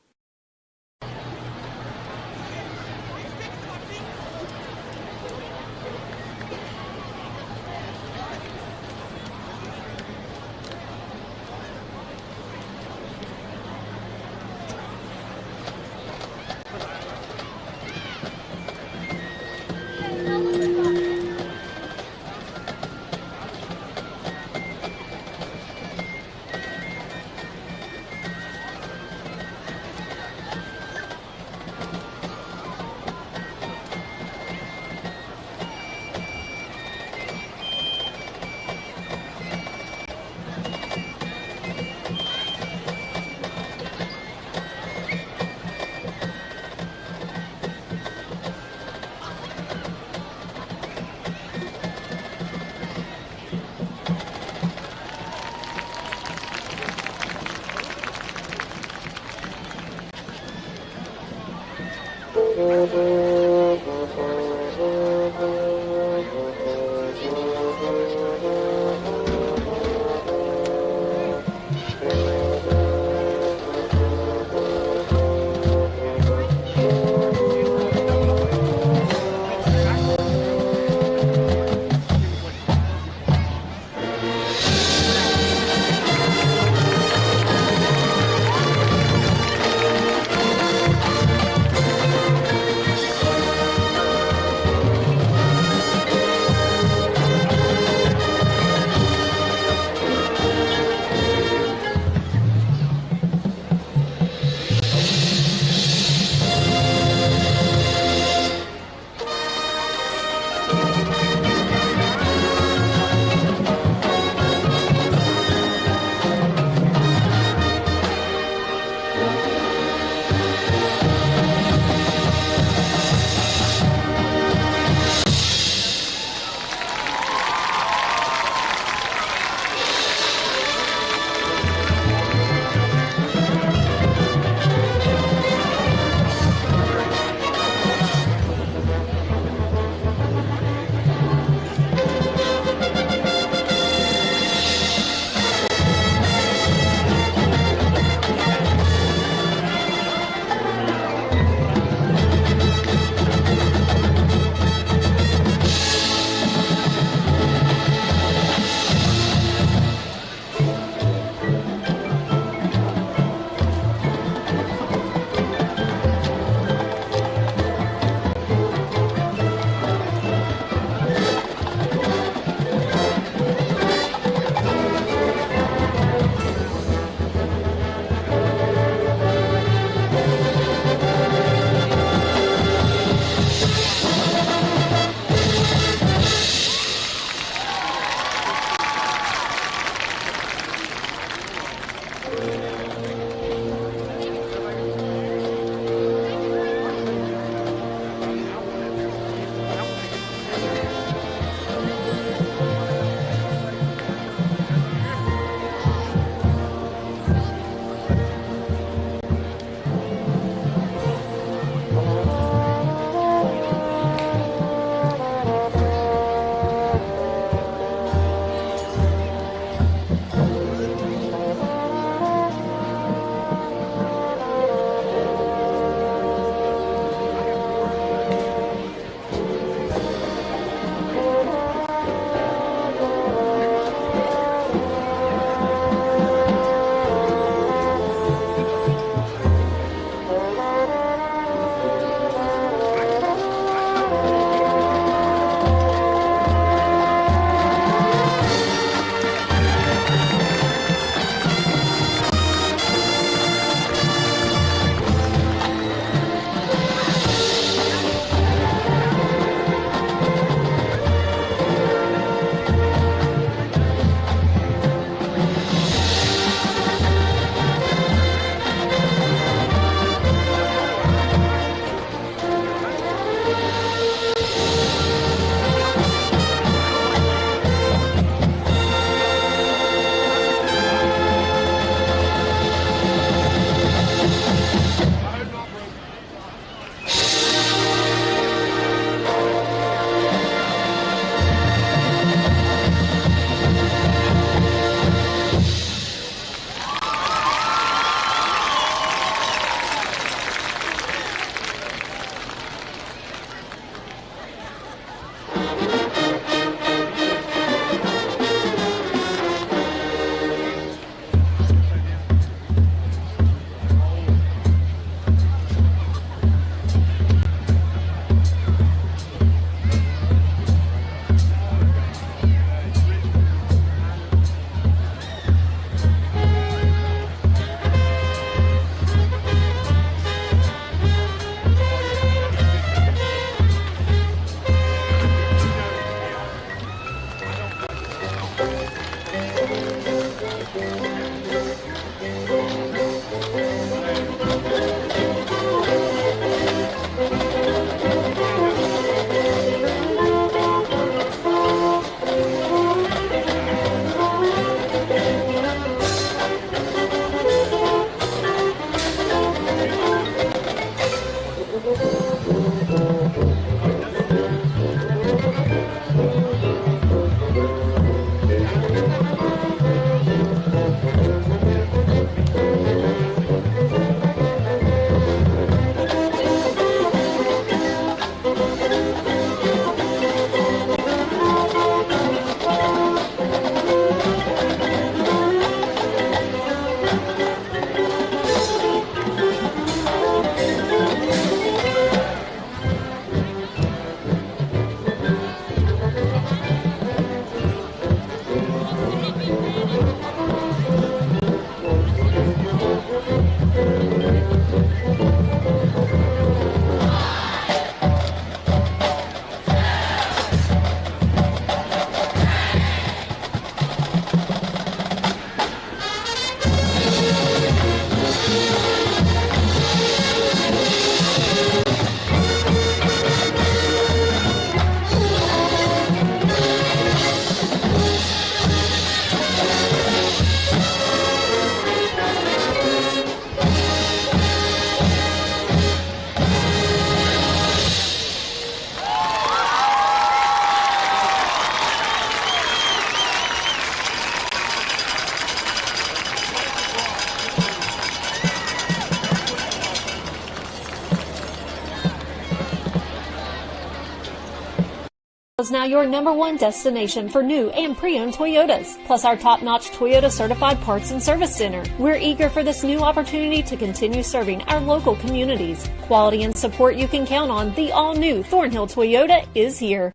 Speaker 10: Is now your #1 destination for new and pre-owned Toyotas, plus our top-notch Toyota certified parts and service center. We're eager for this new opportunity to continue serving our local communities. Quality and support you can count on. The all-new Thornhill Toyota is here.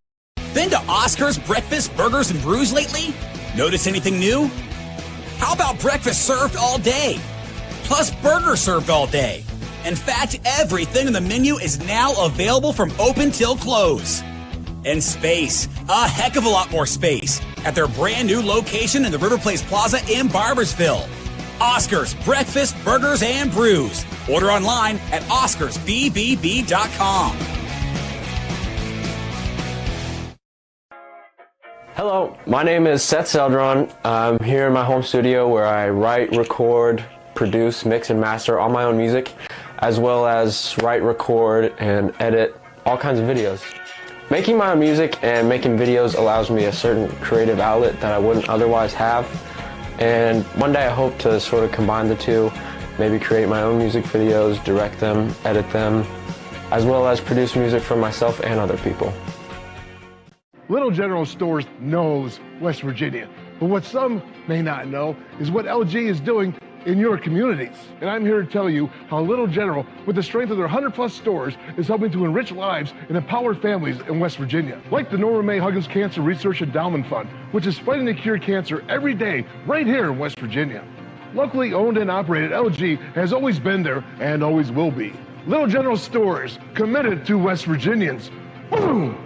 Speaker 7: Been to Oscar's Breakfast, Burgers, and Brews lately? Notice anything new? How about breakfast served all day? Plus burgers served all day. In fact, everything on the menu is now available from open till close. And space, a heck of a lot more space, at their brand new location in the River Place Plaza in Barboursville. Oscar's Breakfast, Burgers, and Brews. Order online at oscarsbbb.com.
Speaker 11: Hello, my name is Seth Seldron. I'm here in my home studio where I write, record, produce, mix, and master all my own music, as well as write, record, and edit all kinds of videos. Making my own music and making videos allows me a certain creative outlet that I wouldn't otherwise have. And one day I hope to sort of combine the two, maybe create my own music videos, direct them, edit them, as well as produce music for myself and other people.
Speaker 23: Little General Stores knows West Virginia, but what some may not know is what LG is doing in your communities. And I'm here to tell you how Little General, with the strength of their 100-plus stores, is helping to enrich lives and empower families in West Virginia. Like the Norma May Huggins Cancer Research Endowment Fund, which is fighting to cure cancer every day right here in West Virginia. Locally owned and operated, LG has always been there and always will be. Little General Stores, committed to West Virginians. Boom!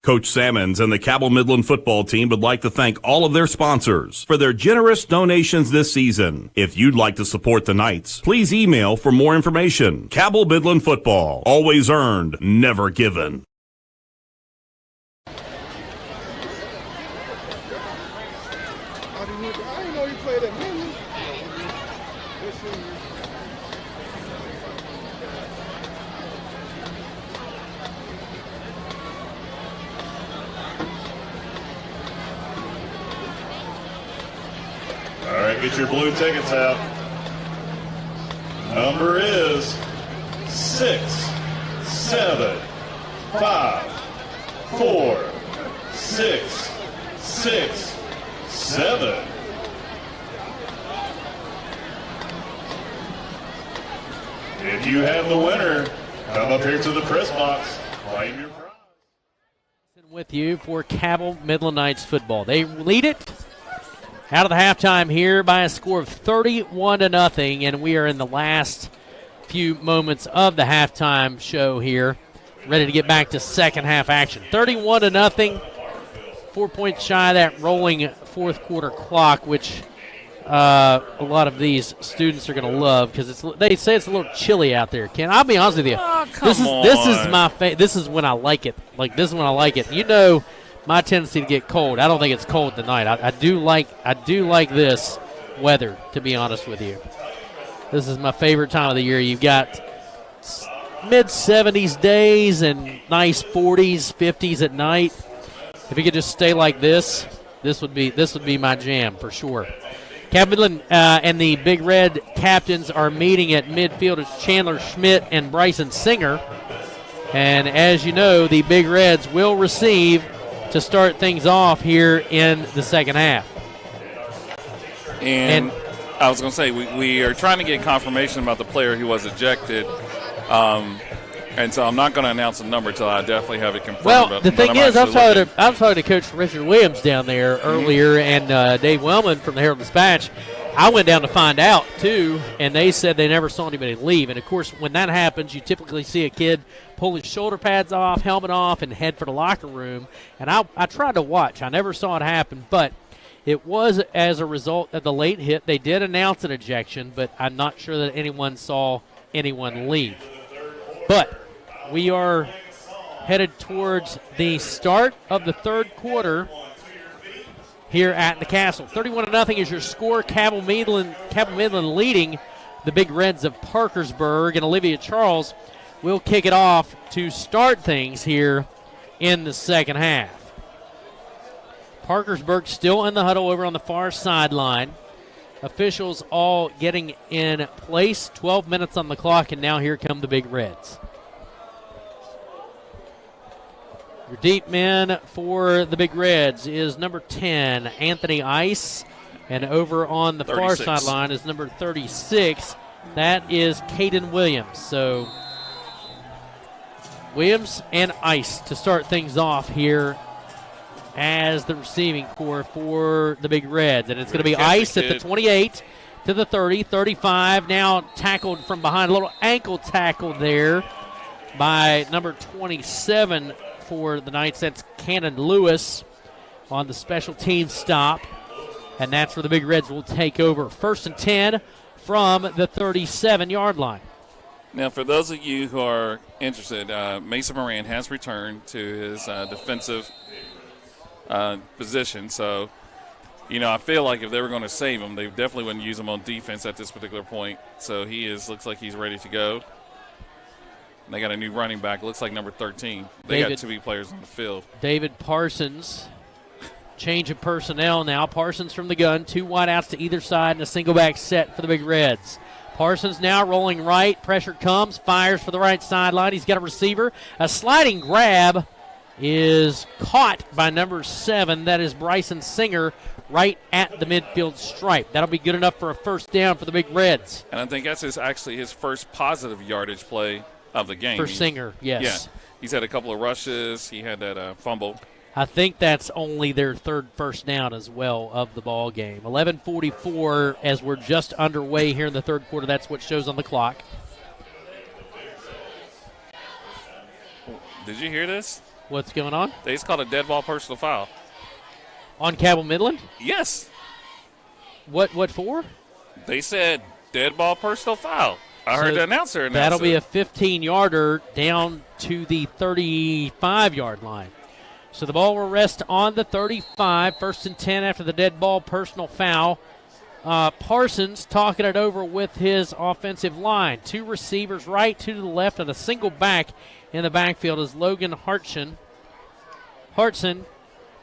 Speaker 4: Coach Salmons and the Cabell Midland football team would like to thank all of their sponsors for their generous donations this season. If you'd like to support the Knights, please email for more information. Cabell Midland football, always earned, never given.
Speaker 23: I didn't know you played at Midland.
Speaker 12: All right, get your blue tickets out. Number is 6, 7, 5, 4, 6, 6, 7. If you have the winner, come up here to the press box. Claim your prize.
Speaker 8: With you for Cabell Midland Knights football. They lead it out of the halftime here by a score of 31-0, and we are in the last few moments of the halftime show here, ready to get back to second half action. 31-0, 4 points shy of that rolling fourth quarter clock, which a lot of these students are going to love because they say it's a little chilly out there. Ken, I'll be honest with you. This is my this is when I like it. Like, this is when I like it. You know, my tendency to get cold. I don't think it's cold tonight. I do like this weather, to be honest with you. This is my favorite time of the year. You've got mid-70s days and nice 40s, 50s at night. If it could just stay like this would be my jam for sure. Cabell Midland and the Big Red captains are meeting at midfield. It's Chandler Schmidt and Bryson Singer. And as you know, the Big Reds will receive to start things off here in the second half.
Speaker 9: And I was going to say, we are trying to get confirmation about the player who was ejected. And so I'm not going to announce a number until I definitely have it confirmed.
Speaker 8: Well, the thing is, I was talking to Coach Richard Williams down there earlier, and Dave Wellman from the Herald-Dispatch. I went down to find out, too, and they said they never saw anybody leave. And, of course, when that happens, you typically see a kid pull his shoulder pads off, helmet off, and head for the locker room. And I tried to watch. I never saw it happen, but it was as a result of the late hit. They did announce an ejection, but I'm not sure that anyone saw anyone leave. But we are headed towards the start of the third quarter here at the Castle. 31-0 is your score. Cabell Midland leading the Big Reds of Parkersburg, and Olivia Charles will kick it off to start things here in the second half. Parkersburg still in the huddle over on the far sideline. Officials all getting in place. 12 minutes on the clock, and now here come the Big Reds. Your deep man for the Big Reds is number 10, Anthony Ice. And over on the 36. Far sideline is number 36. That is Caden Williams. So Williams and Ice to start things off here as the receiving core for the Big Reds. And it's going to be Ice at the 28 to the 30, 35. Now tackled from behind. A little ankle tackle there by number 27 for the Knights. That's Cannon Lewis on the special team stop. And that's where the Big Reds will take over. 1st and 10 from the 37-yard line.
Speaker 9: Now, for those of you who are interested, Mason Moran has returned to his defensive position. So, I feel like if they were going to save him, they definitely wouldn't use him on defense at this particular point. So looks like he's ready to go. They got a new running back. Looks like number 13. They got 2 players on the field.
Speaker 8: David Parsons. Change of personnel now. Parsons from the gun. 2 wideouts to either side and a single back set for the Big Reds. Parsons now rolling right. Pressure comes. Fires for the right sideline. He's got a receiver. A sliding grab is caught by number 7. That is Bryson Singer right at the midfield stripe. That'll be good enough for a first down for the Big Reds.
Speaker 9: And I think that's actually his first positive yardage play of the game.
Speaker 8: For Singer, yes.
Speaker 9: Yeah. He's had a couple of rushes. He had that fumble.
Speaker 8: I think that's only their third first down as well of the ball game. 11:44 as we're just underway here in the third quarter. That's what shows on the clock.
Speaker 9: Did you hear this?
Speaker 8: What's going on?
Speaker 9: They just called a dead ball personal foul.
Speaker 8: On Cabell Midland?
Speaker 9: Yes.
Speaker 8: What for?
Speaker 9: They said dead ball personal foul. I heard the announcer announce
Speaker 8: that'll be a 15-yarder down to the 35-yard line. So the ball will rest on the 35. 1st and 10 after the dead ball personal foul. Parsons talking it over with his offensive line. 2 receivers right, 2 to the left, and a single back in the backfield is Logan Hartson.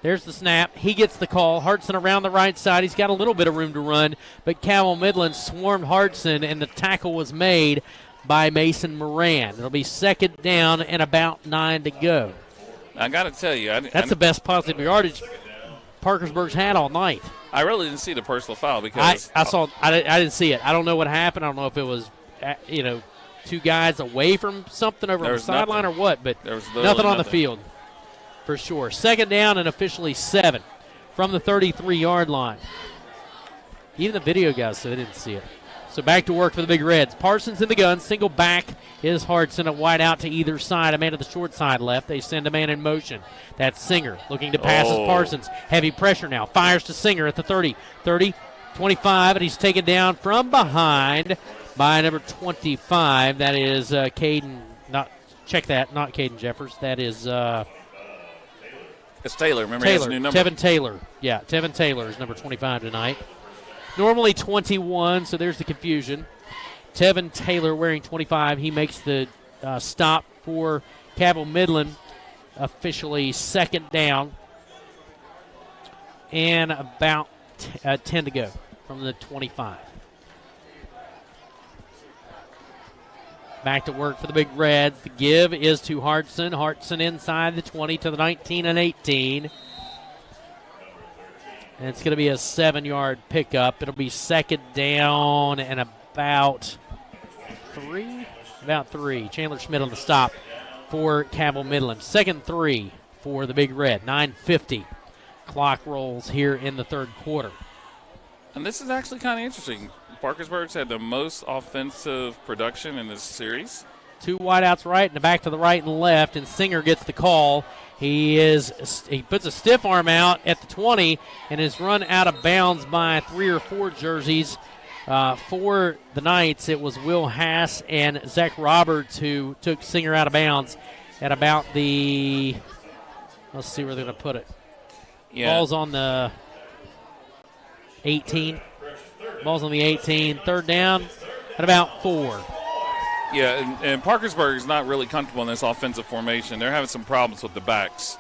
Speaker 8: There's the snap. He gets the call. Hartson around the right side. He's got a little bit of room to run, but Cabell Midland swarmed Hartson, and the tackle was made by Mason Moran. It'll be 2nd down and about 9 to go.
Speaker 9: I got to tell you.
Speaker 8: That's the best positive yardage Parkersburg's had all night.
Speaker 9: I really didn't see the personal foul because
Speaker 8: I didn't see it. I don't know what happened. I don't know if it was, 2 guys away from something over on the sideline or what, but nothing on the field. For sure. 2nd down and officially 7 from the 33-yard line. Even the video guys said they didn't see it. So back to work for the Big Reds. Parsons in the gun. Single back is Hartson. A wide out to either side. A man to the short side left. They send a man in motion. That's Singer looking to pass as Parsons. Heavy pressure now. Fires to Singer at the 30. 30, 25, and he's taken down from behind by number 25. That is Caden. Not Caden Jeffers. That is...
Speaker 9: it's Taylor. Remember,
Speaker 8: Taylor.
Speaker 9: He has a new number.
Speaker 8: Tevin Taylor. Yeah, Tevin Taylor is number 25 tonight. Normally 21, so there's the confusion. Tevin Taylor wearing 25. He makes the stop for Cabell Midland. Officially second down. And about 10 to go from the 25. Back to work for the Big Reds. The give is to Hartson. Hartson inside the 20 to the 19 and 18. And it's going to be a 7-yard pickup. It'll be second down and about three. Chandler Schmidt on the stop for Cabell Midland. 2nd-3 for the Big Red. 9:50. Clock rolls here in the third quarter.
Speaker 9: And this is actually kind of interesting. Parkersburg's had the most offensive production in this series.
Speaker 8: 2 wideouts right and a back to the right and left, and Singer gets the call. He puts a stiff arm out at the 20 and is run out of bounds by 3 or 4 jerseys. For the Knights, it was Will Hass and Zach Roberts who took Singer out of bounds at about the, let's see where they're going to put it.
Speaker 9: Yeah.
Speaker 8: Ball's on the 18. Ball's on the 18. Third down at about 4.
Speaker 9: Yeah, and Parkersburg is not really comfortable in this offensive formation. They're having some problems with the backs.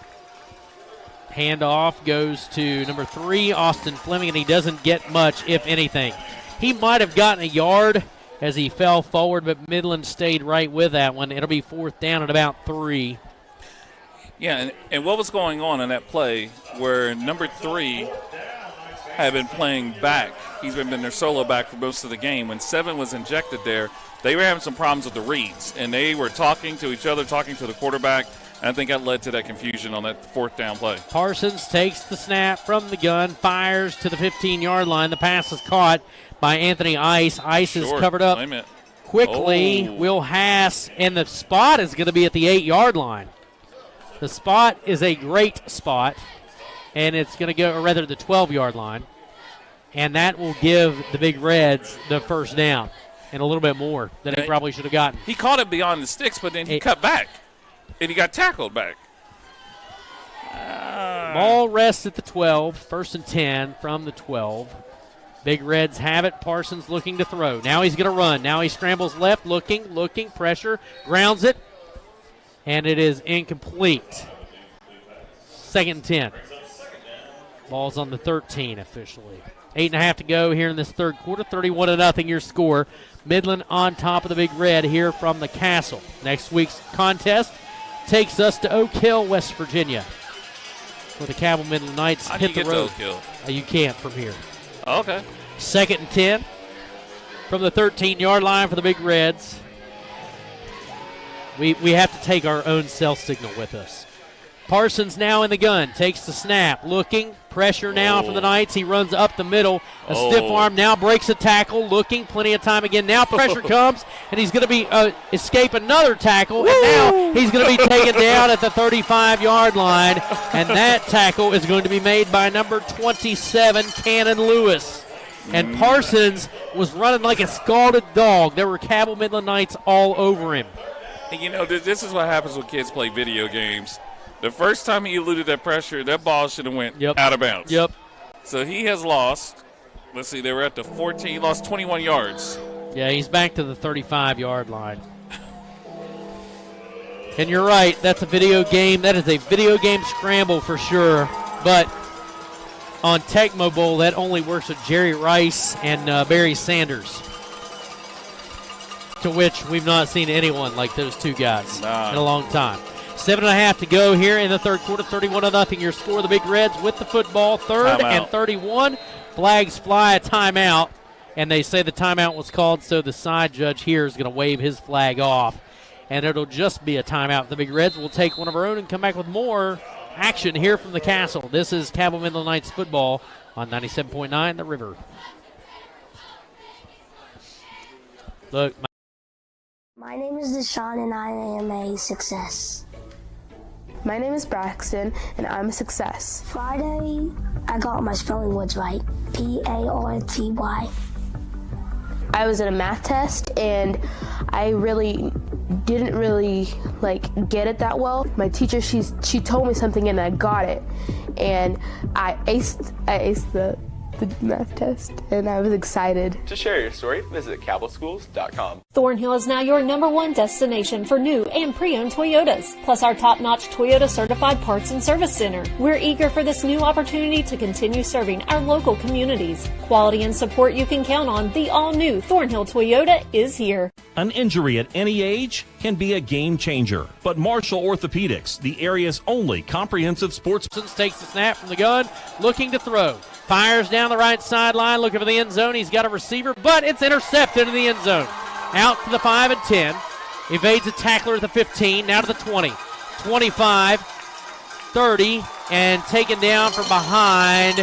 Speaker 8: Handoff goes to number 3, Austin Fleming, and he doesn't get much, if anything. He might have gotten a yard as he fell forward, but Midland stayed right with that one. It'll be 4th down at about 3.
Speaker 9: Yeah, and what was going on in that play where number 3 had been playing back. He's been their solo back for most of the game. When 7 was injected there, they were having some problems with the reads, and they were talking to each other, talking to the quarterback, and I think that led to that confusion on that 4th down play.
Speaker 8: Parsons takes the snap from the gun, fires to the 15-yard line. The pass is caught by Anthony Ice. Ice is covered up quickly. Will Hass, and the spot is going to be at the 8-yard line. The spot is a great spot, and it's going to go, or rather the 12-yard line, and that will give the Big Reds the first down and a little bit more than he probably should have gotten.
Speaker 9: He caught it beyond the sticks, but then he cut back, and he got tackled back.
Speaker 8: Ball rests at the 12, 1st and 10 from the 12. Big Reds have it. Parsons looking to throw. Now he's going to run. Now he scrambles left, looking, pressure, grounds it, and it is incomplete. 2nd and 10. Ball's on the 13 officially. 8.5 to go here in this third quarter. 31-0 your score. Midland on top of the Big Red here from the Castle. Next week's contest takes us to Oak Hill, West Virginia, where the Cabell Midland Knights hit the road.
Speaker 9: To Oak Hill?
Speaker 8: You can't from here.
Speaker 9: Okay.
Speaker 8: 2nd and 10 from the 13-yard line for the Big Reds. We have to take our own cell signal with us. Parsons now in the gun, takes the snap, looking, pressure now for the Knights. He runs up the middle, a stiff arm, now breaks a tackle, looking, plenty of time again. Now pressure comes, and he's going to be escape another tackle, and now he's going to be taken down at the 35-yard line, and that tackle is going to be made by number 27, Cannon Lewis. And Parsons was running like a scalded dog. There were Cabell Midland Knights all over him.
Speaker 9: And, you know, this is what happens when kids play video games. The first time he eluded that pressure, that ball should have went out of bounds.
Speaker 8: Yep.
Speaker 9: So he has lost. Let's see, they were at the 14. He lost 21 yards.
Speaker 8: Yeah, he's back to the 35-yard line. And you're right, that's a video game. That is a video game scramble for sure. But on Tecmo Bowl, that only works with Jerry Rice and Barry Sanders, to which we've not seen anyone like those two guys in a long time. 7.5 to go here in the third quarter. 31-0 your score. The Big Reds with the football. 3rd and 31. Flags fly, a timeout, and they say the timeout was called, so the side judge here is going to wave his flag off, and it'll just be a timeout. The Big Reds will take one of our own and come back with more action here from the Castle. This is Cabell Midland Knights football on 97.9 The River. Look.
Speaker 15: My name is Deshaun, and I am a success.
Speaker 16: My name is Braxton, and I'm a success.
Speaker 15: Friday, I got my spelling words right. Party.
Speaker 16: I was at a math test, and I didn't really get it that well. My teacher, she told me something, and I got it, and I aced the the math test, and I was excited.
Speaker 17: To share your story, visit cabellschools.com.
Speaker 10: Thornhill is now your #1 destination for new and pre-owned Toyotas, plus our top-notch Toyota certified parts and service center. We're eager for this new opportunity to continue serving our local communities. Quality and support you can count on. The all-new Thornhill Toyota is here.
Speaker 4: An injury at any age can be a game changer, but Marshall Orthopedics, the area's only comprehensive sports.
Speaker 8: Takes the snap from the gun, looking to throw. Fires down the right sideline, looking for the end zone. He's got a receiver, but it's intercepted in the end zone. Out to the 5 and 10. Evades a tackler at the 15, now to the 20. 25, 30, and taken down from behind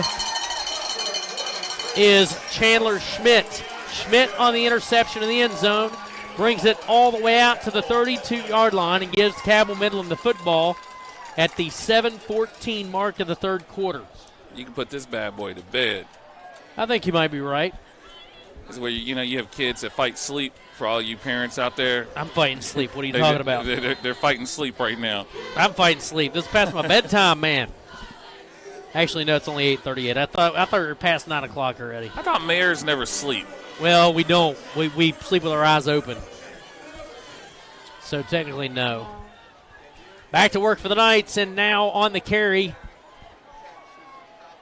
Speaker 8: is Chandler Schmidt. Schmidt on the interception in the end zone. Brings it all the way out to the 32-yard line and gives Cabell Midland the football at the 7:14 mark of the third quarter.
Speaker 9: You can put this bad boy to bed.
Speaker 8: I think you might be right.
Speaker 9: This is where you have kids that fight sleep. For all you parents out there,
Speaker 8: I'm fighting sleep. What are you talking about?
Speaker 9: They're fighting sleep right now.
Speaker 8: I'm fighting sleep. This is past my bedtime, man. Actually, no, it's only 8:38. I thought we were past 9 o'clock already.
Speaker 9: I thought mayors never sleep.
Speaker 8: Well, we don't. We sleep with our eyes open. So technically, no. Back to work for the Knights, and now on the carry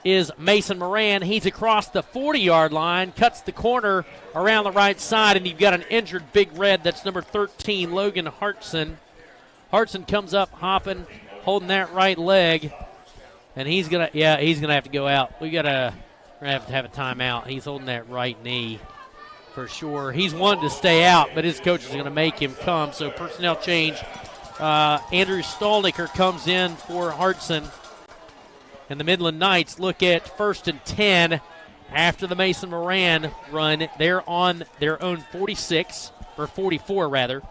Speaker 8: is Mason Moran. He's across the 40-yard line, cuts the corner around the right side, and you've got an injured Big Red. That's number 13, Logan Hartson. Hartson comes up, hopping, holding that right leg, and he's gonna have to go out. We're gonna have to have a timeout. He's holding that right knee for sure. He's wanted to stay out, but his coach is going to make him come. So personnel change. Andrew Stolniker comes in for Hartson. And the Midland Knights look at 1st and 10 after the Mason Moran run. They're on their own 46, or 44 rather.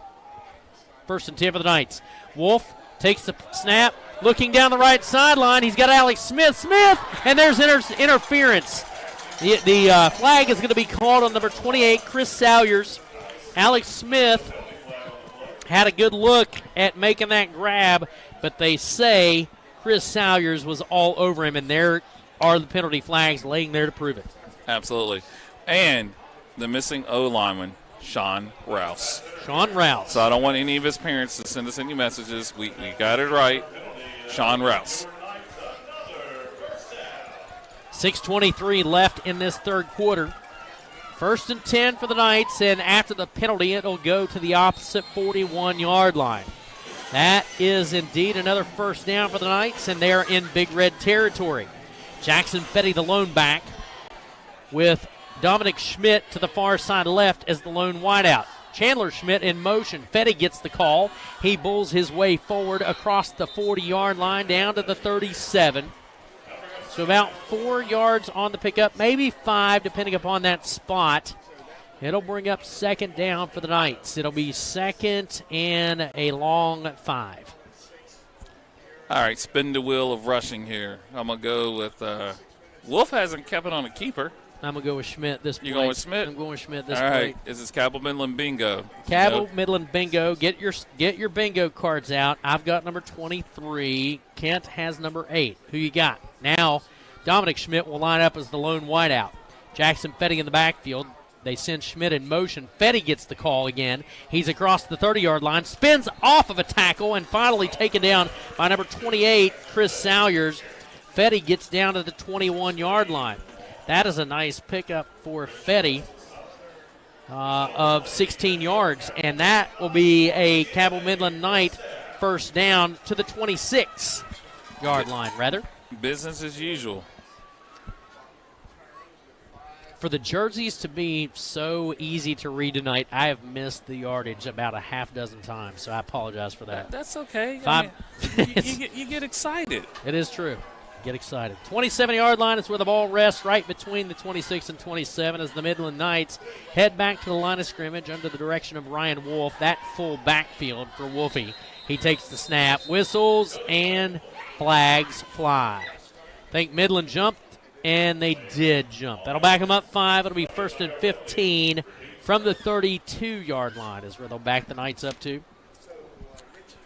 Speaker 8: 1st and 10 for the Knights. Wolf takes the snap, looking down the right sideline. He's got Alex Smith, and there's interference. The flag is going to be called on number 28, Chris Salyers. Alex Smith had a good look at making that grab, but they say Chris Salyers was all over him, and there are the penalty flags laying there to prove it.
Speaker 9: Absolutely. And the missing O-lineman, Sean Rouse.
Speaker 8: Sean Rouse.
Speaker 9: So I don't want any of his parents to send us any messages. We got it right. Sean Rouse.
Speaker 8: 6:23 left in this third quarter. 1st and 10 for the Knights, and after the penalty, it'll go to the opposite 41-yard line. That is indeed another first down for the Knights, and they're in Big Red territory. Jackson Fetty, the lone back, with Dominic Schmidt to the far side left as the lone wideout. Chandler Schmidt in motion. Fetty gets the call. He bulls his way forward across the 40-yard line down to the 37. So about 4 yards on the pickup, maybe 5 depending upon that spot. It'll bring up 2nd down for the Knights. It'll be 2nd and a long 5.
Speaker 9: All right, spin the wheel of rushing here. I'm going to go with Wolf hasn't kept it on a keeper.
Speaker 8: I'm going to go with Schmidt this play.
Speaker 9: You going with Schmidt?
Speaker 8: I'm going with Schmidt this
Speaker 9: play. All right,
Speaker 8: play.
Speaker 9: this is Cabell Midland bingo.
Speaker 8: Cabell Midland bingo. Get your bingo cards out. I've got number 23. Kent has number 8. Who you got? Now, Dominic Schmidt will line up as the lone wideout. Jackson Fetty in the backfield. They send Schmidt in motion. Fetty gets the call again. He's across the 30-yard line, spins off of a tackle, and finally taken down by number 28, Chris Salyers. Fetty gets down to the 21-yard line. That is a nice pickup for Fetty of 16 yards, and that will be a Cabell Midland Knight first down to the 26-yard line, rather.
Speaker 9: Business as usual.
Speaker 8: For the jerseys to be so easy to read tonight, I have missed the yardage about a half dozen times, so I apologize for that.
Speaker 9: That's okay. You get excited.
Speaker 8: It is true. Get excited. 27-yard line is where the ball rests, right between the 26 and 27 as the Midland Knights head back to the line of scrimmage under the direction of Ryan Wolf. That full backfield for Wolfie. He takes the snap, whistles, and flags fly. I think Midland jumped, and they did jump. That'll back them up 5. It'll be 1st and 15 from the 32-yard line is where they'll back the Knights up to.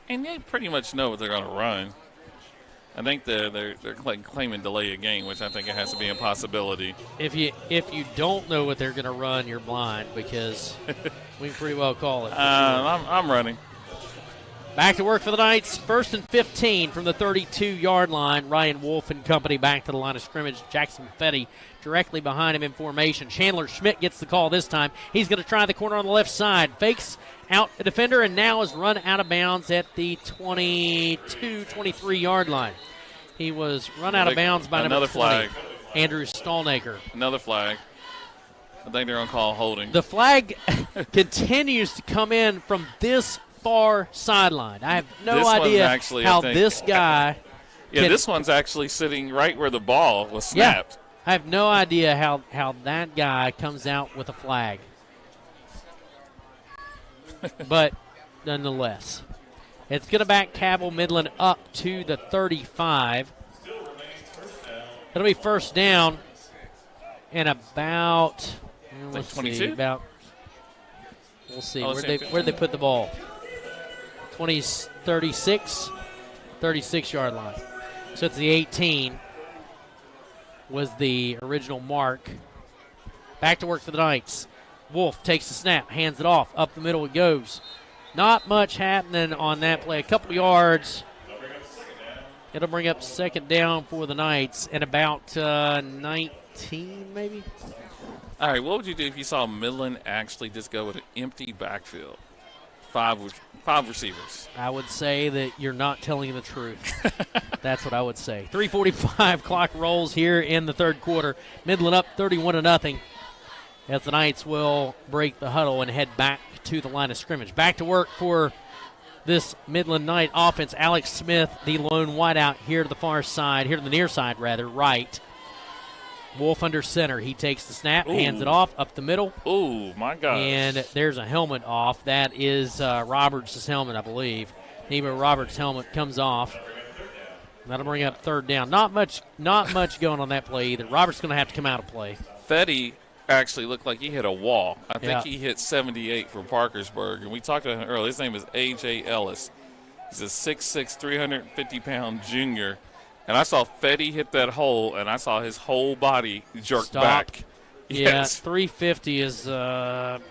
Speaker 9: And they pretty much know what they're going to run. I think they're claiming delay a game, which I think it has to be a possibility.
Speaker 8: If you don't know what they're going to run, you're blind, because we can pretty well call it.
Speaker 9: I'm running.
Speaker 8: Back to work for the Knights. 1st and 15 from the 32-yard line. Ryan Wolf and company back to the line of scrimmage. Jackson Fetty directly behind him in formation. Chandler Schmidt gets the call this time. He's going to try the corner on the left side. Fakes out a defender and now is run out of bounds at the 22, 23-yard line. He was run out of bounds by number 20,
Speaker 9: flag.
Speaker 8: Andrew Stallnaker.
Speaker 9: Another flag. I think they're going to call holding.
Speaker 8: The flag continues to come in from this far sideline. I have no idea how this guy.
Speaker 9: This one's actually sitting right where the ball was snapped.
Speaker 8: Yeah, I have no idea how that guy comes out with a flag. But nonetheless, it's going to back Cabell Midland up to the 35. It'll be first down and about, let's
Speaker 9: 22?
Speaker 8: see, we'll see. Where'd they put the ball? 36-yard line. So it's the 18 was the original mark. Back to work for the Knights. Wolf takes the snap, hands it off. Up the middle it goes. Not much happening on that play. A couple yards. It'll bring up second down for the Knights and about 19 maybe.
Speaker 9: All right, what would you do if you saw Midland actually just go with an empty backfield? Five receivers.
Speaker 8: I would say that you're not telling the truth. That's what I would say. 3:45 clock rolls here in the third quarter. Midland up 31-0. As the Knights will break the huddle and head back to the line of scrimmage. Back to work for this Midland Knight offense. Alex Smith, the lone wideout here to the far side, here to the near side rather, right. Wolf under center. He takes the snap, hands it off, up the middle.
Speaker 9: Oh, my gosh.
Speaker 8: And there's a helmet off. That is Roberts' helmet, I believe. Nemo Roberts' helmet comes off. That'll bring up third down. Not much going on that play either. Roberts going to have to come out of play.
Speaker 9: Fetty actually looked like he hit a wall. I think he hit 78 for Parkersburg. And we talked about him earlier. His name is A.J. Ellis. He's a 6'6", 350-pound junior. And I saw Fetty hit that hole, and I saw his whole body jerk back.
Speaker 8: Yeah, 350 is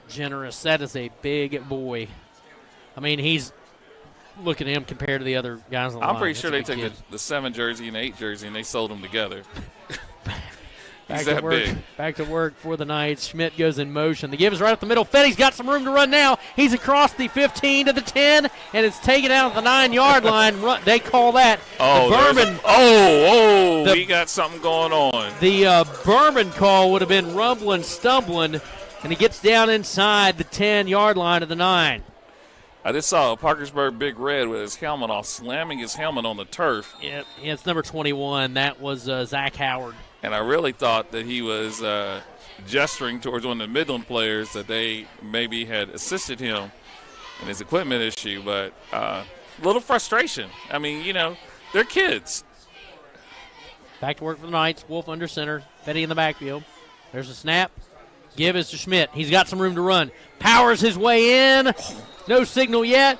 Speaker 8: generous. That is a big boy. I mean, look at him compared to the other guys on the line.
Speaker 9: I'm pretty sure they took the 7 jersey and 8 jersey, and they sold them together. He's that big.
Speaker 8: Back to work for the Knights. Schmidt goes in motion. The give is right up the middle. Fetty's got some room to run now. He's across the 15 to the 10, and it's taken out at the 9-yard line. They call that the Berman.
Speaker 9: We got something going on.
Speaker 8: The Berman call would have been rumbling, stumbling, and he gets down inside the 10-yard line of the 9.
Speaker 9: I just saw Parkersburg Big Red with his helmet off, slamming his helmet on the turf.
Speaker 8: Yeah, it's number 21. That was Zach Howard.
Speaker 9: And I really thought that he was gesturing towards one of the Midland players that they maybe had assisted him in his equipment issue. But a little frustration. I mean, they're kids.
Speaker 8: Back to work for the Knights. Wolf under center. Fetty in the backfield. There's a snap. Give is to Schmidt. He's got some room to run. Powers his way in. No signal yet.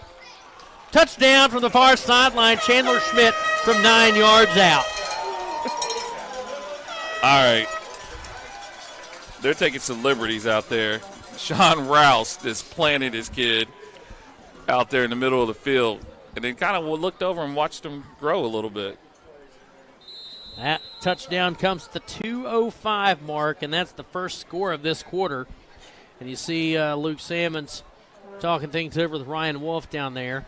Speaker 8: Touchdown from the far sideline. Chandler Schmidt from 9 yards out.
Speaker 9: All right. They're taking some liberties out there. Sean Rouse just planted his kid out there in the middle of the field and then kind of looked over and watched him grow a little bit.
Speaker 8: That touchdown comes to the 2:05 mark, and that's the first score of this quarter. And you see Luke Salmons talking things over with Ryan Wolf down there.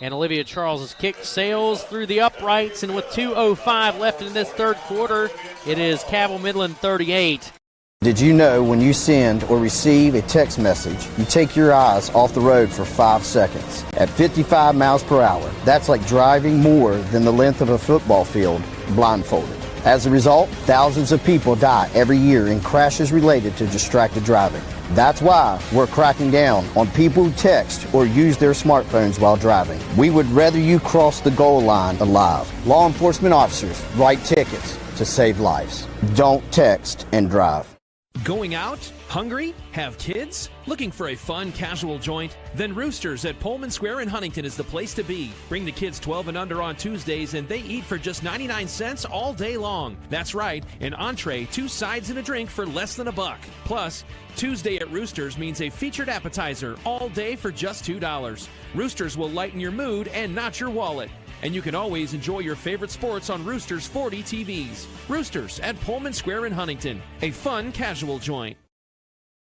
Speaker 8: And Olivia Charles' kick sails through the uprights, and with 2:05 left in this third quarter, it is Cabell Midland 38.
Speaker 18: Did you know when you send or receive a text message, you take your eyes off the road for 5 seconds? At 55 miles per hour, that's like driving more than the length of a football field blindfolded. As a result, thousands of people die every year in crashes related to distracted driving. That's why we're cracking down on people who text or use their smartphones while driving. We would rather you cross the goal line alive. Law enforcement officers write tickets to save lives. Don't text and drive.
Speaker 14: Going out? Hungry? Have kids? Looking for a fun, casual joint? Then Roosters at Pullman Square in Huntington is the place to be. Bring the kids 12 and under on Tuesdays, and they eat for just 99 cents all day long. That's right, an entree, 2 sides, and a drink for less than $1. Plus, Tuesday at Roosters means a featured appetizer all day for just $2. Roosters will lighten your mood and not your wallet. And you can always enjoy your favorite sports on Roosters 40 TVs. Roosters at Pullman Square in Huntington, a fun, casual joint.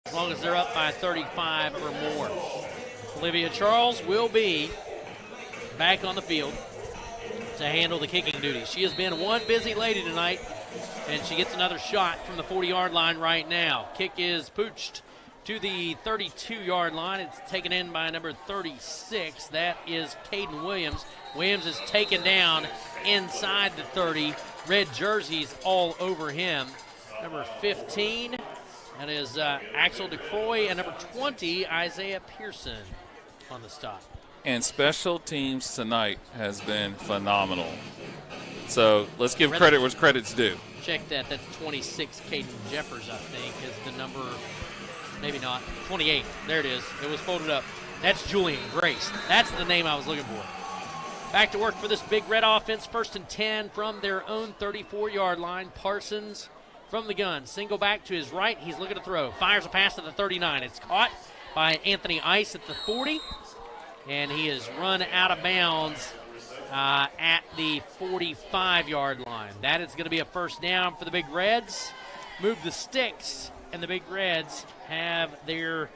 Speaker 8: As long as they're up by 35 or more. Olivia Charles will be back on the field to handle the kicking duties. She has been one busy lady tonight, and she gets another shot from the 40-yard line right now. Kick is pooched to the 32-yard line. It's taken in by number 36. That is Caden Williams. Williams is taken down inside the 30. Red jerseys all over him. Number 15, that is Axel DeCroy, and number 20, Isaiah Pearson on the stop.
Speaker 9: And special teams tonight has been phenomenal. So let's give credit where credit's due.
Speaker 8: Check that. That's 26. Caden Jeffers, I think, is the number. Maybe not. 28. There it is. It was folded up. That's Julian Grace. That's the name I was looking for. Back to work for this Big Red offense. 1st and 10 from their own 34-yard line. Parsons from the gun. Single back to his right. He's looking to throw. Fires a pass to the 39. It's caught by Anthony Ice at the 40. And he is run out of bounds at the 45-yard line. That is going to be a first down for the Big Reds. Move the sticks, and the Big Reds have their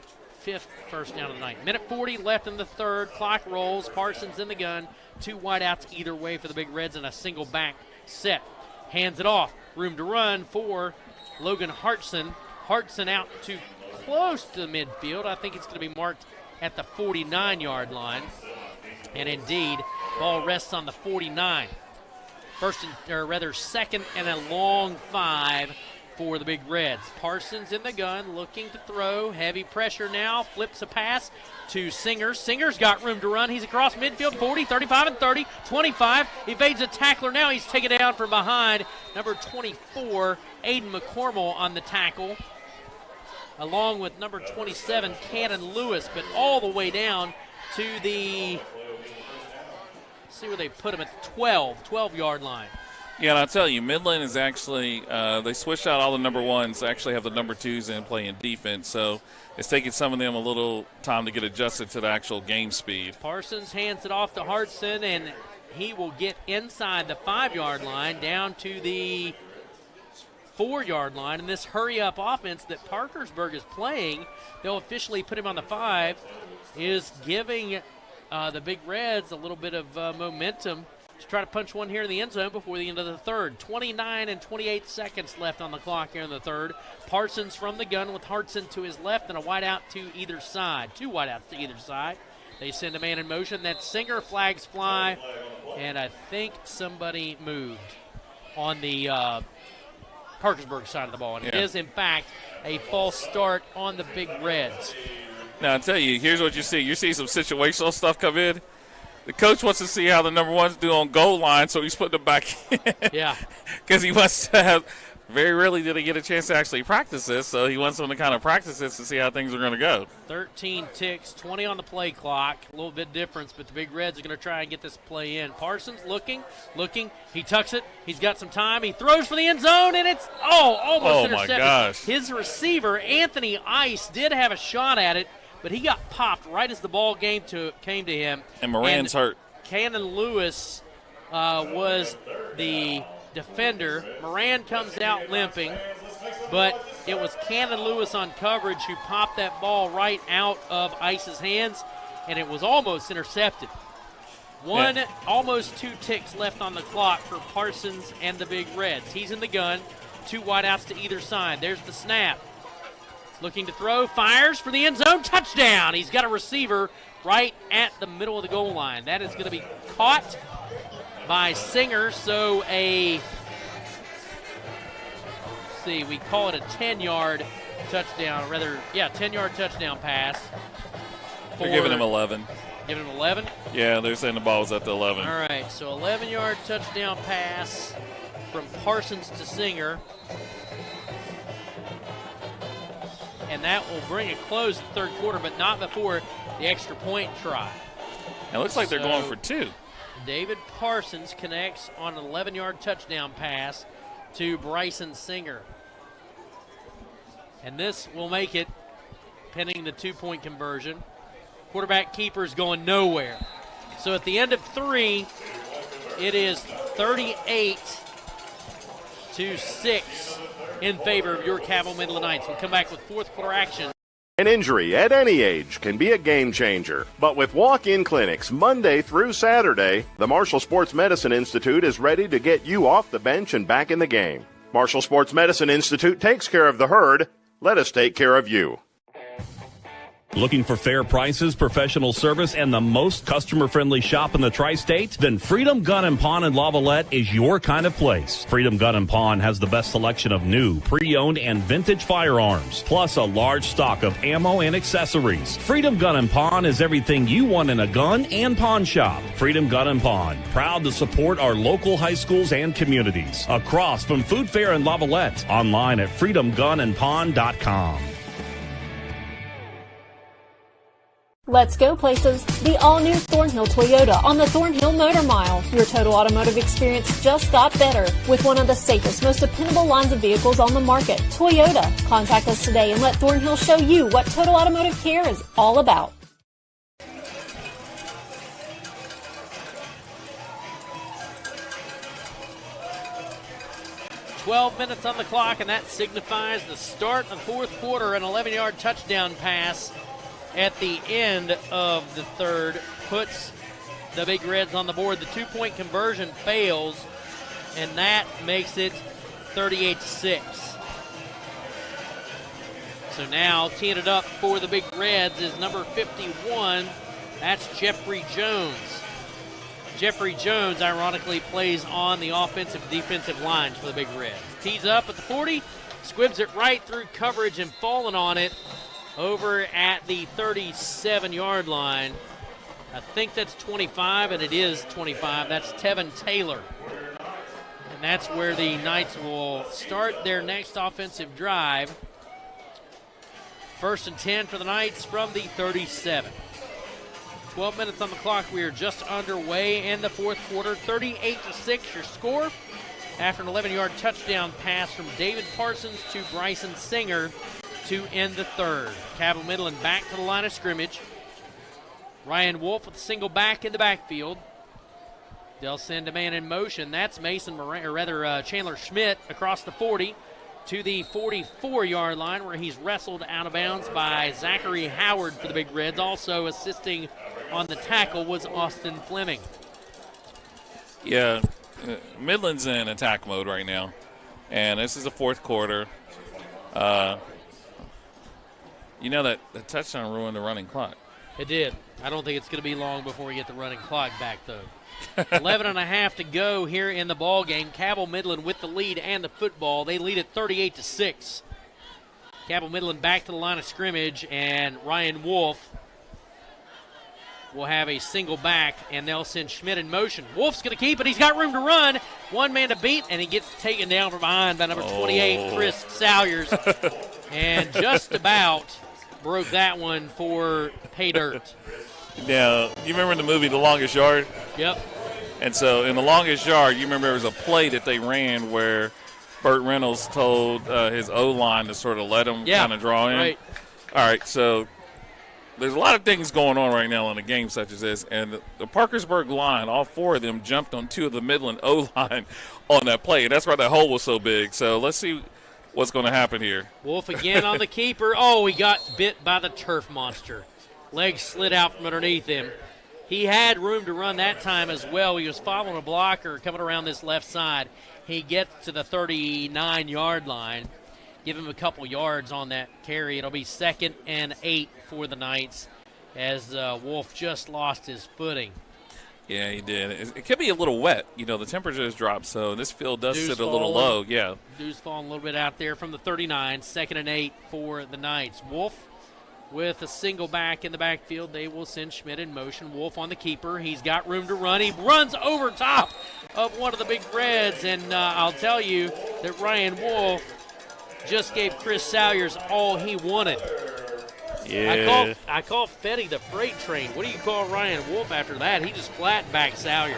Speaker 8: 5th first down of the night. Minute 40 left in the third. Clock rolls. Parsons in the gun. 2 wideouts either way for the Big Reds and a single back set. Hands it off. Room to run for Logan Hartson. Hartson out to close to the midfield. I think it's going to be marked at the 49-yard line. And indeed, ball rests on the 49. Second and a long 5 for the Big Reds. Parsons in the gun, looking to throw. Heavy pressure now. Flips a pass to Singer. Singer's got room to run. He's across midfield, 40, 35, and 30, 25. Evades a tackler now. He's taken down from behind. Number 24, Aiden McCormill on the tackle, along with number 27, Cannon Lewis, but all the way down to the, see where they put him, at the 12-yard line.
Speaker 9: Yeah, and I'll tell you, Midland is actually, they switched out all the number 1s, actually have the number 2s in playing defense, so it's taking some of them a little time to get adjusted to the actual game speed.
Speaker 8: Parsons hands it off to Hartson, and he will get inside the 5-yard line down to the 4-yard line. And this hurry-up offense that Parkersburg is playing, they'll officially put him on the 5, is giving the Big Reds a little bit of momentum to try to punch one here in the end zone before the end of the third. 29 and 28 seconds left on the clock here in the third. Parsons from the gun with Hartson to his left and a wide out to either side. 2 wideouts to either side. They send a man in motion. That Singer, flags fly, and I think somebody moved on the Parkersburg side of the ball. And it is, in fact, a false start on the Big Reds.
Speaker 9: Now, I'll tell you, here's what you see. You see some situational stuff come in. The coach wants to see how the number 1s do on goal line, so he's putting them back in.
Speaker 8: Yeah.
Speaker 9: Because he wants to have – very rarely did he get a chance to actually practice this, so he wants them to kind of practice this to see how things are going to go.
Speaker 8: 13 ticks, 20 on the play clock. A little bit difference, but the Big Reds are going to try and get this play in. Parsons looking. He tucks it. He's got some time. He throws for the end zone, and it's almost intercepted.
Speaker 9: My gosh.
Speaker 8: His receiver, Anthony Ice, did have a shot at it, but he got popped right as the ball came to him.
Speaker 9: And Moran's hurt.
Speaker 8: Cannon Lewis was the defender. Moran comes out limping, but it was Cannon Lewis on coverage who popped that ball right out of Ice's hands, and it was almost intercepted. Almost 2 ticks left on the clock for Parsons and the Big Reds. He's in the gun. 2 wideouts to either side. There's the snap. Looking to throw, fires for the end zone, touchdown. He's got a receiver right at the middle of the goal line. That is going to be caught by Singer, so we call it a 10-yard touchdown, 10-yard touchdown pass.
Speaker 9: They're giving him 11.
Speaker 8: Giving him 11?
Speaker 9: Yeah, they're saying the ball was at the 11.
Speaker 8: All right, so 11-yard touchdown pass from Parsons to Singer. and that will bring a close to the third quarter, but not before the extra point try.
Speaker 9: It looks like they're going for 2.
Speaker 8: David Parsons connects on an 11-yard touchdown pass to Bryson Singer. And this will make it, pending the 2-point conversion. Quarterback keeper's going nowhere. So at the end of 3, it is 38-6 in favor of your Cabell Midland Knights. We'll come back with fourth quarter action.
Speaker 13: An injury at any age can be a game changer. But with walk-in clinics Monday through Saturday, the Marshall Sports Medicine Institute is ready to get you off the bench and back in the game. Marshall Sports Medicine Institute takes care of the herd. Let us take care of you.
Speaker 4: Looking for fair prices, professional service, and the most customer-friendly shop in the tri-state? Then Freedom Gun & Pawn in Lavalette is your kind of place. Freedom Gun & Pawn has the best selection of new, pre-owned, and vintage firearms, plus a large stock of ammo and accessories. Freedom Gun & Pawn is everything you want in a gun and pawn shop. Freedom Gun & Pawn, proud to support our local high schools and communities. Across from Food Fair in Lavalette, online at freedomgunandpawn.com.
Speaker 10: Let's go places. The all-new Thornhill Toyota on the Thornhill Motor Mile. Your total automotive experience just got better with one of the safest, most dependable lines of vehicles on the market, Toyota. Contact us today and let Thornhill show you what total automotive care is all about.
Speaker 8: "12 minutes on the clock, and that signifies the start of the fourth quarter. An 11-yard touchdown pass at the end of the third puts the Big Reds on the board. The 2-point conversion fails, and that makes it 38-6. So now teeing it up for the Big Reds is number 51. That's Jeffrey Jones. Jeffrey Jones, ironically, plays on the offensive and defensive lines for the Big Reds. Tees up at the 40, squibs it right through coverage and falling on it over at the 37-yard line. I think that's 25, and it is 25. That's Tevin Taylor. And that's where the Knights will start their next offensive drive. 1st and 10 for the Knights from the 37. 12 minutes on the clock. We are just underway in the fourth quarter. 38-6 your score after an 11-yard touchdown pass from David Parsons to Bryson Singer to end the third. Cabell Midland back to the line of scrimmage. Ryan Wolf with a single back in the backfield. They'll send a man in motion. That's Chandler Schmidt across the 40 to the 44-yard line, where he's wrestled out of bounds by Zachary Howard for the Big Reds. Also assisting on the tackle was Austin Fleming.
Speaker 9: Yeah, Midland's in attack mode right now, and this is the fourth quarter. You know that the touchdown ruined the running clock.
Speaker 8: It did. I don't think it's going to be long before we get the running clock back, though. 11 and a half to go here in the ball game. Cabell Midland with the lead and the football. They lead at 38-6. Cabell Midland back to the line of scrimmage, and Ryan Wolf will have a single back, and they'll send Schmidt in motion. Wolf's going to keep it. He's got room to run. One man to beat, and he gets taken down from behind by number 28, Chris Salyers, and just about broke that one for pay dirt.
Speaker 9: Now, you remember the movie The Longest Yard?
Speaker 8: Yep.
Speaker 9: And so in The Longest Yard, you remember there was a play that they ran where Burt Reynolds told his O-line to sort of let him kind of draw in.
Speaker 8: Right.
Speaker 9: All right, so there's a lot of things going on right now in a game such as this, and the Parkersburg line, all four of them jumped on two of the Midland O-line on that play, and that's why that hole was so big. So let's see what's going to happen here.
Speaker 8: Wolf again on the keeper. Oh, he got bit by the turf monster. Legs slid out from underneath him. He had room to run that time as well. He was following a blocker coming around this left side. He gets to the 39-yard line. Give him a couple yards on that carry. It'll be 2nd and 8 for the Knights as Wolf just lost his footing.
Speaker 9: Yeah, he did. It could be a little wet. You know, the temperature has dropped, so this field does sit a little low. Yeah.
Speaker 8: Dew's falling a little bit out there from the 39. 2nd and 8 for the Knights. Wolf with a single back in the backfield. They will send Schmidt in motion. Wolf on the keeper. He's got room to run. He runs over top of one of the Big Reds, and I'll tell you that Ryan Wolf just gave Chris Salyers all he wanted.
Speaker 9: Yeah.
Speaker 8: I call Fetty the freight train. What do you call Ryan Wolf after that? He just flatbacked Salyers.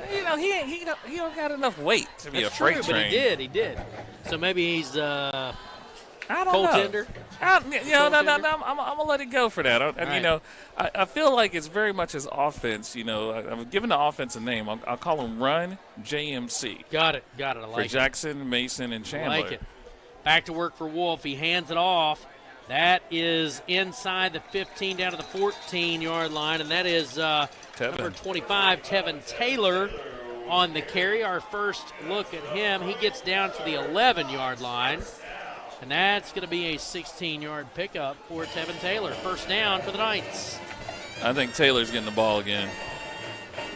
Speaker 9: He don't got enough weight to be
Speaker 8: That's
Speaker 9: a freight
Speaker 8: true,
Speaker 9: train.
Speaker 8: But he did. So maybe he's
Speaker 9: I don't
Speaker 8: coal
Speaker 9: know.
Speaker 8: tender.
Speaker 9: I'm gonna let it go for that. I feel like it's very much his offense. I've given the offense a name. I'll call him Run JMC.
Speaker 8: Got it. I like
Speaker 9: for
Speaker 8: it.
Speaker 9: Jackson, Mason, and Chandler.
Speaker 8: I like it. Back to work for Wolf. He hands it off. That is inside the 15 down to the 14-yard line, and that is number 25, Tevin Taylor, on the carry. Our first look at him, he gets down to the 11-yard line, and that's going to be a 16-yard pickup for Tevin Taylor. First down for the Knights.
Speaker 9: I think Taylor's getting the ball again.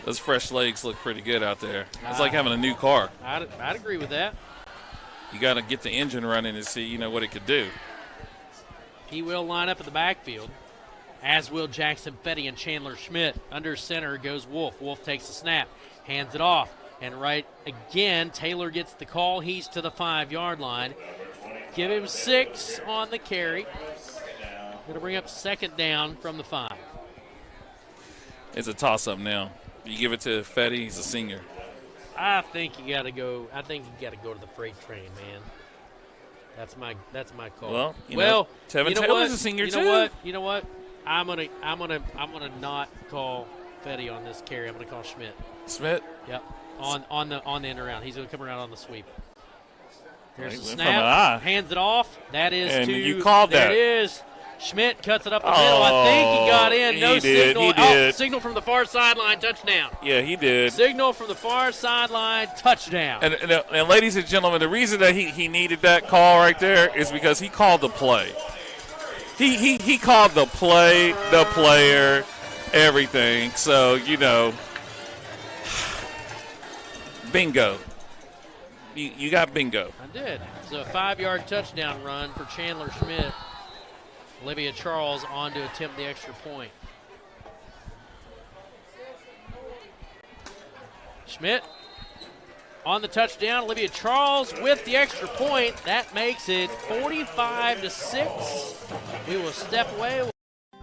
Speaker 9: Those fresh legs look pretty good out there. It's like having a new car.
Speaker 8: I'd agree with that.
Speaker 9: You got to get the engine running to see, what it could do.
Speaker 8: He will line up in the backfield, as will Jackson Fetty and Chandler Schmidt. Under center goes Wolf. Wolf takes the snap, hands it off, and right again, Taylor gets the call. He's to the 5-yard line. Give him 6 on the carry. Going to bring up second down from the 5.
Speaker 9: It's a toss-up now. You give it to Fetty, he's a senior.
Speaker 8: I think you got to go. I think you got to go to the freight train, man. That's my call.
Speaker 9: Tevin Taylor's a senior too.
Speaker 8: You know what? I'm gonna not call Fetty on this carry. I'm gonna call Schmidt.
Speaker 9: Schmidt?
Speaker 8: Yep. On the end around. He's gonna come around on the sweep. There's the
Speaker 9: Went
Speaker 8: snap. Hands it off. That is
Speaker 9: and
Speaker 8: to.
Speaker 9: You called
Speaker 8: there
Speaker 9: that.
Speaker 8: It is. Schmidt cuts it up the middle. I think he got in. No signal.
Speaker 9: He did.
Speaker 8: Signal from the far sideline. Touchdown.
Speaker 9: Yeah, he did.
Speaker 8: Signal from the far sideline. Touchdown.
Speaker 9: And ladies and gentlemen, the reason that he needed that call right there is because he called the play. He called the play, the player, everything. So, bingo. You got bingo.
Speaker 8: I did. It's a 5-yard touchdown run for Chandler Schmidt. Olivia Charles on to attempt the extra point. Schmidt on the touchdown. Olivia Charles with the extra point. That makes it 45-6. We will step away.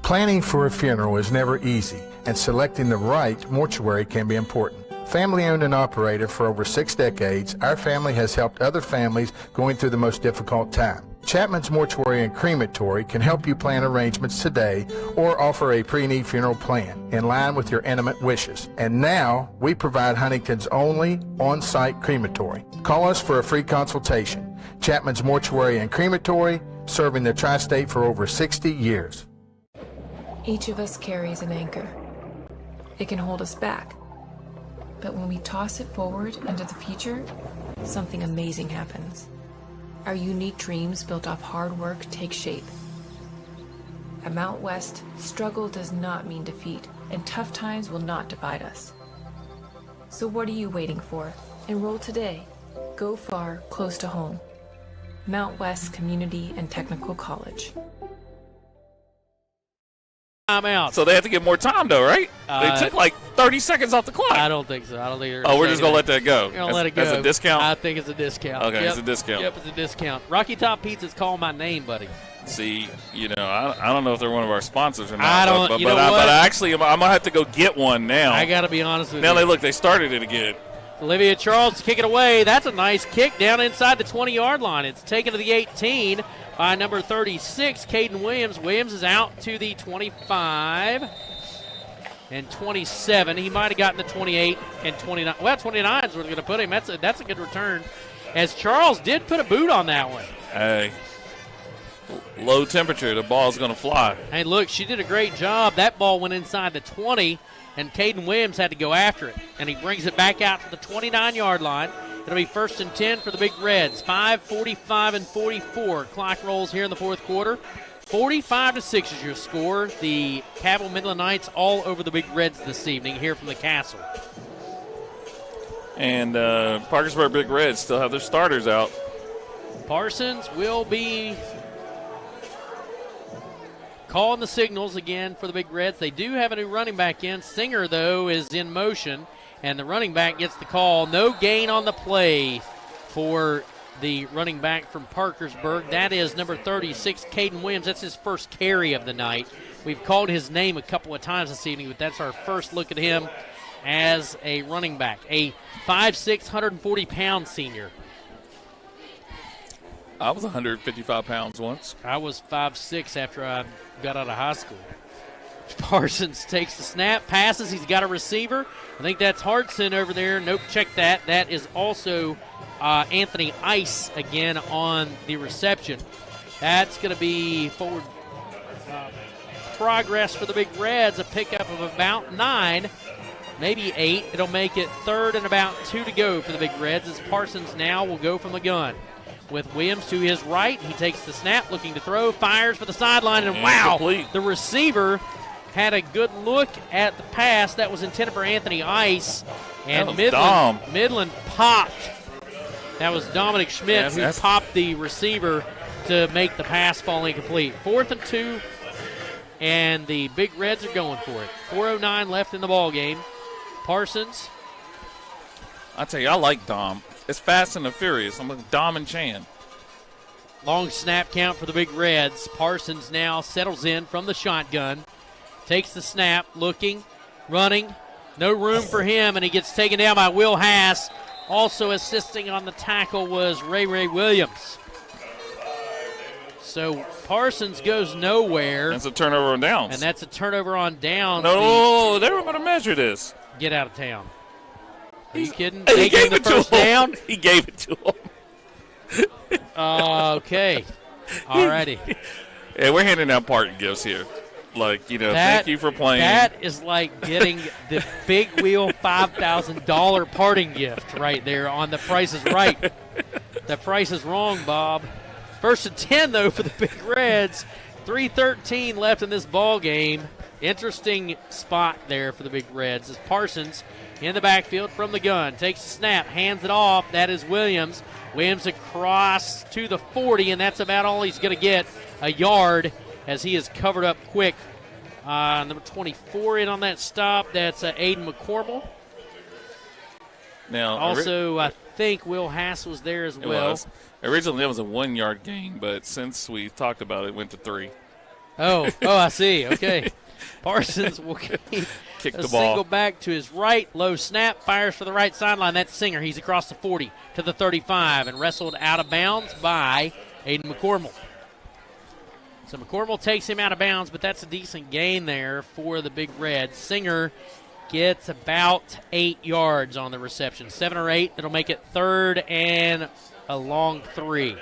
Speaker 19: Planning for a funeral is never easy, and selecting the right mortuary can be important. Family owned and operated for over 6 decades, our family has helped other families going through the most difficult time. Chapman's Mortuary and Crematory can help you plan arrangements today or offer a pre-need funeral plan in line with your intimate wishes. And now, we provide Huntington's only on-site crematory. Call us for a free consultation. Chapman's Mortuary and Crematory, serving the tri-state for over 60 years.
Speaker 26: Each of us carries an anchor. It can hold us back. But when we toss it forward into the future, something amazing happens. Our unique dreams built off hard work take shape. At Mount West, struggle does not mean defeat, and tough times will not divide us. So what are you waiting for? Enroll today. Go far, close to home. Mount West Community and Technical College.
Speaker 8: I'm out.
Speaker 9: So they have to get more time, though, right? They took like 30 seconds off the clock.
Speaker 8: I don't think so. I don't think they're
Speaker 9: we're just going to let that go.
Speaker 8: We're going to let it go.
Speaker 9: As a discount?
Speaker 8: I think it's a discount.
Speaker 9: Okay,
Speaker 8: yep.
Speaker 9: It's a discount.
Speaker 8: Yep, it's a discount. Rocky Top Pizza's calling my name, buddy.
Speaker 9: See, I don't know if they're one of our sponsors or not.
Speaker 8: I don't.
Speaker 9: But actually, I'm going to have to go get one now.
Speaker 8: I got to be honest with
Speaker 9: you.
Speaker 8: Now
Speaker 9: they started it again.
Speaker 8: Olivia Charles to kick it away. That's a nice kick down inside the 20-yard line. It's taken to the 18 by number 36, Caden Williams. Williams is out to the 25 and 27. He might have gotten the 28 and 29. Well, 29 is where they're going to put him. That's a good return, as Charles did put a boot on that one.
Speaker 9: Hey, low temperature. The ball's going to fly.
Speaker 8: Hey, look, she did a great job. That ball went inside the 20, and Caden Williams had to go after it, and he brings it back out to the 29-yard line. It'll be 1st and 10 for the Big Reds. 5:45 and 44. Clock rolls here in the fourth quarter. 45-6 is your score. The Cabell Midland Knights all over the Big Reds this evening here from the Castle.
Speaker 9: And Parkersburg Big Reds still have their starters out.
Speaker 8: Parsons will be calling the signals again for the Big Reds. They do have a new running back in. Singer, though, is in motion, and the running back gets the call. No gain on the play for the running back from Parkersburg. That is number 36, Caden Williams. That's his first carry of the night. We've called his name a couple of times this evening, but that's our first look at him as a running back. A 5'6", 140-pound senior.
Speaker 9: I was 155 pounds once.
Speaker 8: I was 5'6" after I got out of high school. Parsons takes the snap, passes. He's got a receiver. I think that's Hartson over there. Nope, check that. That is also Anthony Ice again on the reception. That's going to be forward progress for the Big Reds, a pickup of about 9, maybe 8. It'll make it 3rd and about 2 to go for the Big Reds as Parsons now will go from the gun. With Williams to his right, he takes the snap, looking to throw, fires for the sideline, and wow,
Speaker 9: complete.
Speaker 8: The receiver had a good look at the pass that was intended for Anthony Ice, and Midland popped. That was Dominic Schmidt who popped the receiver to make the pass fall incomplete. 4th and 2, and the Big Reds are going for it. 4:09 left in the ball game. Parsons.
Speaker 9: I tell you, I like Dom. It's fast and the furious. I'm with Dom and Chan.
Speaker 8: Long snap count for the Big Reds. Parsons now settles in from the shotgun. Takes the snap, looking, running. No room for him, and he gets taken down by Will Hass. Also assisting on the tackle was Ray Williams. So Parsons goes nowhere.
Speaker 9: That's a turnover on downs.
Speaker 8: And that's a turnover on downs.
Speaker 9: No, they were going to measure this.
Speaker 8: Get out of town. Are you kidding?
Speaker 9: He gave it
Speaker 8: first
Speaker 9: to him.
Speaker 8: down?
Speaker 9: He gave it to him.
Speaker 8: Okay. All righty.
Speaker 9: Yeah, we're handing out parting gifts here. Like, thank you for playing.
Speaker 8: That is like getting the big wheel $5,000 parting gift right there on The Price is Right. The price is wrong, Bob. 1st and 10, though, for the Big Reds. 3:13 left in this ball game. Interesting spot there for the Big Reds as Parsons in the backfield from the gun. Takes the snap, hands it off. That is Williams. Williams across to the 40, and that's about all he's going to get, a yard, as he is covered up quick. Number 24 in on that stop. That's Aiden McCormick.
Speaker 9: Now,
Speaker 8: also, I think Will Hass was there as well.
Speaker 9: Originally, it was a 1-yard gain, but since we talked about it, it went to 3.
Speaker 8: Oh, I see. Okay. Parsons will kick
Speaker 9: the ball.
Speaker 8: Single back to his right. Low snap. Fires for the right sideline. That's Singer. He's across the 40 to the 35 and wrestled out of bounds by Aiden McCormick. So McCormick takes him out of bounds, but that's a decent gain there for the Big Reds. Singer gets about 8 yards on the reception. 7 or 8. It'll make it 3rd and a long 3.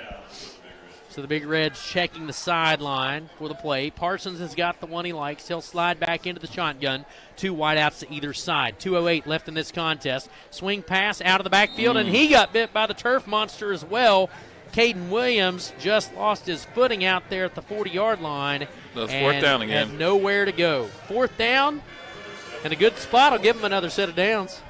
Speaker 8: So the Big Reds checking the sideline for the play. Parsons has got the one he likes. He'll slide back into the shotgun. 2 wideouts to either side. 2:08 left in this contest. Swing pass out of the backfield, and he got bit by the turf monster as well. Caden Williams just lost his footing out there at the 40-yard line.
Speaker 9: That's 4th down again.
Speaker 8: Had nowhere to go. 4th down, and a good spot will give him another set of downs.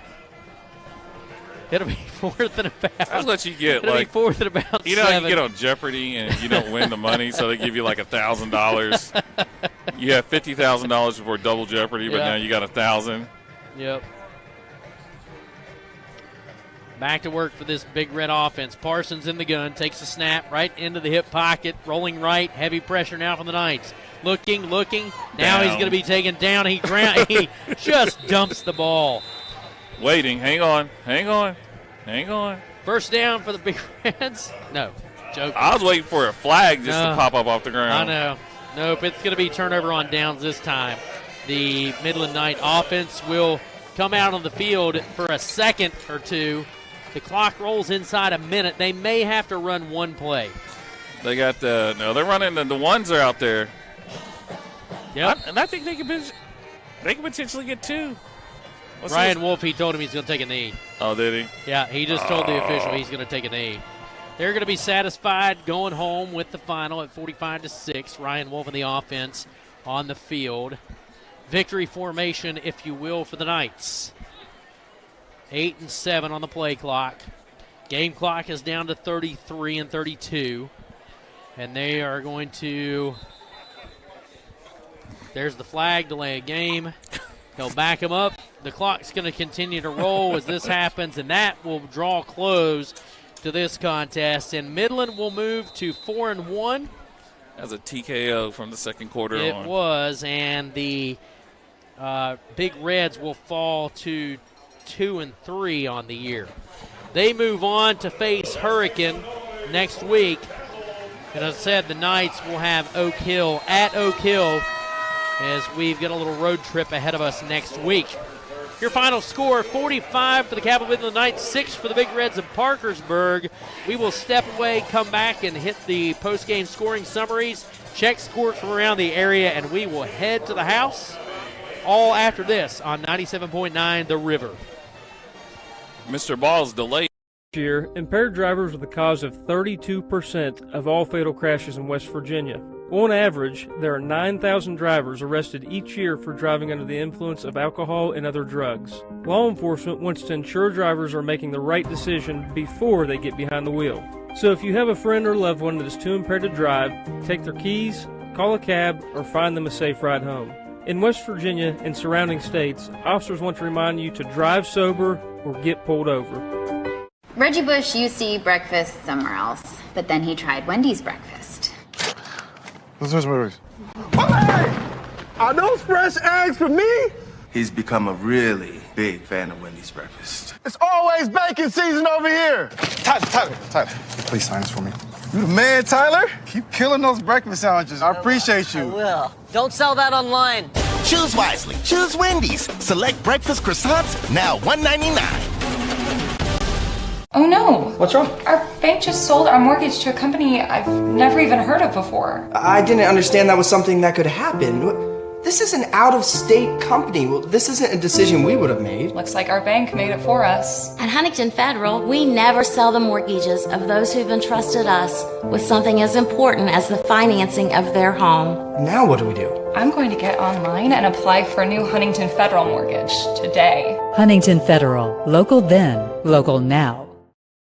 Speaker 8: It'll be 4th and about.
Speaker 9: That's what you get.
Speaker 8: It'll be 4th and about 7.
Speaker 9: You get on Jeopardy and you don't win the money, so they give you like $1,000. You have $50,000 before double Jeopardy, but now you got $1,000.
Speaker 8: Yep. Back to work for this Big Red offense. Parsons in the gun, takes a snap right into the hip pocket, rolling right, heavy pressure now from the Knights. Looking. Now he's going to be taken down. He just dumps the ball.
Speaker 9: Waiting. Hang on.
Speaker 8: 1st down for the Big Reds. No, joke.
Speaker 9: I was waiting for a flag just to pop up off the ground.
Speaker 8: I know. Nope, it's going to be turnover on downs this time. The Midland Knight offense will come out on the field for a second or two. The clock rolls inside a minute. They may have to run one play.
Speaker 9: They got they're running the ones are out there.
Speaker 8: Yep.
Speaker 9: And I think they can potentially get 2.
Speaker 8: Ryan Wolf, he told him he's going to take a knee.
Speaker 9: Oh, did he?
Speaker 8: Yeah, he just told the official he's going to take a knee. They're going to be satisfied going home with the final at 45-6. Ryan Wolf and the offense on the field. Victory formation, if you will, for the Knights. 8 and 7 on the play clock. Game clock is down to 33 and 32. And they are going to... There's the flag, delay a game. They'll back him up. The clock's going to continue to roll as this happens, and that will draw close to this contest, and Midland will move to 4-1.
Speaker 9: As a TKO from the second quarter
Speaker 8: It
Speaker 9: on.
Speaker 8: was, and the Big Reds will fall to 2-3 on the year. They move on to face Hurricane next week. And as I said, the Knights will have Oak Hill at Oak Hill as we've got a little road trip ahead of us next week. Your final score, 45 for the Cabell Midland Knights, 6 for the Big Reds of Parkersburg. We will step away, come back, and hit the post-game scoring summaries, check scores from around the area, and we will head to the house. All after this on 97.9 The River.
Speaker 9: Mr. Ball's delayed.
Speaker 1: This year, impaired drivers were the cause of 32% of all fatal crashes in West Virginia. On average, there are 9,000 drivers arrested each year for driving under the influence of alcohol and other drugs. Law enforcement wants to ensure drivers are making the right decision before they get behind the wheel. So if you have a friend or loved one that is too impaired to drive, take their keys, call a cab, or find them a safe ride home. In West Virginia and surrounding states, officers want to remind you to drive sober or get pulled over.
Speaker 20: Reggie Bush used to eat breakfast somewhere else, but then he tried Wendy's breakfast.
Speaker 23: Are those fresh eggs for me? He's become a really big fan of Wendy's breakfast. It's always bacon season over here. Tyler, please sign this for me. You the man, Tyler. Keep killing those breakfast sandwiches. I appreciate you.
Speaker 21: I will. Don't sell that online.
Speaker 22: Choose wisely. Choose Wendy's. Select breakfast croissants, now $1.99.
Speaker 26: Oh no.
Speaker 21: What's wrong?
Speaker 26: Our bank just sold our mortgage to a company I've never even heard of before.
Speaker 21: I didn't understand that was something that could happen. This is an out-of-state company. Well, this isn't a decision we would have made.
Speaker 26: Looks like our bank made it for us.
Speaker 24: At Huntington Federal, we never sell the mortgages of those who've entrusted us with something as important as the financing of their home.
Speaker 21: Now what do we do?
Speaker 26: I'm going to get online and apply for a new Huntington Federal mortgage today.
Speaker 25: Huntington Federal. Local then, local now.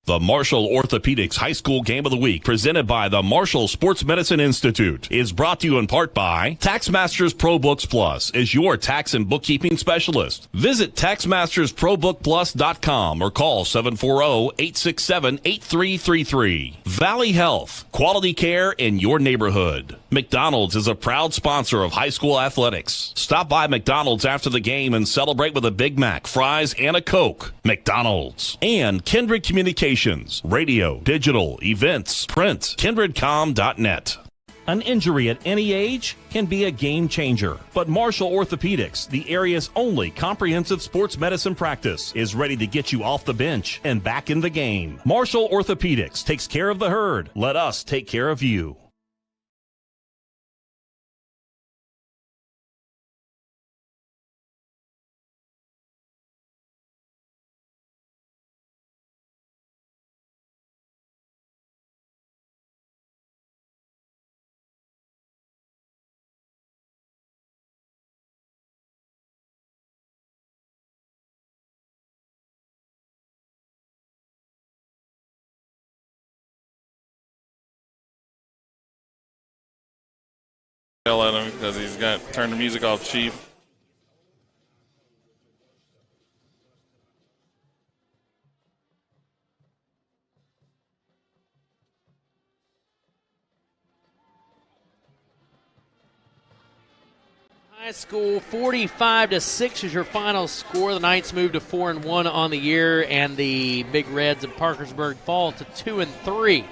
Speaker 4: The Marshall Orthopedics High School Game of the Week, presented by the Marshall Sports Medicine Institute, is brought to you in part by TaxMasters ProBooks Plus is your tax and bookkeeping specialist. Visit TaxMastersProBookPlus.com or call 740-867-8333. Valley Health, quality care in your neighborhood. McDonald's is a proud sponsor of high school athletics. Stop by McDonald's after the game and celebrate with a Big Mac, fries, and a Coke. McDonald's. And KINDRED Communications, radio, digital, events, print, kindredcom.net.
Speaker 14: An injury at any age can be a game changer. But Marshall Orthopedics, the area's only comprehensive sports medicine practice, is ready to get you off the bench and back in the game. Marshall Orthopedics takes care of the herd. Let us take care of you.
Speaker 9: Yell at him because he's got turned the music off, Chief.
Speaker 8: High school 45-6 is your final score. The Knights move to 4-1 on the year, and the Big Reds of Parkersburg fall to 2-3.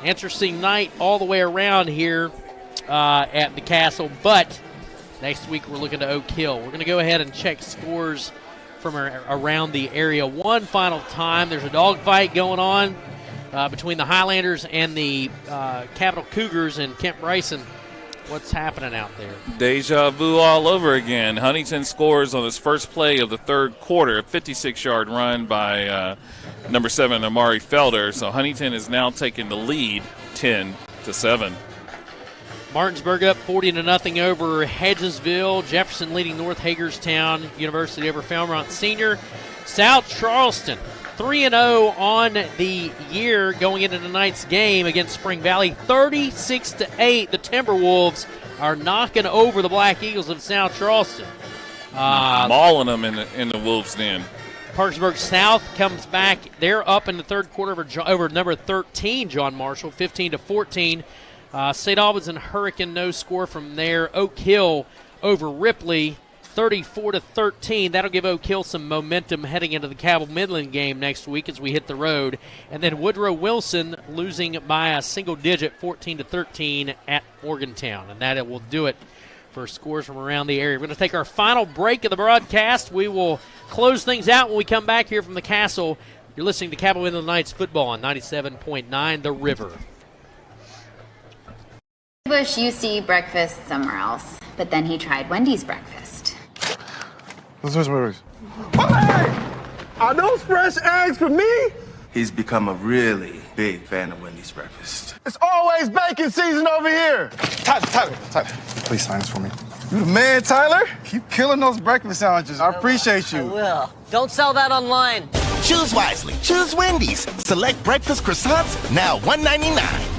Speaker 8: Interesting night all the way around here at the Castle, but next week we're looking to Oak Hill. We're going to go ahead and check scores from around the area one final time. There's a dogfight going on between the Highlanders and the Capital Cougars and Kent Bryson. What's happening out there?
Speaker 9: Deja vu all over again. Huntington scores on his first play of the third quarter, a 56-yard run by number 7, Amari Felder. So Huntington is now taking the lead 10-7.
Speaker 8: Martinsburg up 40-0 over Hedgesville. Jefferson leading North Hagerstown University over Falmouth Senior. South Charleston 3-0 on the year going into tonight's game against Spring Valley. 36-8. The Timberwolves are knocking over the Black Eagles of South Charleston.
Speaker 9: Mauling them in the Wolves' den.
Speaker 8: Parkersburg South comes back. They're up in the third quarter over number 13, John Marshall, 15-14. St. Albans and Hurricane, no score from there. Oak Hill over Ripley, 34-13. That'll give Oak Hill some momentum heading into the Cabell Midland game next week as we hit the road. And then Woodrow Wilson losing by a single digit, 14-13 at Morgantown. And that will do it for scores from around the area. We're going to take our final break of the broadcast. We will close things out when we come back here from the Castle. You're listening to Cabell Midland Knights football on 97.9 The River.
Speaker 20: Bush used to eat breakfast somewhere else, but then he tried Wendy's breakfast.
Speaker 23: Hey! Are those fresh eggs for me? He's become a really big fan of Wendy's breakfast. It's always bacon season over here. Tyler, please sign this for me. You the man, Tyler. Keep killing those breakfast sandwiches. I appreciate you.
Speaker 2: I will. Don't sell that online.
Speaker 22: Choose wisely. Choose Wendy's. Select breakfast croissants, now $1.99.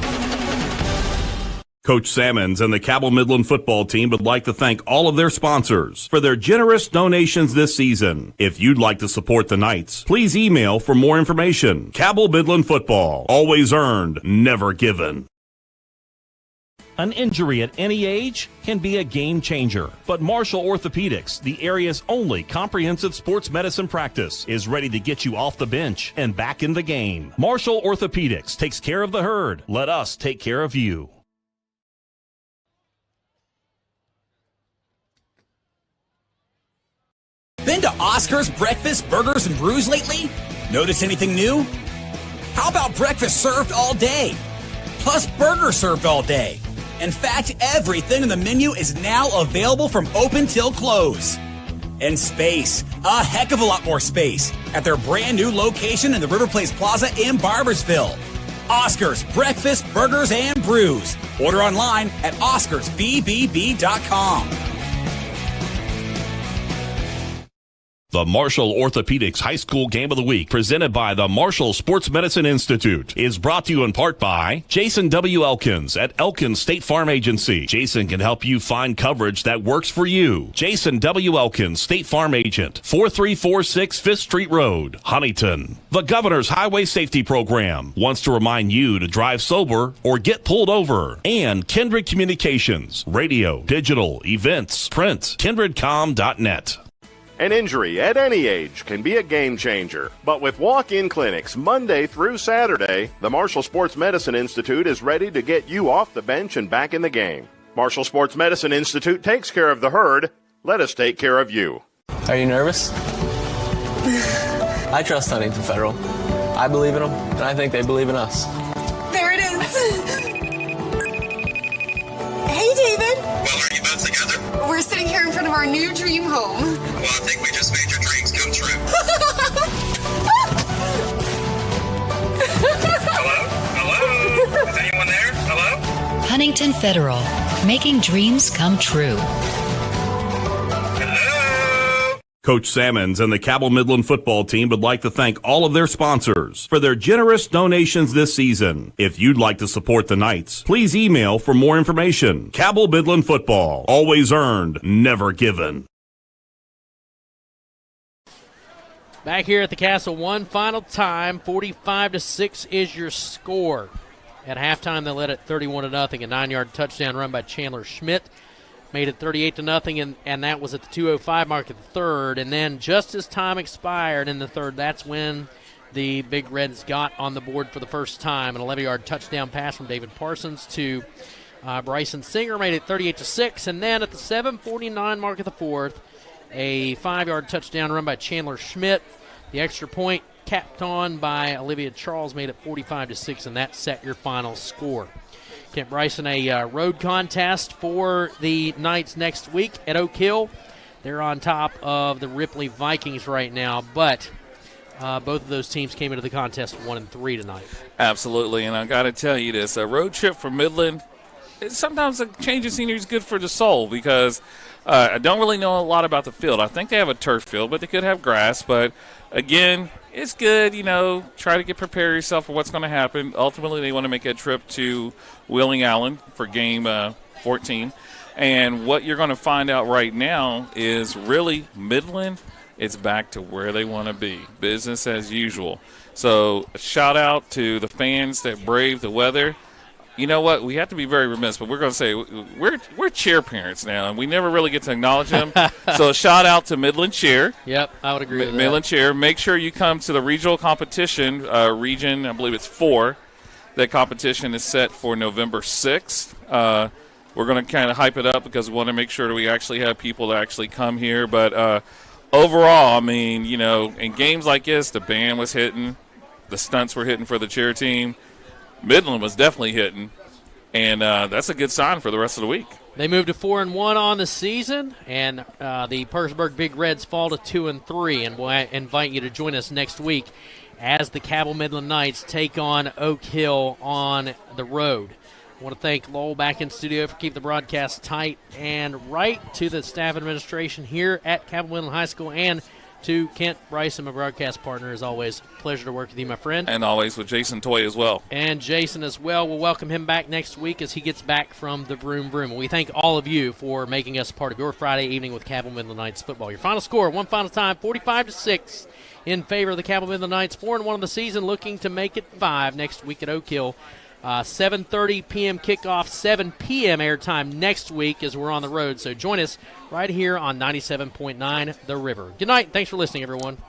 Speaker 4: Coach Salmons and the Cabell Midland football team would like to thank all of their sponsors for their generous donations this season. If you'd like to support the Knights, please email for more information. Cabell Midland football, always earned, never given. An injury at any age can be a game changer, but Marshall Orthopedics, the area's only comprehensive sports medicine practice, is ready to get you off the bench and back in the game. Marshall Orthopedics takes care of the herd. Let us take care of you.
Speaker 3: Been to Oscar's Breakfast, Burgers, and Brews lately? Notice anything new? How about breakfast served all day? Plus burgers served all day. In fact, everything in the menu is now available from open till close. And space, a heck of a lot more space, at their brand new location in the River Place Plaza in Barbersville. Oscar's Breakfast, Burgers, and Brews. Order online at oscarsbbb.com.
Speaker 4: The Marshall Orthopedics High School Game of the Week, presented by the Marshall Sports Medicine Institute, is brought to you in part by Jason W. Elkins at Elkins State Farm Agency. Jason can help you find coverage that works for you. Jason W. Elkins, State Farm Agent, 4346 5th Street Road, Huntington. The Governor's Highway Safety Program wants to remind you to drive sober or get pulled over. And Kindred Communications, radio, digital, events, print, kindredcom.net.
Speaker 13: An injury at any age can be a game changer. But with walk-in clinics Monday through Saturday, the Marshall Sports Medicine Institute is ready to get you off the bench and back in the game. Marshall Sports Medicine Institute takes care of the herd. Let us take care of you.
Speaker 17: Are you nervous? I trust Huntington Federal. I believe in them, and I think they believe in us.
Speaker 5: There it is. Hey, David.
Speaker 6: Well, are you both together?
Speaker 5: We're sitting here in front of our new dream home.
Speaker 6: Well, I think we just made your dreams come true. Hello? Hello? Is anyone there? Hello?
Speaker 25: Huntington Federal, making dreams come true.
Speaker 4: Coach Salmons and the Cabell Midland football team would like to thank all of their sponsors for their generous donations this season. If you'd like to support the Knights, please email for more information. Cabell Midland football, always earned, never given.
Speaker 8: Back here at the Castle, one final time, 45-6 is your score. At halftime, they led it 31-0, a 9-yard touchdown run by Chandler Schmidt. Made it 38-0, and that was at the 2:05 mark of the third. And then just as time expired in the third, that's when the Big Reds got on the board for the first time. An 11-yard touchdown pass from David Parsons to Bryson Singer made it 38-6. And then at the 7:49 mark of the fourth, a 5-yard touchdown run by Chandler Schmidt. The extra point capped on by Olivia Charles made it 45-6, and that set your final score. Kent Bryson, a road contest for the Knights next week at Oak Hill. They're on top of the Ripley Vikings right now, but both of those teams came into the contest 1-3 tonight.
Speaker 9: Absolutely, and I got to tell you this, a road trip for Midland, sometimes a change of scenery is good for the soul because I don't really know a lot about the field. I think they have a turf field, but they could have grass. But, again, it's good, try to prepare yourself for what's going to happen. Ultimately, they want to make a trip to Wheeling Allen for game 14. And what you're going to find out right now is really Midland it's back to where they want to be, business as usual. So shout out to the fans that brave the weather. You know what? We have to be very remiss, but we're going to say we're cheer parents now, and we never really get to acknowledge them. So shout out to Midland Cheer.
Speaker 8: Yep, I would agree with
Speaker 9: Midland
Speaker 8: that.
Speaker 9: Cheer. Make sure you come to the regional competition, region, I believe it's 4. That competition is set for November 6th. We're going to kind of hype it up because we want to make sure that we actually have people that actually come here. But overall, I mean, you know, in games like this, the band was hitting, the stunts were hitting for the cheer team. Midland was definitely hitting, and that's a good sign for the rest of the week.
Speaker 8: They moved to 4-1 on the season, and the Parkersburg Big Reds fall to 2-3. And we'll invite you to join us next week as the Cabell Midland Knights take on Oak Hill on the road. I want to thank Lowell back in studio for keeping the broadcast tight and right, to the staff administration here at Cabell Midland High School, and to Kent Bryson, my broadcast partner. As always, pleasure to work with you, my friend.
Speaker 9: And always with Jason Toy as well.
Speaker 8: And Jason as well. We'll welcome him back next week as he gets back from the Vroom Vroom. We thank all of you for making us part of your Friday evening with Cabell Midland Knights football. Your final score, one final time, 45-6 in favor of the Cabell Midland Knights. 4-1 on the season, looking to make it 5 next week at Oak Hill. 7:30 p.m. kickoff, 7 p.m. airtime next week as we're on the road. So join us right here on 97.9 The River. Good night. Thanks for listening, everyone.